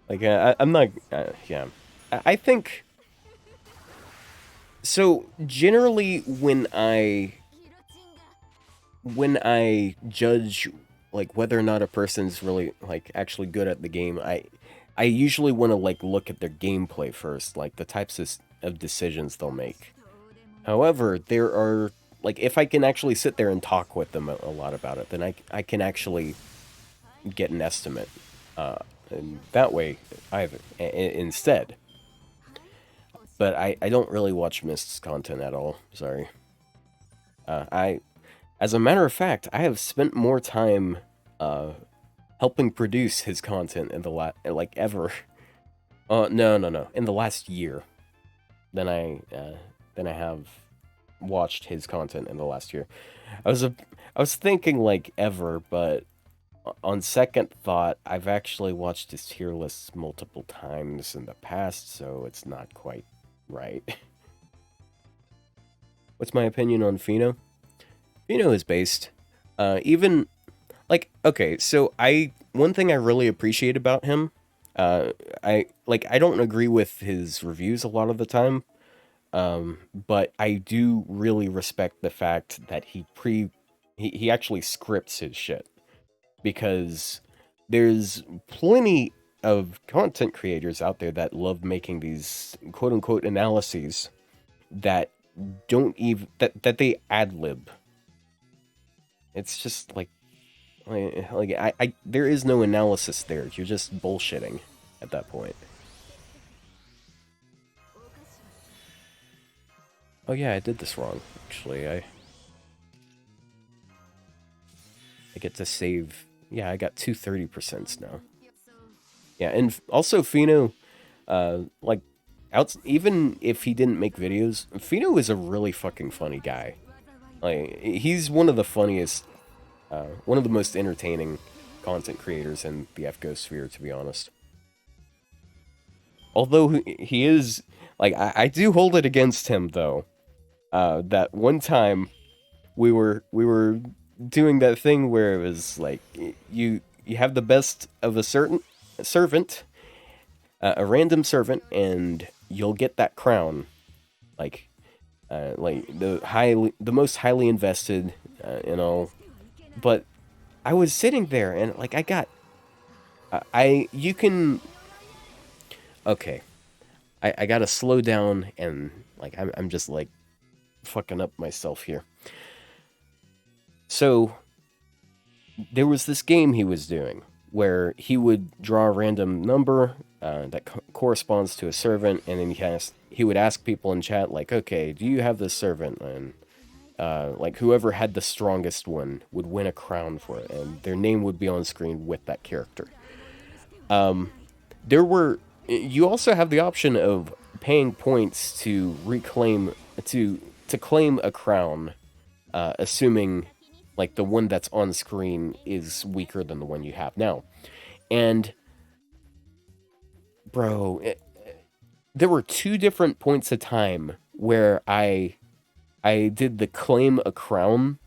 like I'm not yeah. I think so. Generally, when I judge like whether or not a person's really like actually good at the game, I usually want to like look at their gameplay first, like the types of decisions they'll make. However, there are like if I can actually sit there and talk with them a lot about it, then I can actually get an estimate. And that way, instead. But I don't really watch Mist's content at all. Sorry. As a matter of fact, I have spent more time helping produce his content in the like ever. No, in the last year, than I have watched his content in the last year. I was thinking like ever, but on second thought, I've actually watched his tier lists multiple times in the past, so it's not quite right. What's my opinion on Fino? Fino is based. Even like okay, so one thing I really appreciate about him, I don't agree with his reviews a lot of the time, but I do really respect the fact that he actually scripts his shit, because there's plenty of content creators out there that love making these quote unquote analyses that don't even that they ad lib. It's just like I there is no analysis there. You're just bullshitting at that point. Oh yeah, I did this wrong. Actually, I get to save. Yeah, I got 230% now. Yeah, and also Fino, like, even if he didn't make videos, Fino is a really fucking funny guy. Like, he's one of the funniest, one of the most entertaining content creators in the FGO sphere, to be honest. Although he is, like, I do hold it against him, though. That one time, we were doing that thing where it was like, you have the best of a certain servant, a random servant, and you'll get that crown, like the most highly invested, But I was sitting there and like I got, you can, okay, I gotta slow down and like I'm just like fucking up myself here. So there was this game he was doing where he would draw a random number that corresponds to a servant, and then he would ask people in chat like, okay, do you have this servant? And like whoever had the strongest one would win a crown for it, and their name would be on screen with that character. You also have the option of paying points to reclaim to claim a crown, assuming like the one that's on screen is weaker than the one you have now. And bro, there were two different points of time where I did the claim a crown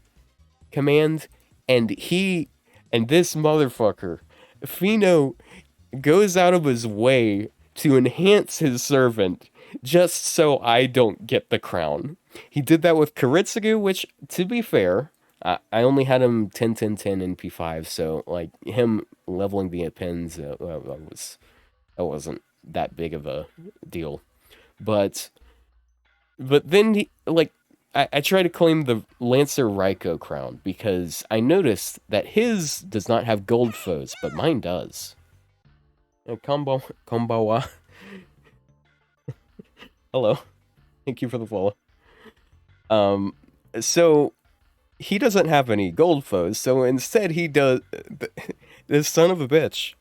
command, and this motherfucker, Fino, goes out of his way to enhance his servant just so I don't get the crown. He did that with Karitsugu, which, to be fair, I only had him 10, 10, 10 in P5, so like him leveling the pins that wasn't that big of a deal. But then I try to claim the Lancer Raiko crown because I noticed that his does not have gold foes, but mine does. Kombawa. Hello. Thank you for the follow. So he doesn't have any gold foes, so instead he does this son of a bitch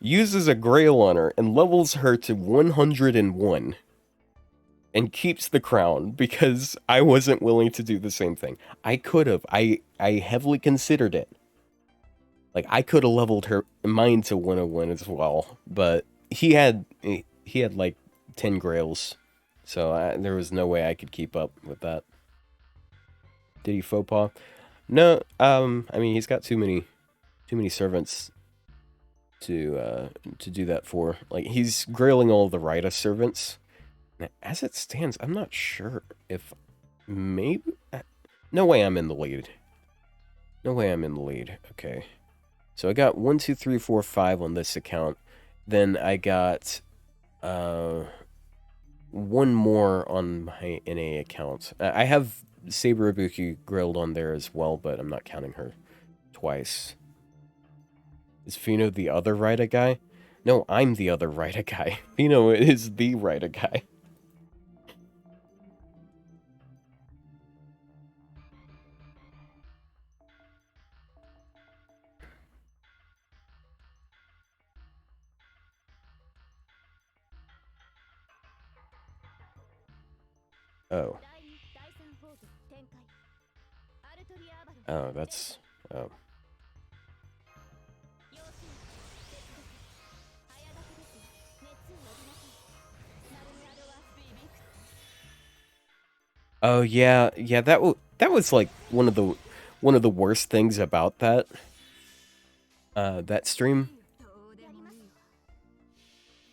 uses a Grail on her and levels her to 101 and keeps the crown because I wasn't willing to do the same thing. I could have. I heavily considered it. Like I could have leveled her mine to 101 as well, but he had like 10 Grails, so there was no way I could keep up with that. Did he faux pas? No. I mean he's got too many servants to do that for. Like he's grailing all of the Raida servants. As it stands, I'm not sure if maybe. No way I'm in the lead. No way I'm in the lead. Okay. So I got 1, 2, 3, 4, 5 on this account. Then I got one more on my NA account. I have Saber Ibuki grilled on there as well, but I'm not counting her twice. Is Fino the other Raida guy? No, I'm the other Raida guy. Fino is the Raida guy. Oh. Oh, that's... Oh. Oh yeah, that was like one of the worst things about that that stream.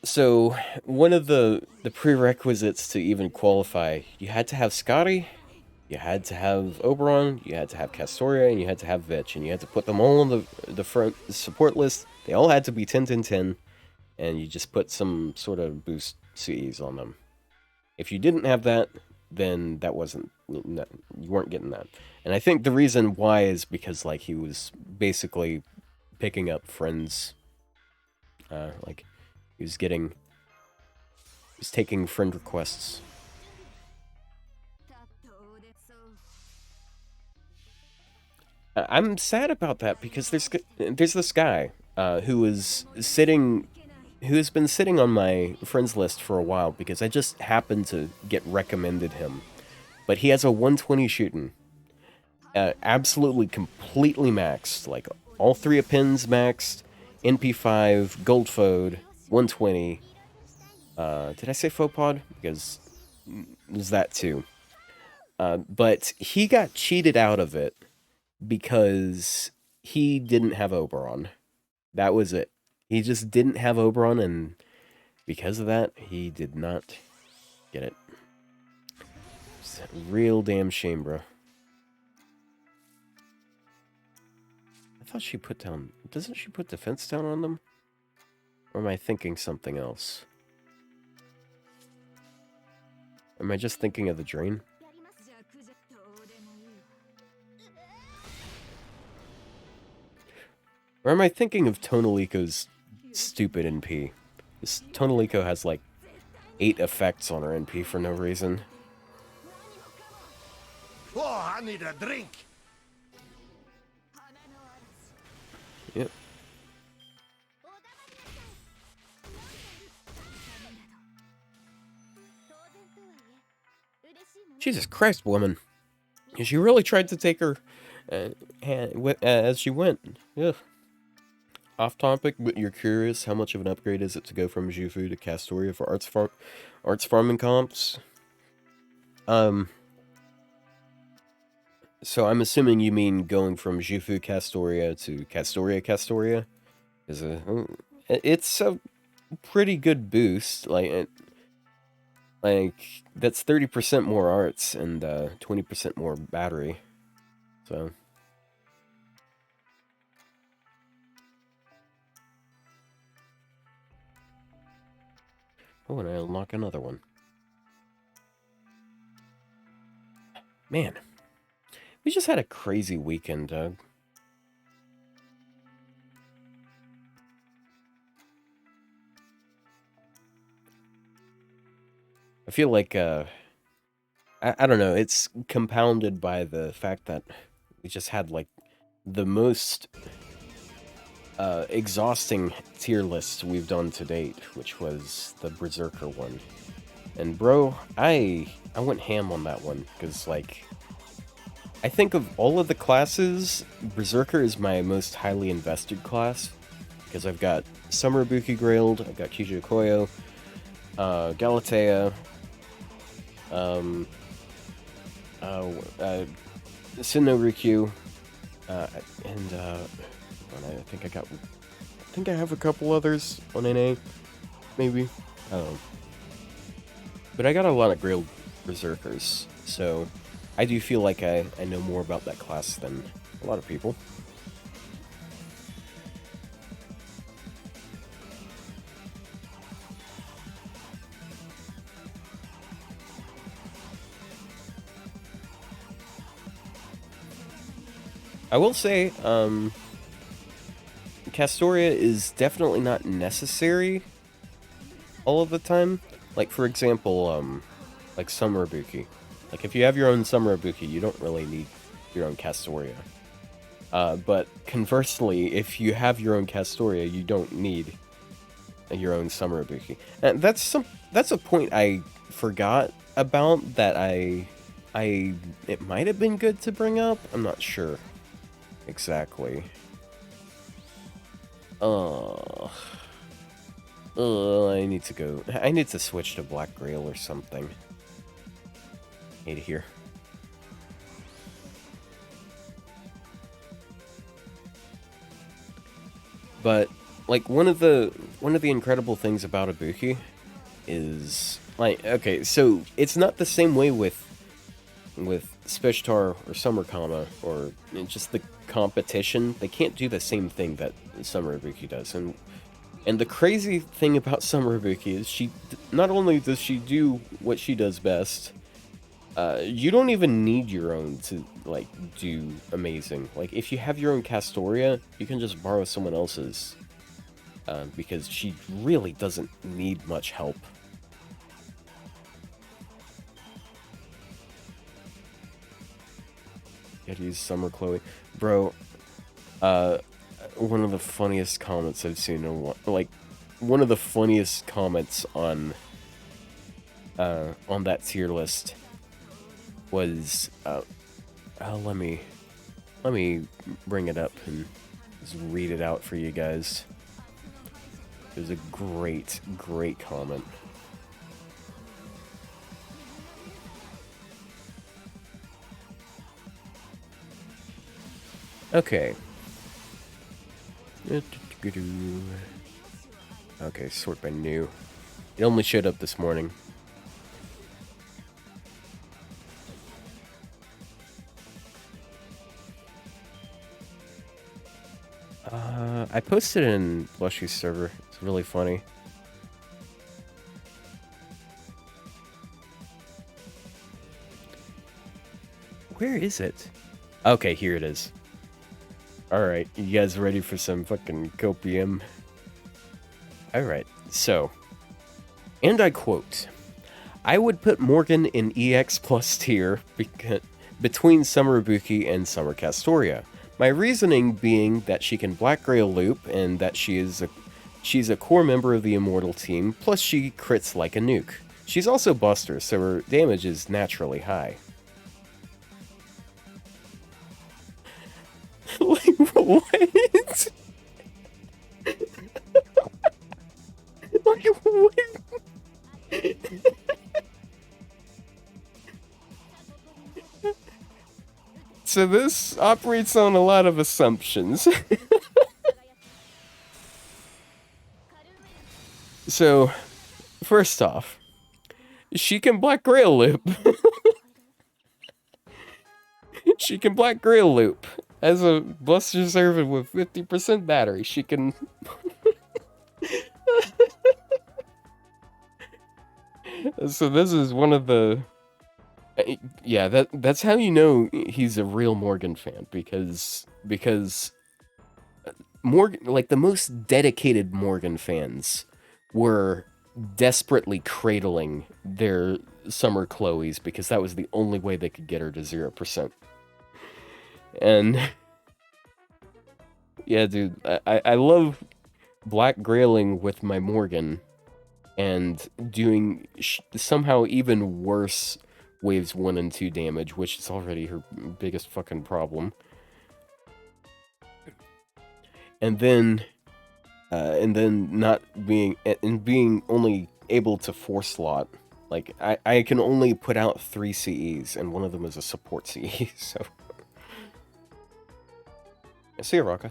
So one of the prerequisites to even qualify, you had to have Scotty, you had to have Oberon, you had to have Castoria, and you had to have Vitch, and you had to put them all on the front support list. They all had to be 10, 10, 10, and you just put some sort of boost CEs on them. If you didn't have that, then that wasn't, you weren't getting that. And I think the reason why is because like he was basically picking up friends, like he was taking friend requests. I'm sad about that because there's this guy who has been sitting on my friends list for a while because I just happened to get recommended him. But he has a 120 shooting. Absolutely completely maxed. Like all 3 of pins maxed. NP5, gold fode, 120. Did I say faux pod? Because there's that too. But he got cheated out of it because he didn't have Oberon. That was it. He just didn't have Oberon, and because of that, he did not get it. It's a real damn shame, bro. I thought she put down... Doesn't she put defense down on them? Or am I thinking something else? Am I just thinking of the drain? Or am I thinking of Tonaliko's stupid NP? This Tonaliko has like 8 effects on her NP for no reason. Oh, I need a drink. Yep. Jesus Christ, woman. She really tried to take her as she went. Ugh. Off topic, but you're curious, how much of an upgrade is it to go from Jufu to Castoria for arts farming comps? So I'm assuming you mean going from Jufu Castoria to Castoria Castoria? It's a pretty good boost. Like that's 30% more arts and 20% more battery. So oh, and I unlock another one. Man, we just had a crazy weekend, Doug. I feel like I don't know, it's compounded by the fact that we just had like the most exhausting tier list we've done to date, which was the Berserker one. And bro, I went ham on that one because like I think of all of the classes, Berserker is my most highly invested class because I've got Summer Ibuki Grailed, I've got Kijo Koyo, Galatea, Sin no Rikyu, and I think I have a couple others on NA, maybe. I don't know. But I got a lot of Grailed Berserkers, so I do feel like I know more about that class than a lot of people. I will say, Castoria is definitely not necessary all of the time. Like, for example, like Summer Ibuki. Like, if you have your own Summer Ibuki, you don't really need your own Castoria. But conversely, if you have your own Castoria, you don't need your own Summer Ibuki. And that's a point I forgot about that it might have been good to bring up. I'm not sure exactly. I need to go. I need to switch to Black Grail or something. Need to hear. But like one of the incredible things about Ibuki is like, okay, so it's not the same way with Speshtar or Summer Kama or just the competition. They can't do the same thing that Summer Ibuki does. And the crazy thing about Summer Ibuki is she not only does she do what she does best, you don't even need your own to like do amazing. Like if you have your own Castoria, you can just borrow someone else's, because she really doesn't need much help. Gotta use Summer Chloe, bro. One of the funniest comments I've seen in like one of the funniest comments on that tier list was let me bring it up and just read it out for you guys. It was a great comment. Okay. Okay, sort by new. It only showed up this morning. I posted it in Blushy's server. It's really funny. Where is it? Okay, here it is. Alright, you guys ready for some fucking copium? Alright, so, and I quote, I would put Morgan in EX plus tier between Summer Ibuki and Summer Castoria. My reasoning being that she can Black Grail loop and that she's a core member of the Immortal team, plus she crits like a nuke. She's also Buster, so her damage is naturally high. Like, what? Like, what? So this operates on a lot of assumptions. So, first off, she can Black Grail loop. She can Black Grail loop. As a Buster servant with 50% battery, she can... So this is one of the... Yeah, that's how you know he's a real Morgan fan, because Morgan, like the most dedicated Morgan fans were desperately cradling their Summer Chloes because that was the only way they could get her to 0%. And yeah, dude, I love Black Grailing with my Morgan and doing somehow even worse waves 1 and 2 damage, which is already her biggest fucking problem. And then not being, and being only able to 4-slot. Like, I can only put out 3 CEs, and one of them is a support CE, so... See ya, Rocka.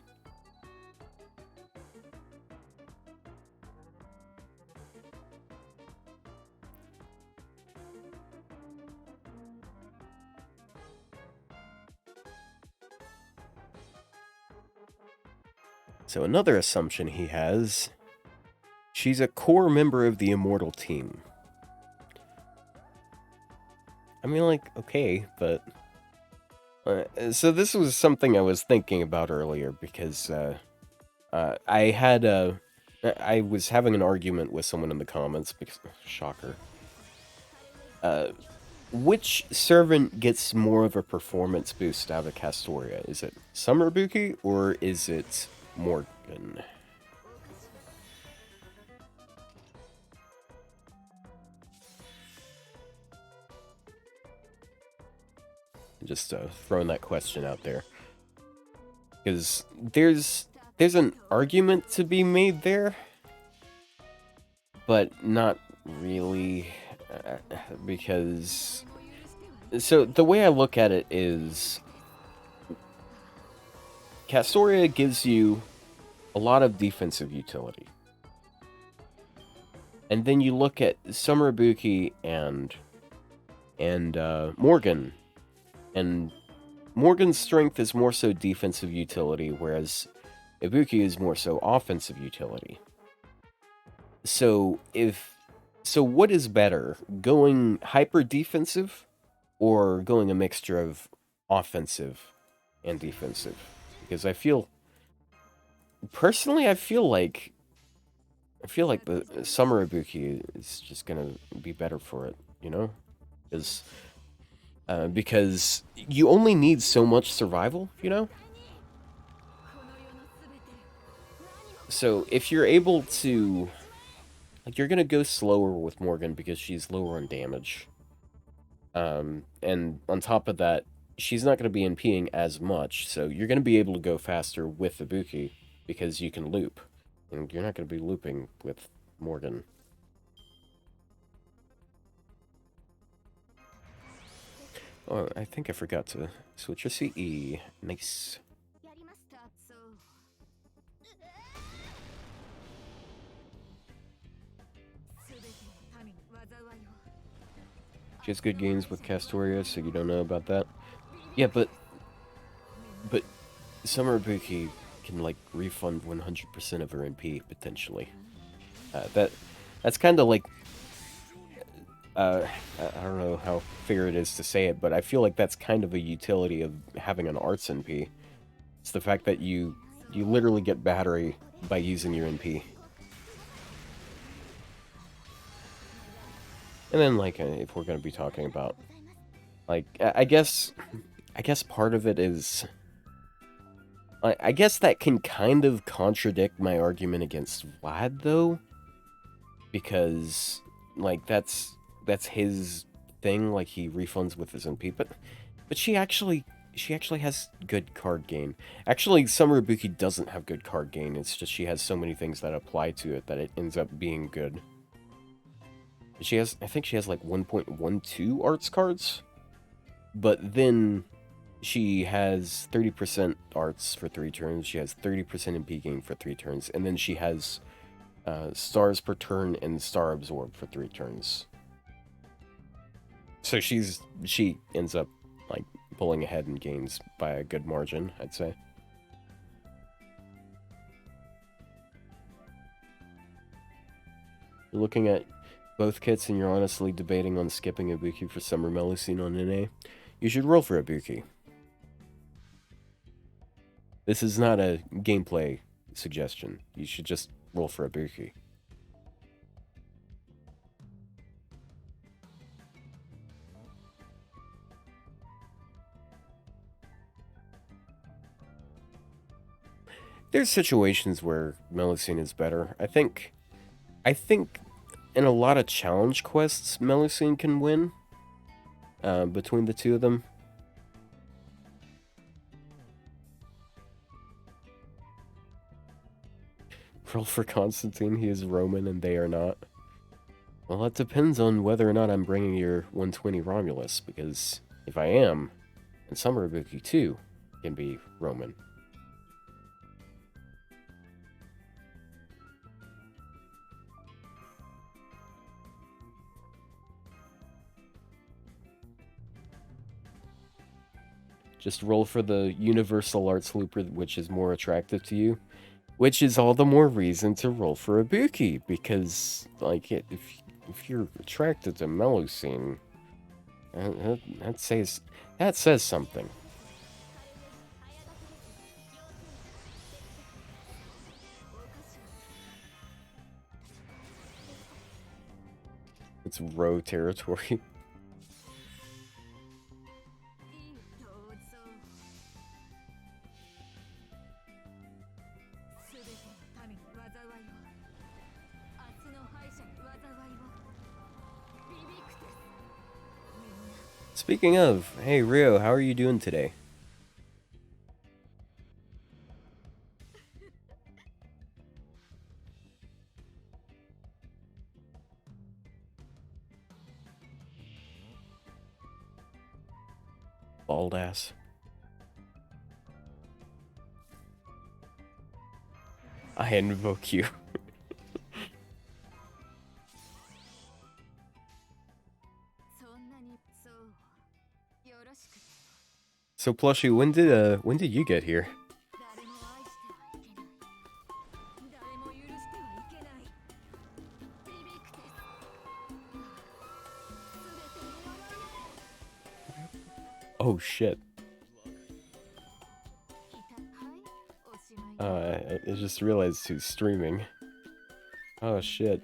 So another assumption he has, she's a core member of the Immortal team. I mean, like, okay, but... so this was something I was thinking about earlier, because I was having an argument with someone in the comments, because... Shocker. Which servant gets more of a performance boost out of Castoria? Is it Summer Ibuki, or is it Morgan? Just throwing that question out there. Because there's an argument to be made there, but not really, because... So, the way I look at it is... Castoria gives you a lot of defensive utility. And then you look at Summer Ibuki and Morgan, and Morgan's strength is more so defensive utility, whereas Ibuki is more so offensive utility. So what is better, going hyper defensive or going a mixture of offensive and defensive? Because personally I feel like the Summer Ibuki is just gonna be better for it, you know? Because you only need so much survival, you know? So if you're able to... Like, you're gonna go slower with Morgan because she's lower on damage. And on top of that, she's not gonna be NPing as much, so you're gonna be able to go faster with Ibuki because you can loop. And you're not gonna be looping with Morgan. Oh, I think I forgot to switch your CE. Nice. She has good gains with Castoria, so you don't know about that. Yeah, but Summer Ibuki can, like, refund 100% of her NP, potentially. That's kind of like... I don't know how fair it is to say it, but I feel like that's kind of a utility of having an Arts NP. It's the fact that you literally get battery by using your NP. And then, like, if we're going to be talking about, like, I guess part of it is, I guess that can kind of contradict my argument against Vlad, though, because, like, that's his thing, like, he refunds with his NP, but she actually has good card gain. Actually, Summer Ibuki doesn't have good card gain, it's just she has so many things that apply to it that it ends up being good. She has, I think she has like 1.12 arts cards, but then she has 30% arts for 3 turns, she has 30% MP gain for 3 turns, and then she has stars per turn and star absorb for 3 turns. So she ends up like pulling ahead in gains by a good margin, I'd say. You're looking at both kits and you're honestly debating on skipping Ibuki for Summer Melusine on NA. You should roll for Ibuki. This is not a gameplay suggestion. You should just roll for Ibuki. There's situations where Melusine is better. I think in a lot of challenge quests, Melusine can win between the two of them. Roll for Constantine, he is Roman and they are not. Well, that depends on whether or not I'm bringing your 120 Romulus, because if I am, then Summer Ibuki too can be Roman. Just roll for the Universal Arts Looper, which is more attractive to you. Which is all the more reason to roll for Ibuki, because, like, if you're attracted to Melusine, that says something. It's Row territory. Speaking of, hey Rio, how are you doing today? Bald ass. I invoke you. So Plushie, when did you get here? Oh shit. I just realized who's streaming. Oh shit.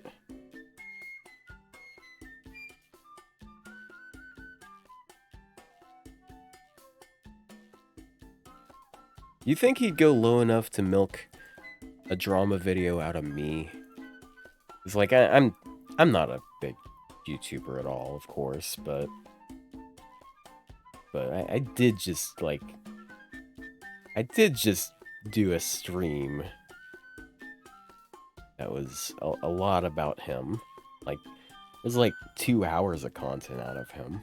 You think he'd go low enough to milk a drama video out of me? It's like I'm not a big YouTuber at all, of course, but I did just like do a stream that was a lot about him. Like it was like 2 hours of content out of him.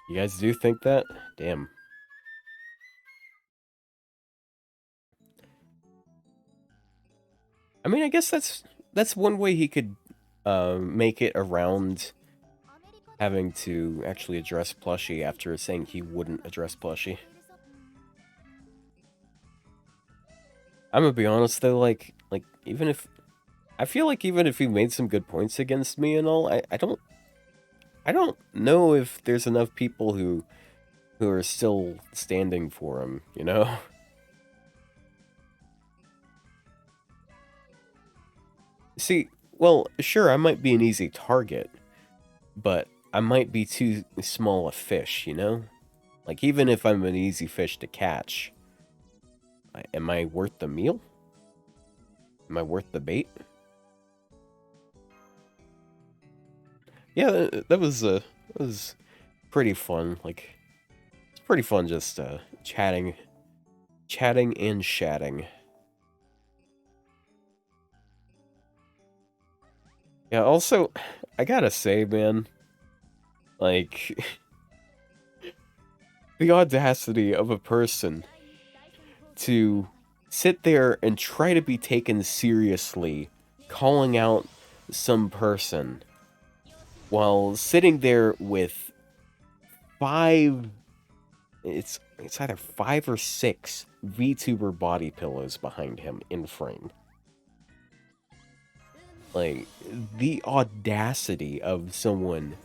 You guys do think that? Damn. I mean, I guess that's one way he could make it around having to actually address Plushie after saying he wouldn't address Plushie. I'm gonna be honest though, like even if I feel like even if he made some good points against me and all, I don't know if there's enough people who who are still standing for him, you know? See, well, sure, I might be an easy target, but I might be too small a fish, you know? Like, even if I'm an easy fish to catch, am I worth the meal? Am I worth the bait? Yeah, that was pretty fun. Like, it's pretty fun just chatting and chatting. Yeah, also, I gotta say, man, like, the audacity of a person to sit there and try to be taken seriously, calling out some person while sitting there with five, it's either 5 or 6 VTuber body pillows behind him in frame. Like, the audacity of someone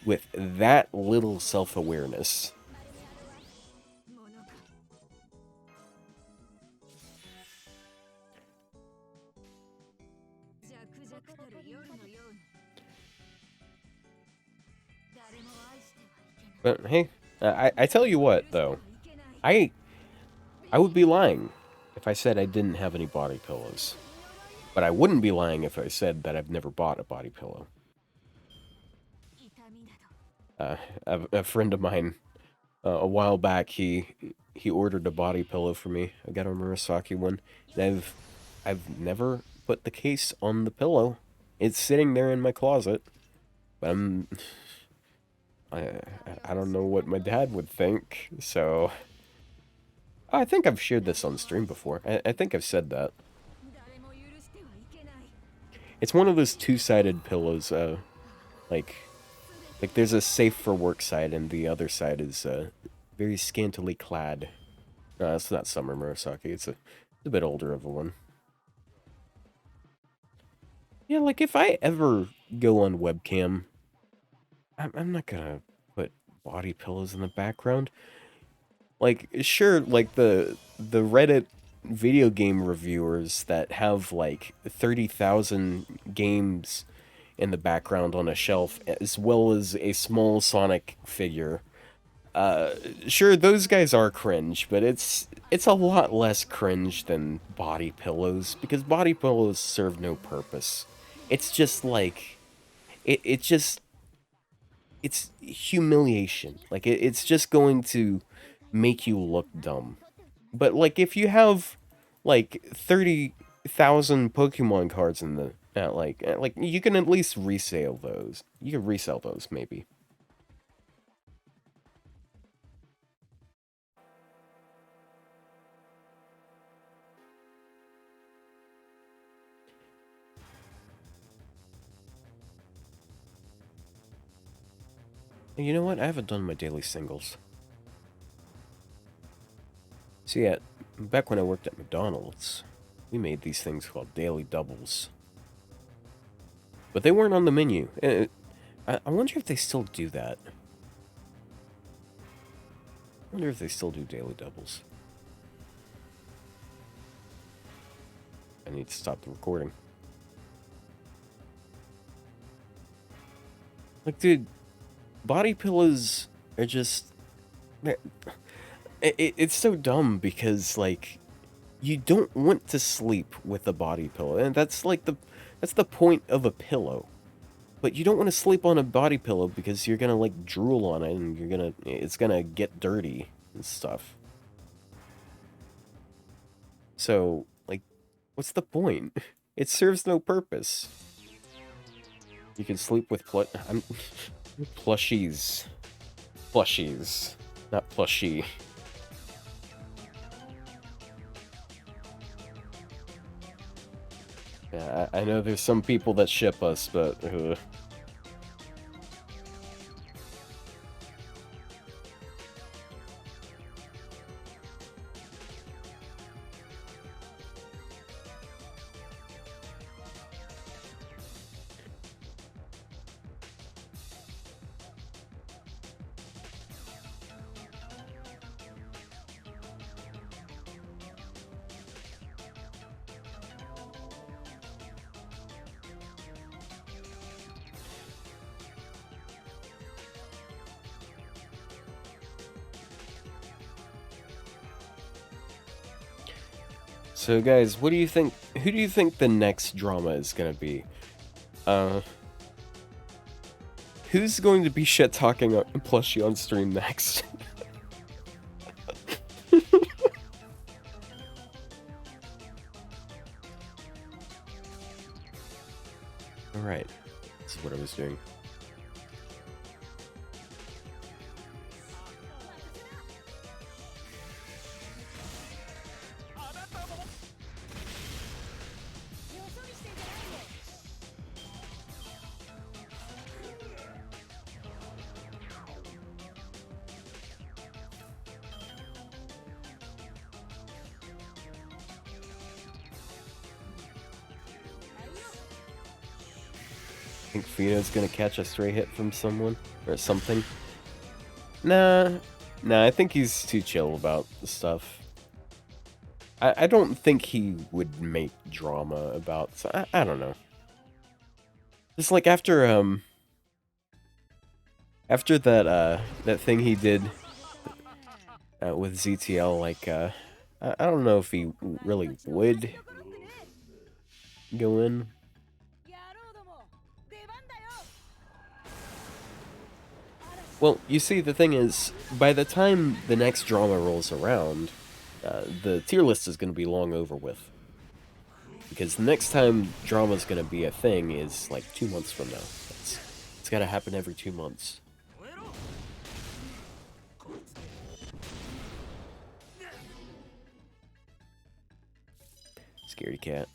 with that little self-awareness. But hey, I tell you what, though. I would be lying if I said I didn't have any body pillows. But I wouldn't be lying if I said that I've never bought a body pillow. A friend of mine, a while back, he ordered a body pillow for me. I got a Murasaki one, and I've never put the case on the pillow. It's sitting there in my closet, but I I don't know what my dad would think. So I think I've shared this on stream before. I think I've said that. It's one of those two-sided pillows. Like there's a safe for work side, and the other side is very scantily clad. No, it's not Summer Murasaki. It's a bit older of a one. Yeah, like if I ever go on webcam, I'm not gonna put body pillows in the background. Like, sure, like the Reddit video game reviewers that have like 30,000 games in the background on a shelf, as well as a small Sonic figure. Sure, those guys are cringe, but it's a lot less cringe than body pillows, because body pillows serve no purpose. It's just like it just it's humiliation. Like it's just going to make you look dumb. But like if you have like 30,000 Pokemon cards in the like you can at least resale those. You can resell those maybe. And you know what? I haven't done my daily singles. So yeah, back when I worked at McDonald's, we made these things called daily doubles. But they weren't on the menu. I wonder if they still do that. I wonder if they still do daily doubles. I need to stop the recording. Like, dude, body pillows are just... It's so dumb because, like, you don't want to sleep with a body pillow. And that's, like, that's the point of a pillow. But you don't want to sleep on a body pillow because you're gonna, like, drool on it and it's gonna get dirty and stuff. So, like, what's the point? It serves no purpose. You can sleep with plushies. Plushies. Not plushie. Yeah, I know there's some people that ship us, but... So guys, what do you think? Who do you think the next drama is gonna be? Who's going to be shit talking plushie on stream next? All right, this is what I was doing. I think Fino's gonna catch a stray hit from someone or something. Nah, I think he's too chill about the stuff. I don't think he would make drama about. So I don't know. Just like after that thing he did with ZTL, like I don't know if he really would go in. Well, you see, the thing is, by the time the next drama rolls around, the tier list is going to be long over with. Because the next time drama is going to be a thing is like 2 months from now. It's got to happen every 2 months. Scaredy cat.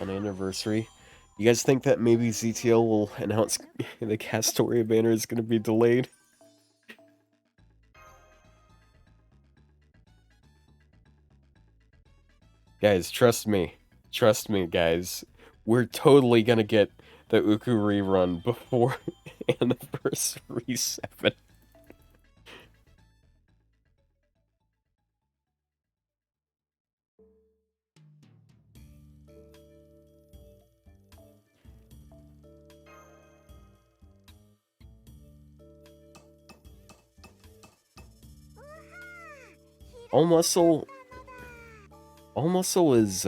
On anniversary. You guys think that maybe ZTL will announce the Castoria banner is going to be delayed? Guys, trust me. Trust me, guys. We're totally going to get the Uku rerun before Anniversary 7. All Muscle is,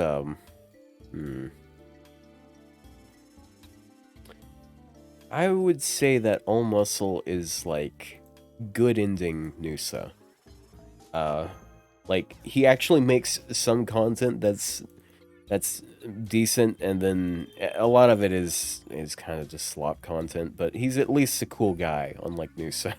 I would say that All Muscle is, like, good ending Noosa. Like, he actually makes some content that's decent, and then a lot of it is kind of just slop content, but he's at least a cool guy, unlike Noosa.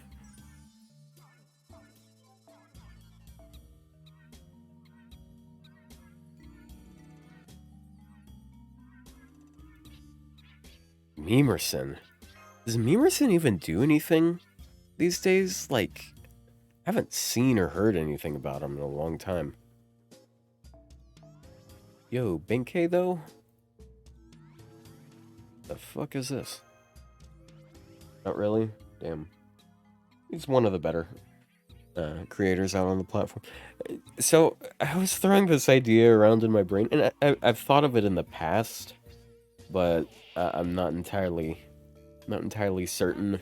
Memerson. Does Memerson even do anything these days? Like, I haven't seen or heard anything about him in a long time. Yo, Benkei, though? The fuck is this? Not really? Damn. He's one of the better creators out on the platform. So, I was throwing this idea around in my brain, and I've thought of it in the past, but I'm not entirely certain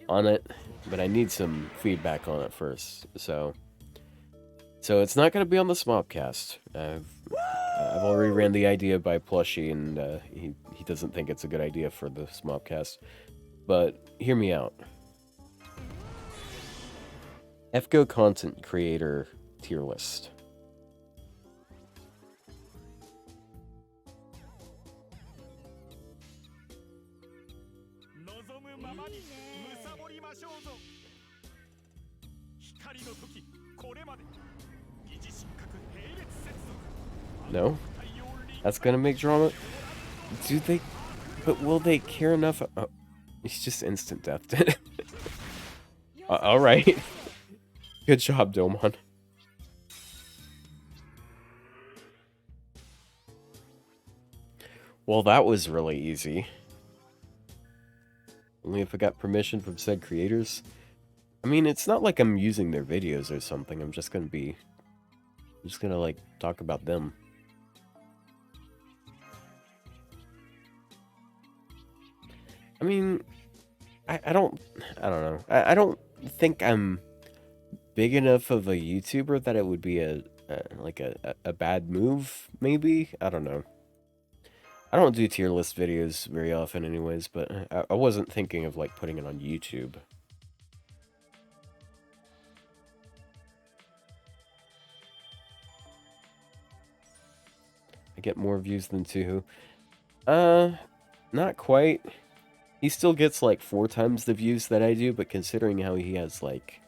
on it, but I need some feedback on it first. So it's not going to be on the Smopcast. I've already ran the idea by Plushie, and he doesn't think it's a good idea for the Smopcast. But hear me out. FGO content creator tier list. No? That's gonna make drama? Do they... But will they care enough? Oh, he's just instant deathed. Alright. Good job, Domon. Well, that was really easy. Only if I got permission from said creators. I mean, it's not like I'm using their videos or something. I'm just gonna like talk about them. I mean, I don't know. I don't think I'm big enough of a YouTuber that it would be like a bad move, maybe? I don't know. I don't do tier list videos very often anyways, but I wasn't thinking of like putting it on YouTube. I get more views than Tuhu. Not quite. He still gets like 4 times the views that I do, but considering how he has like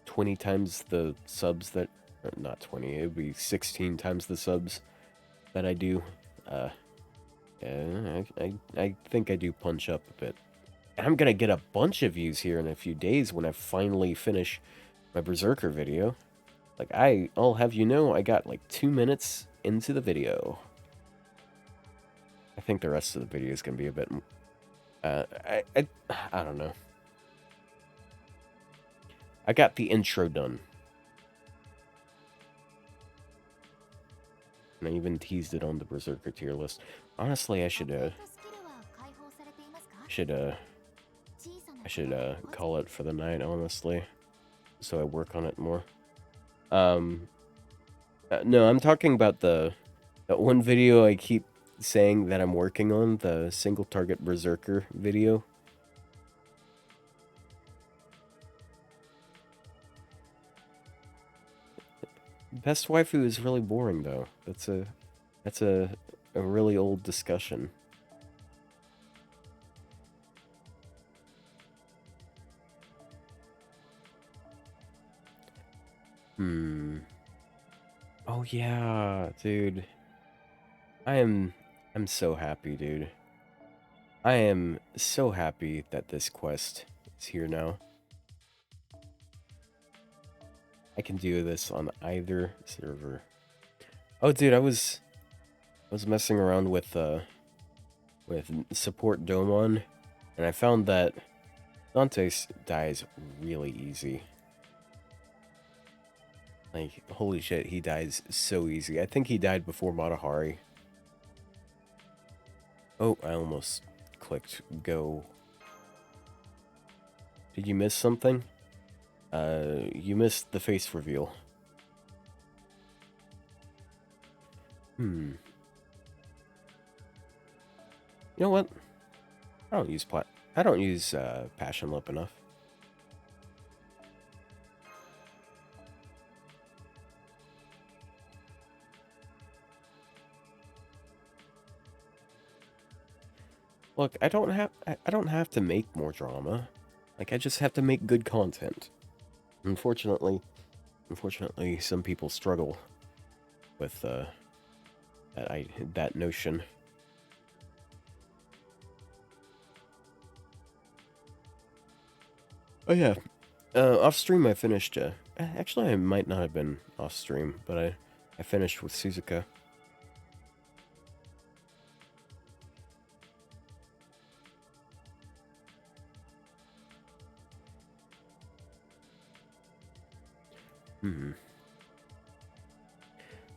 20 times the subs that, or not 20, it would be 16 times the subs that I do. Yeah, I think I do punch up a bit. And I'm gonna get a bunch of views here in a few days when I finally finish my Berserker video. Like, I'll have you know, I got like 2 minutes into the video. I think the rest of the video is gonna be a bit, I don't know. I got the intro done. And I even teased it on the Berserker tier list. Honestly, I should call it for the night, honestly. So I work on it more. No, I'm talking about that one video I keep saying that I'm working on, the single target Berserker video. Best waifu is really boring though. That's a really old discussion. Oh yeah, dude. I'm so happy, dude. I am so happy that this quest is here now. I can do this on either server. Oh, dude, I was messing around with support Domon, and I found that Dantes dies really easy. Like, holy shit, he dies so easy. I think he died before Matahari. Oh, I almost clicked go. Did you miss something? You missed the face reveal. You know what? I don't use Passion Lip enough. Look, I don't have to make more drama. Like, I just have to make good content. Unfortunately, some people struggle with that notion. Oh yeah, off stream I finished. Actually, I might not have been off stream, but I finished with Suzuka.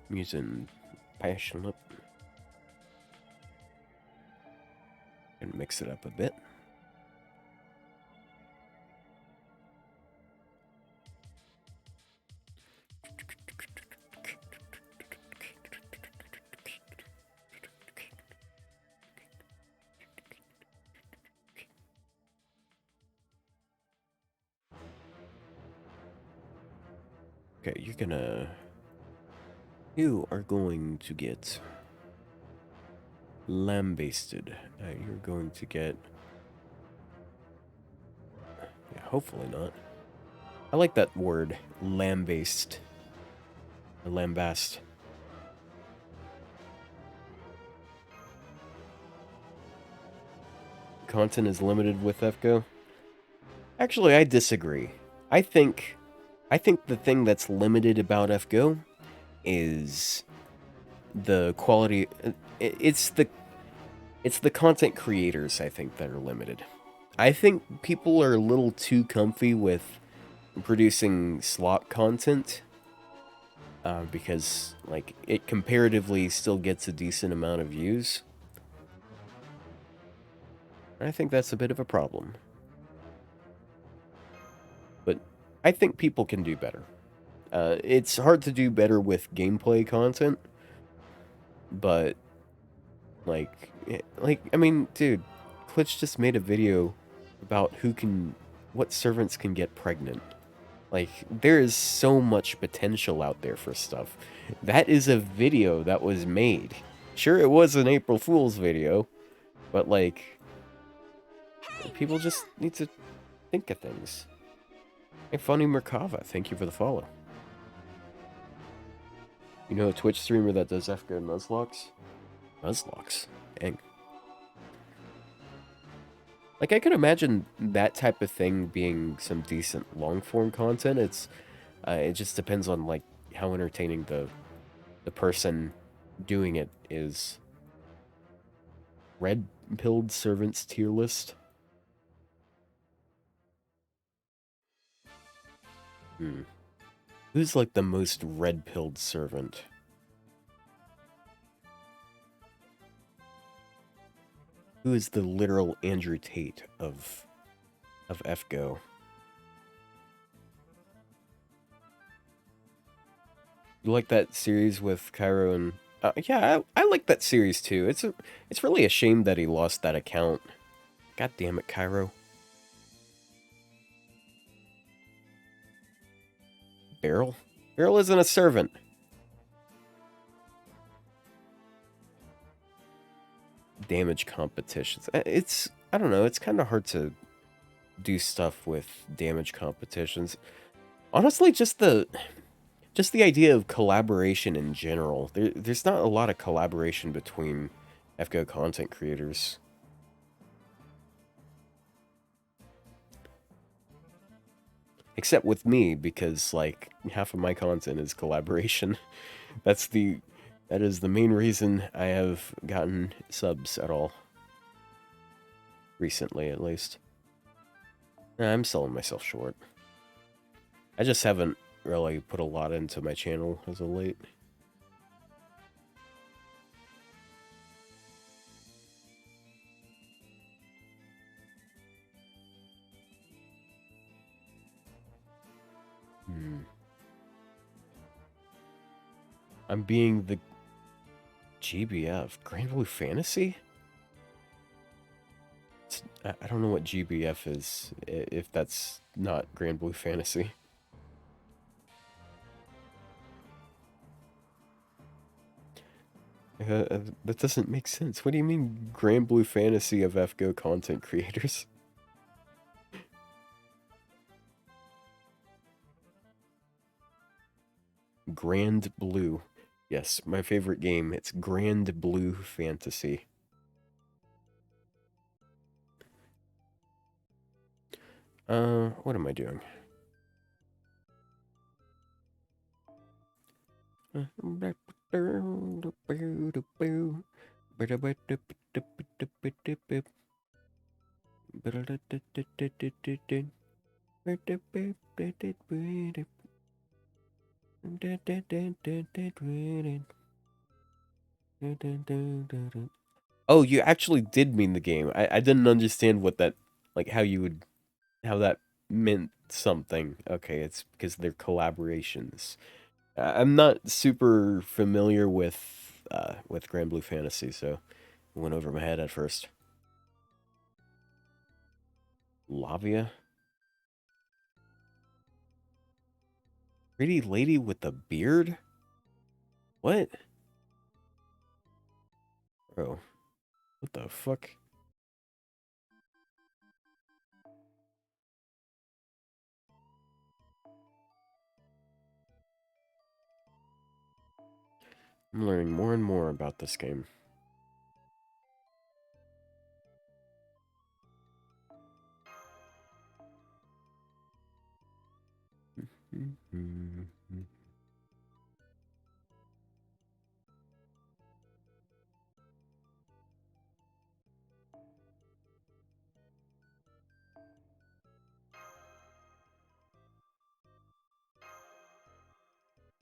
I'm using Passion Lip. And mix it up a bit. Okay, you are going to get lambasted. You're going to get, yeah, hopefully not. I like that word, lambast. Or lambast. Content is limited with FGO. Actually, I disagree. I think the thing that's limited about FGO is the quality. It's the content creators, I think, that are limited. I think people are a little too comfy with producing slop content because, like, it comparatively still gets a decent amount of views. I think that's a bit of a problem. But I think people can do better. It's hard to do better with gameplay content, but I mean, dude, Glitch just made a video about what servants can get pregnant. Like, there is so much potential out there for stuff. That is a video that was made. Sure, it was an April Fool's video, but like, people just need to think of things. Hey, Funny Merkava, thank you for the follow. You know a Twitch streamer that does FGO Nuzlocke? Nuzlocke? Dang. Like, I could imagine that type of thing being some decent long-form content. It just depends on, like, how entertaining the person doing it is. Red-pilled servants tier list? Who's, like, the most red-pilled servant? Who is the literal Andrew Tate of FGO? You like that series with Cairo and... yeah, I like that series too. It's really a shame that he lost that account. God damn it, Cairo. Beryl? Beryl isn't a servant. Damage competitions. I don't know, it's kind of hard to do stuff with damage competitions. Honestly, just the idea of collaboration in general. There's not a lot of collaboration between FGO content creators. Except with me, because, like, half of my content is collaboration. That is the main reason I have gotten subs at all. Recently, at least. I'm selling myself short. I just haven't really put a lot into my channel as of late. I'm being the GBF. Grand Blue Fantasy? I don't know what GBF is, if that's not Grand Blue Fantasy. That doesn't make sense. What do you mean Grand Blue Fantasy of FGO content creators? Grand Blue. Yes, my favorite game. It's Grand Blue Fantasy. What am I doing? Oh, you actually did mean the game. I didn't understand what that, like, how that meant something. Okay, it's because they're collaborations. I'm not super familiar with Grand Blue Fantasy, so it went over my head at first. Lavia? Pretty lady with a beard? What? Bro, what the fuck? I'm learning more and more about this game.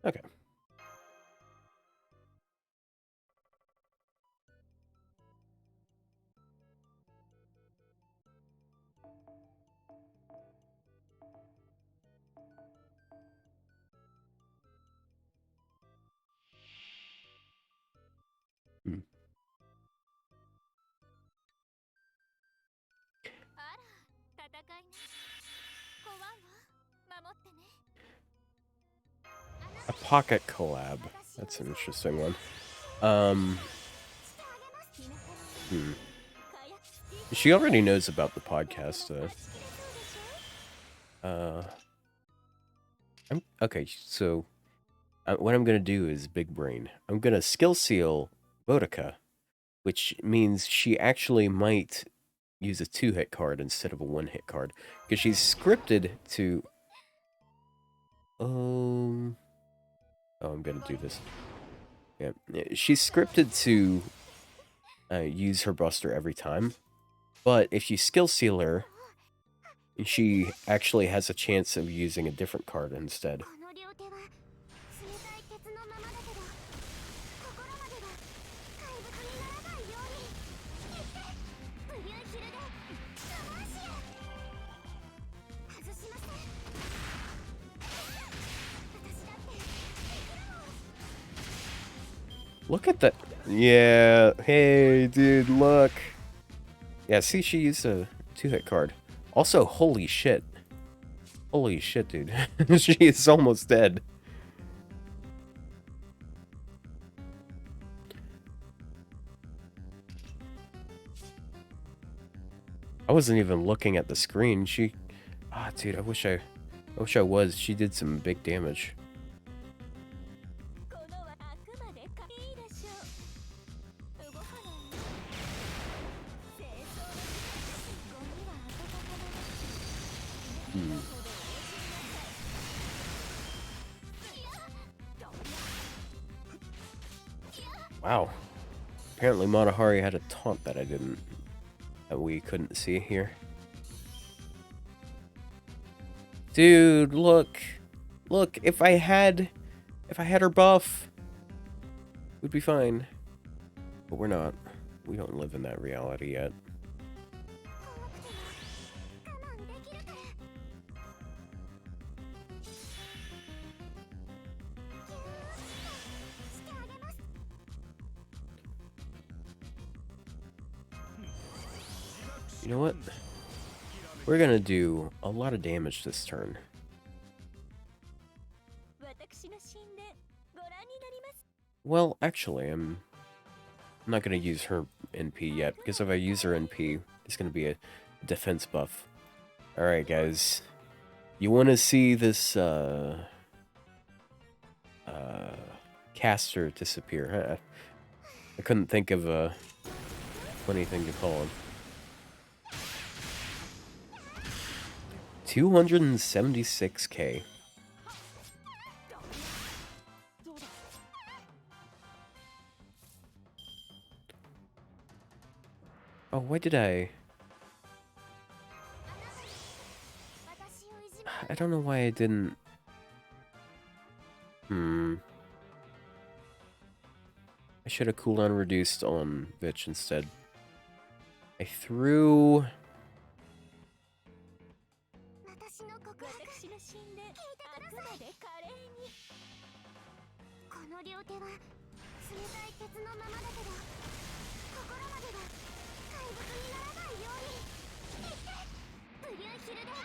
Okay. Hmm. A pocket collab. That's an interesting one. Hmm. She already knows about the podcast. Okay. So what I'm gonna do is big brain. I'm gonna skill seal Bodica, which means she actually might use a 2-hit card instead of a 1-hit card because she's scripted to. Oh, I'm gonna do this. Yeah, she's scripted to use her Buster every time, but if you skill seal her, she actually has a chance of using a different card instead. Look at that. Yeah. Hey, dude, look. Yeah, see, she used a 2-hit card. Also, holy shit. Holy shit, dude. She is almost dead. I wasn't even looking at the screen. Dude, I wish I was. She did some big damage. Wow. Apparently Matahari had a taunt that that we couldn't see here. Dude, look. Look, if I had her buff, we'd be fine. But we're not. We don't live in that reality yet. You know what? We're gonna do a lot of damage this turn. Well, actually, I'm not gonna use her NP yet, because if I use her NP, it's gonna be a defense buff. Alright, guys. You wanna see this, caster disappear, huh? I couldn't think of a funny thing to call him. 276k. Oh, why did I don't know why I didn't. I should have cooldown reduced on Vitch instead. I threw.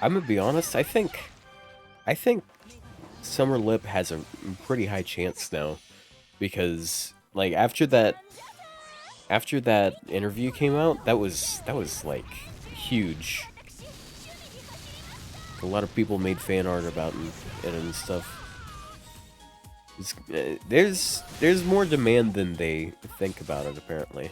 I'm gonna be honest, I think Summer Lip has a pretty high chance now, because like after that interview came out, that was like huge. A lot of people made fan art about it and stuff. There's more demand than they think about it, apparently.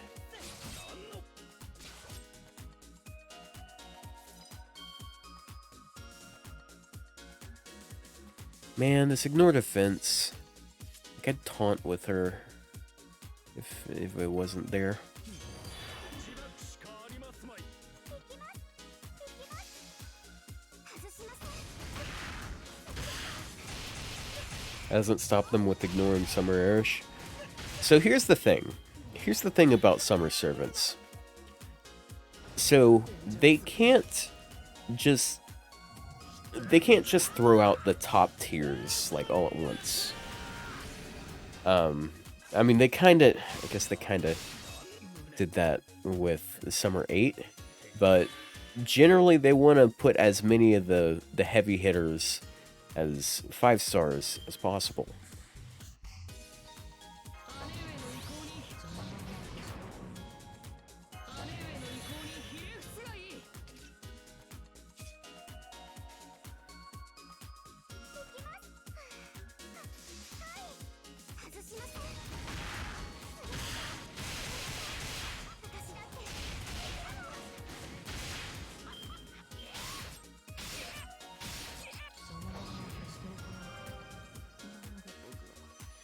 Man, this ignore defense. I could taunt with her if it wasn't there. Hasn't stopped them with ignoring Summer Erish. So here's the thing. Here's the thing about Summer Servants. So they can't just throw out the top tiers like all at once. I mean, they kind of, I guess they kind of did that with Summer 8, but generally they want to put as many of the heavy hitters as 5 stars as possible.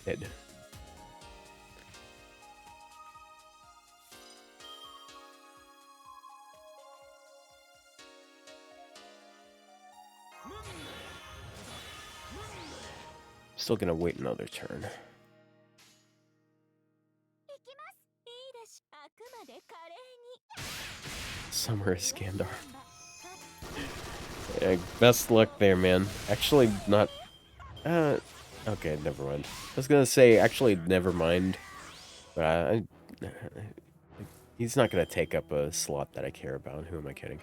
Dead. Still gonna wait another turn. Summer Iskandar. Yeah, best luck there, man. Actually, not... okay, never mind. I was gonna say, actually, never mind. But he's not gonna take up a slot that I care about. Who am I kidding?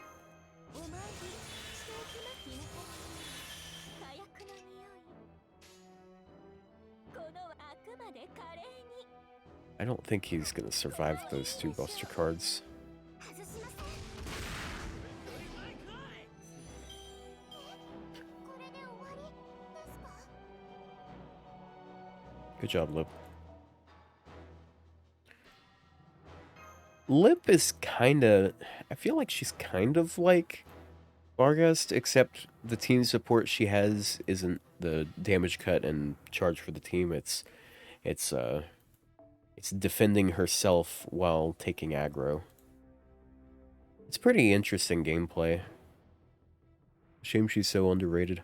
I don't think he's gonna survive those 2 Buster cards. Good job, Lip. Lip is kinda... I feel like she's kind of like Vargas, except the team support she has isn't the damage cut and charge for the team. It's defending herself while taking aggro. It's pretty interesting gameplay. Shame she's so underrated.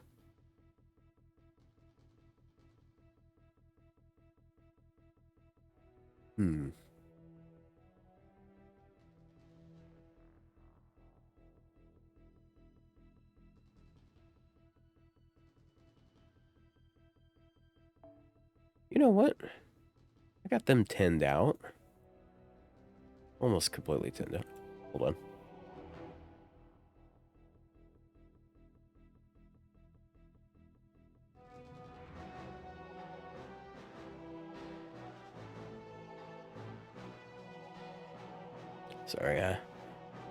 Hmm. You know what? I got them 10'd out. Almost completely 10'd out. Hold on. Sorry,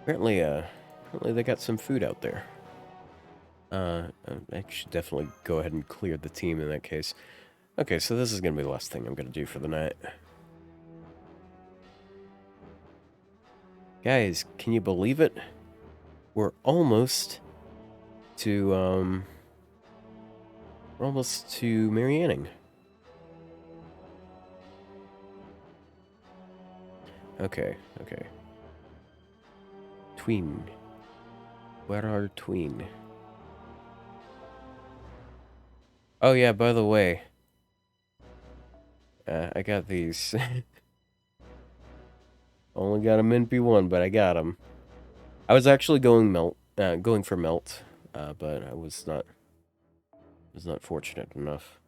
apparently they got some food out there. I should definitely go ahead and clear the team in that case. Okay, so this is gonna be the last thing I'm gonna do for the night. Guys, can you believe it? We're almost to Marianning. Okay. Tween. Where are Tween? Oh yeah, by the way, I got these. Only got them in P1, but I got them. I was actually going for melt, but I was not fortunate enough.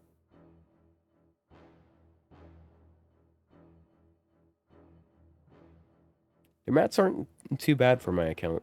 Your mats aren't too bad for my account.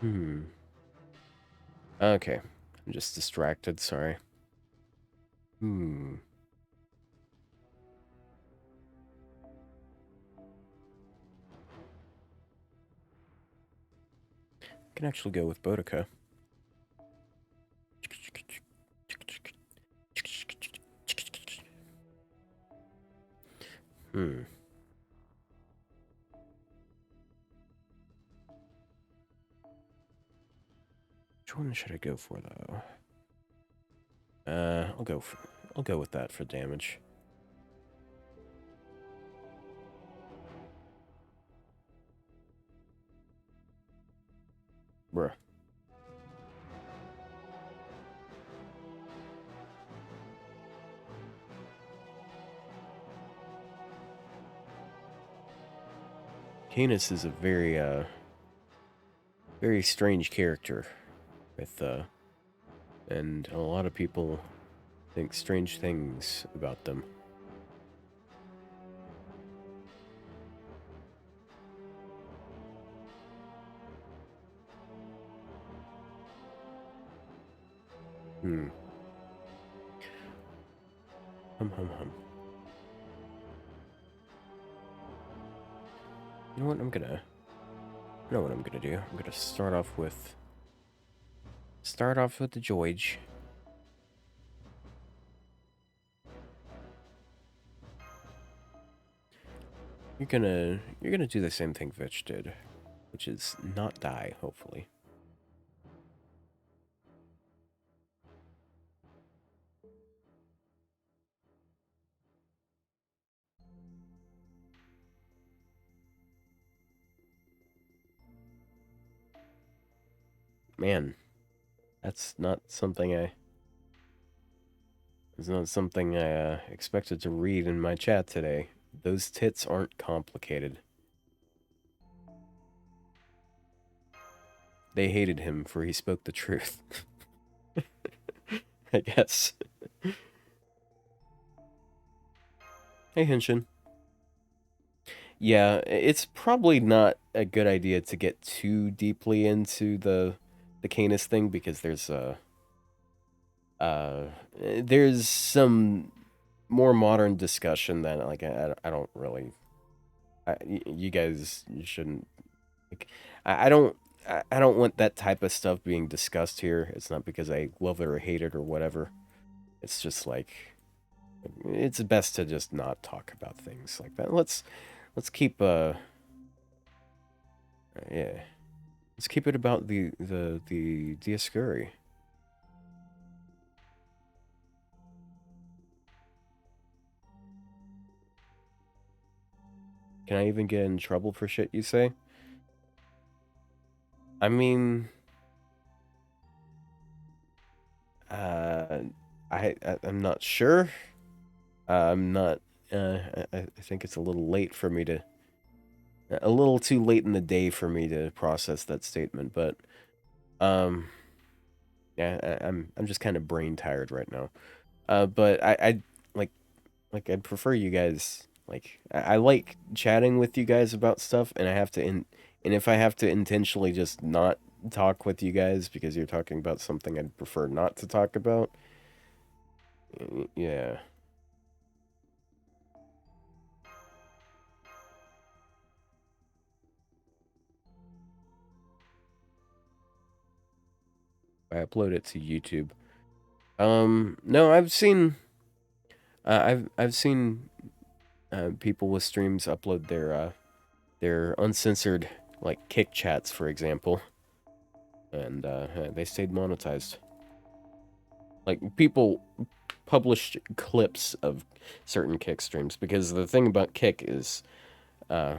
Hmm. Okay. I'm just distracted, sorry. I can actually go with Boudica. Which one should I go for, though? I'll go with that for damage. Bruh. Canis is a very strange character with, and a lot of people think strange things about them. Hmm. Hum hum hum. You know what I'm gonna... I know what I'm gonna do. I'm gonna start off with the George. You're gonna do the same thing Vitch did, which is not die, hopefully. Man, that's not something I... It's not something I expected to read in my chat today. Those tits aren't complicated. They hated him for he spoke the truth. I guess. Hey, Henshin. Yeah, it's probably not a good idea to get too deeply into the Canis thing because there's some more modern discussion that like I don't really you guys shouldn't like I don't want that type of stuff being discussed here. It's not because I love it or hate it or whatever. It's just like it's best to just not talk about things like that. Let's keep yeah. Let's keep it about the Dioscuri. Can I even get in trouble for shit you say? I mean, uh, I'm not sure. I'm not. I think it's a little late for me to. A little too late in the day for me to process that statement, but yeah, I'm just kind of brain tired right now. But I like I'd prefer you guys like I like chatting with you guys about stuff, and I have to and if I have to intentionally just not talk with you guys because you're talking about something I'd prefer not to talk about. Yeah. I upload it to YouTube. No, I've seen people with streams upload their uncensored like kick chats, for example, and they stayed monetized. Like people published clips of certain kick streams because the thing about kick is uh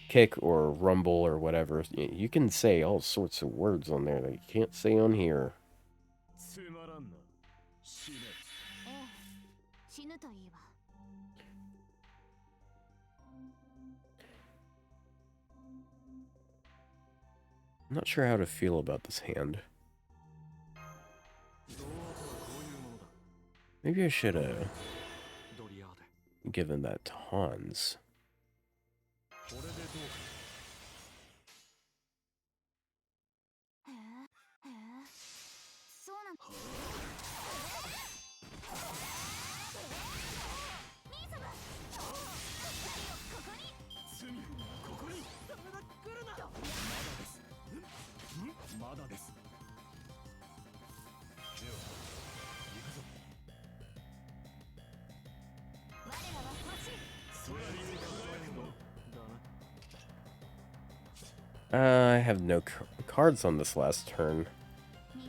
kick or rumble or whatever, you can say all sorts of words on there that you can't say on here. I'm not sure how to feel about this hand. Maybe I should have given that to Hans. I have no cards on this last turn.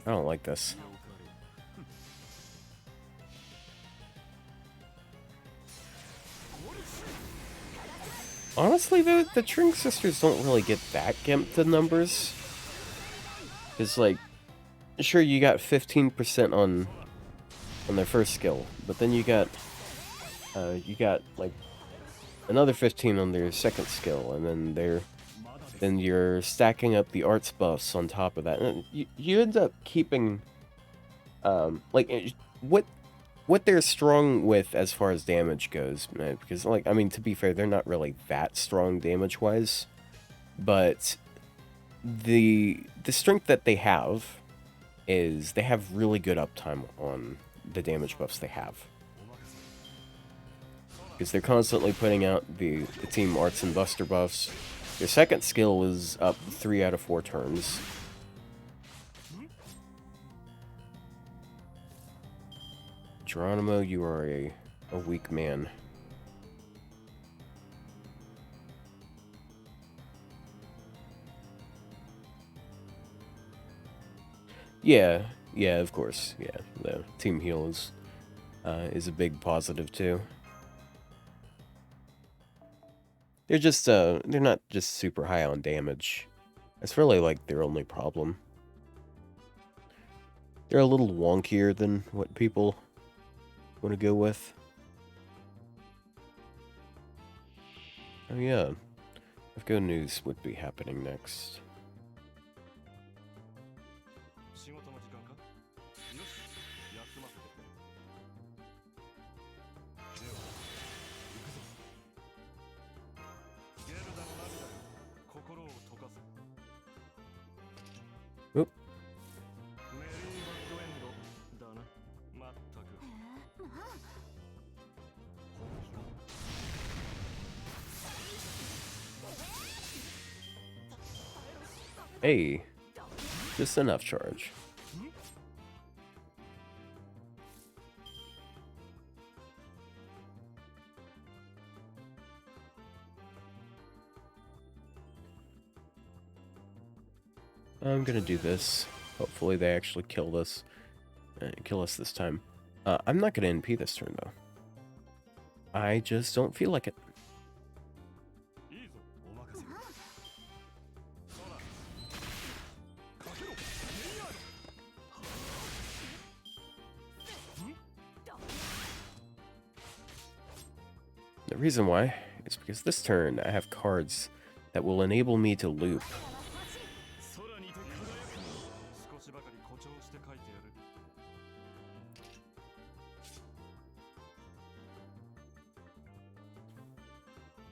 I don't like this. Honestly, the Tring sisters don't really get that gimped to numbers. It's like, sure, you got 15% on their first skill, but then you got like another 15 on their second skill, and then you're stacking up the arts buffs on top of that, and you end up keeping like what they're strong with as far as damage goes, man, because like I mean, to be fair, they're not really that strong damage wise, but the strength that they have is they have really good uptime on the damage buffs they have. Because they're constantly putting out the team arts and buster buffs. Their second skill is up 3 out of 4 turns. Geronimo, you are a weak man. Yeah, of course. Yeah, the team heal is a big positive too. They're just they're not just super high on damage. That's really like their only problem. They're a little wonkier than what people want to go with. Oh yeah, FGO news would be happening next. Oop. Hey, just enough charge. I'm gonna do this. Hopefully they actually kill us this time. I'm not gonna NP this turn though. I just don't feel like it. The reason why is because this turn I have cards that will enable me to loop.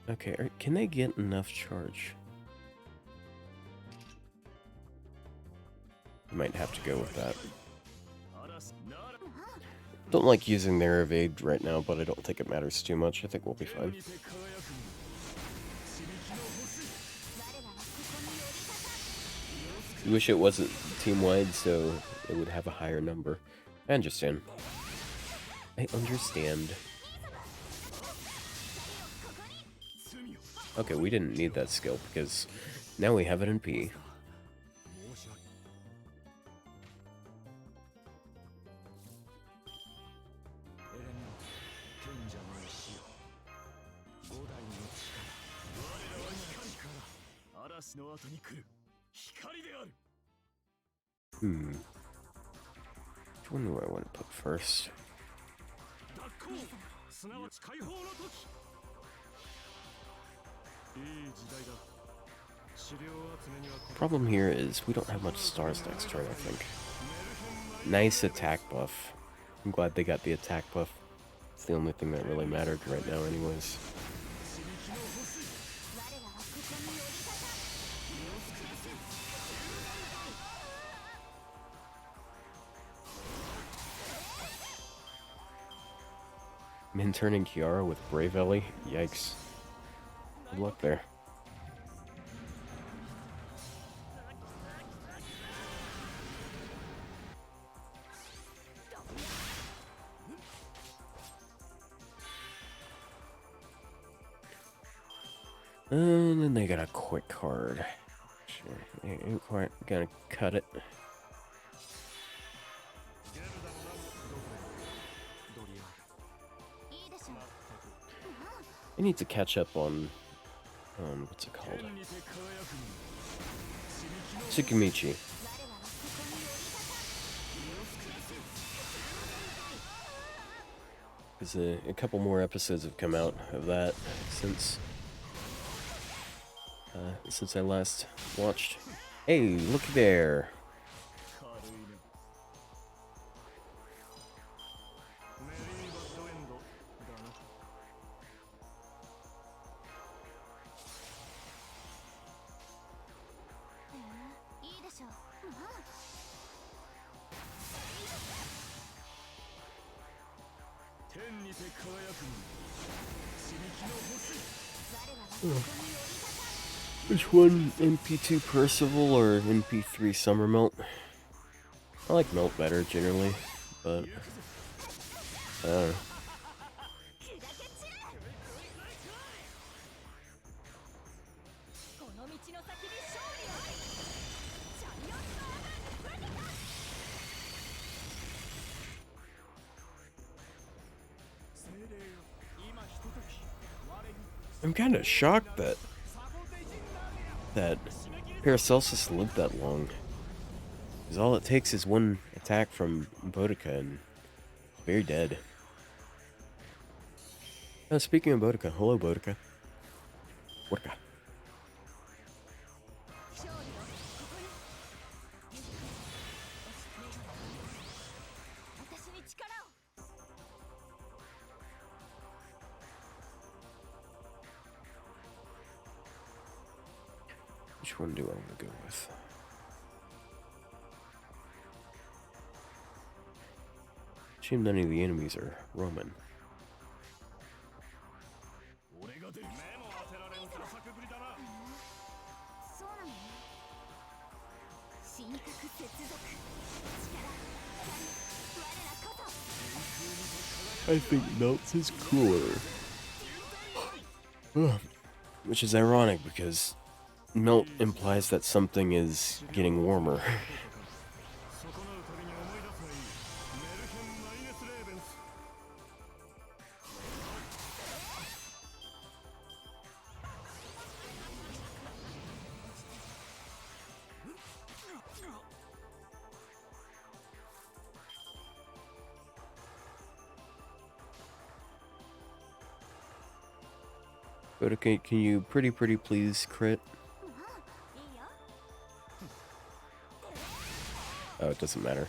Okay, can they get enough charge? I might have to go with that. Don't like using their evade right now, but I don't think it matters too much. I think we'll be fine. I wish it wasn't team-wide, so it would have a higher number. I understand. I understand. Okay, we didn't need that skill, because now we have it in P. Which one do I want to put first? Problem here is we don't have much stars next turn, I think. Nice attack buff. I'm glad they got the attack buff. It's the only thing that really mattered right now anyways. Min turning Kiara with Brave Ellie? Yikes. Good luck there. And then they got a quick card. Sure, ain't quite gonna cut it. I need to catch up on What's it called? Tsukimichi. Because a couple more episodes have come out of that since I last watched. Hey, looky there. Which one, NP2 Percival or NP3 Summer Melt? I like Melt better generally, but I don't know. I'm kind of shocked that Paracelsus lived that long. Because all it takes is one attack from Boudica and very dead. Speaking of Boudica, hello Boudica. Boudica. Which one do I want to go with? Assume none of the enemies are Roman. I think Melts is cooler. Which is ironic because Melt implies that something is getting warmer. But okay, can you pretty please crit? Oh, it doesn't matter.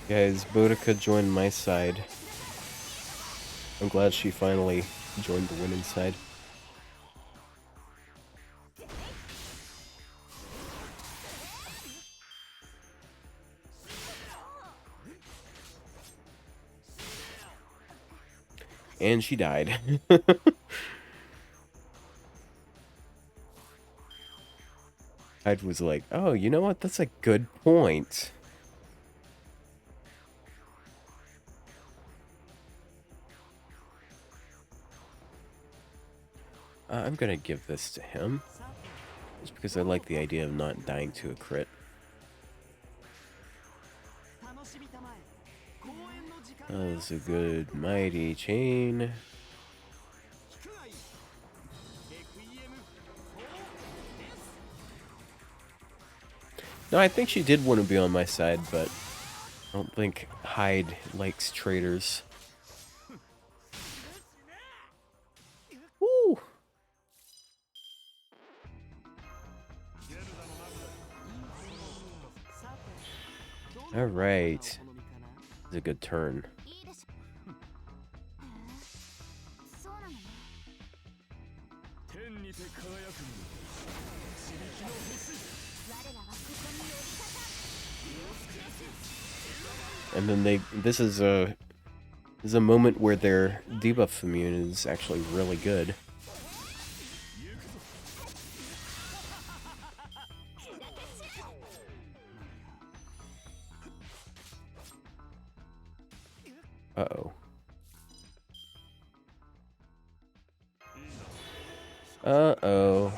Guys, Boudica joined my side. I'm glad she finally joined the winning side. And she died. I was like, oh, you know what? That's a good point. I'm gonna give this to him. Just because I like the idea of not dying to a crit. That's a good mighty chain. No, I think she did want to be on my side, but I don't think Hyde likes traitors. Woo! Alright. It's a good turn. And then this is a moment where their debuff immune is actually really good. Uh-oh. Uh-oh.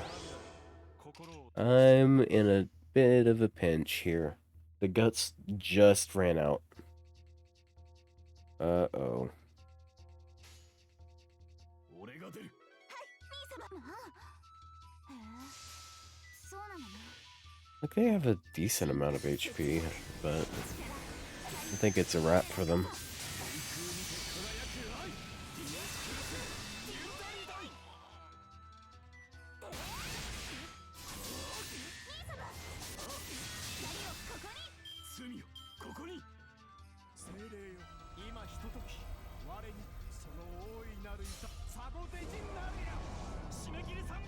I'm in a bit of a pinch here. The guts just ran out. Uh-oh. Okay, I have a decent amount of HP, but I think it's a wrap for them.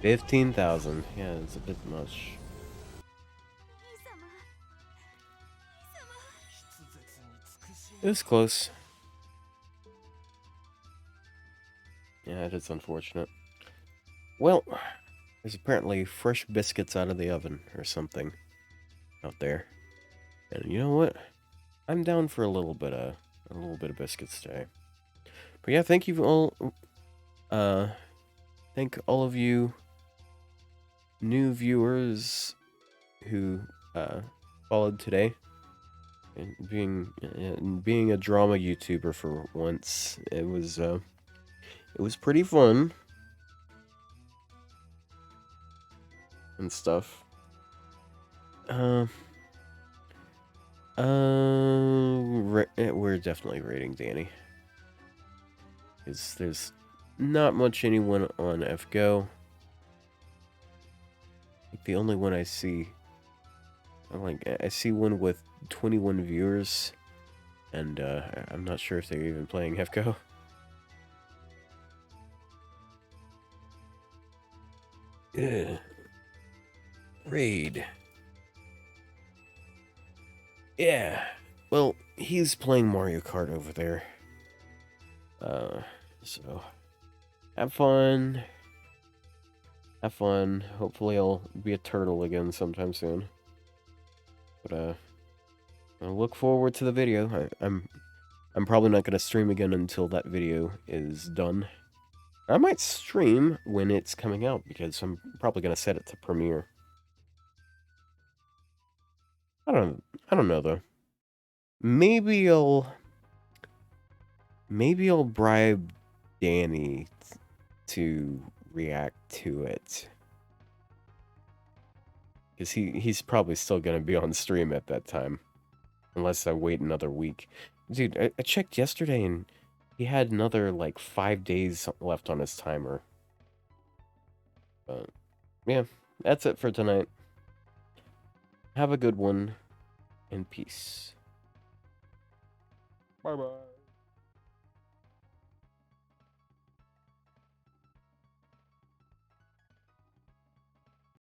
$15,000. Yeah, it's a bit much. It was close. Yeah, it is unfortunate. Well, there's apparently fresh biscuits out of the oven or something out there. And you know what? I'm down for a little bit of biscuits today. But yeah, thank you all. Thank all of you new viewers who followed today. And being a drama YouTuber for once, it was pretty fun and stuff. We're definitely rating Danny. Because there's not much anyone on FGO. Like the only one I see, I see one with 21 viewers, and I'm not sure if they're even playing FGO. Ugh. Raid. Yeah. Well, he's playing Mario Kart over there. So have fun. Have fun. Hopefully I'll be a turtle again sometime soon. But I look forward to the video. I'm probably not gonna stream again until that video is done. I might stream when it's coming out because I'm probably gonna set it to premiere. I don't know though. Maybe I'll bribe Danny to react to it. Because he's probably still gonna be on stream at that time. Unless I wait another week. Dude, I checked yesterday and he had another, like, 5 days left on his timer. But, yeah, that's it for tonight. Have a good one, and peace. Bye-bye.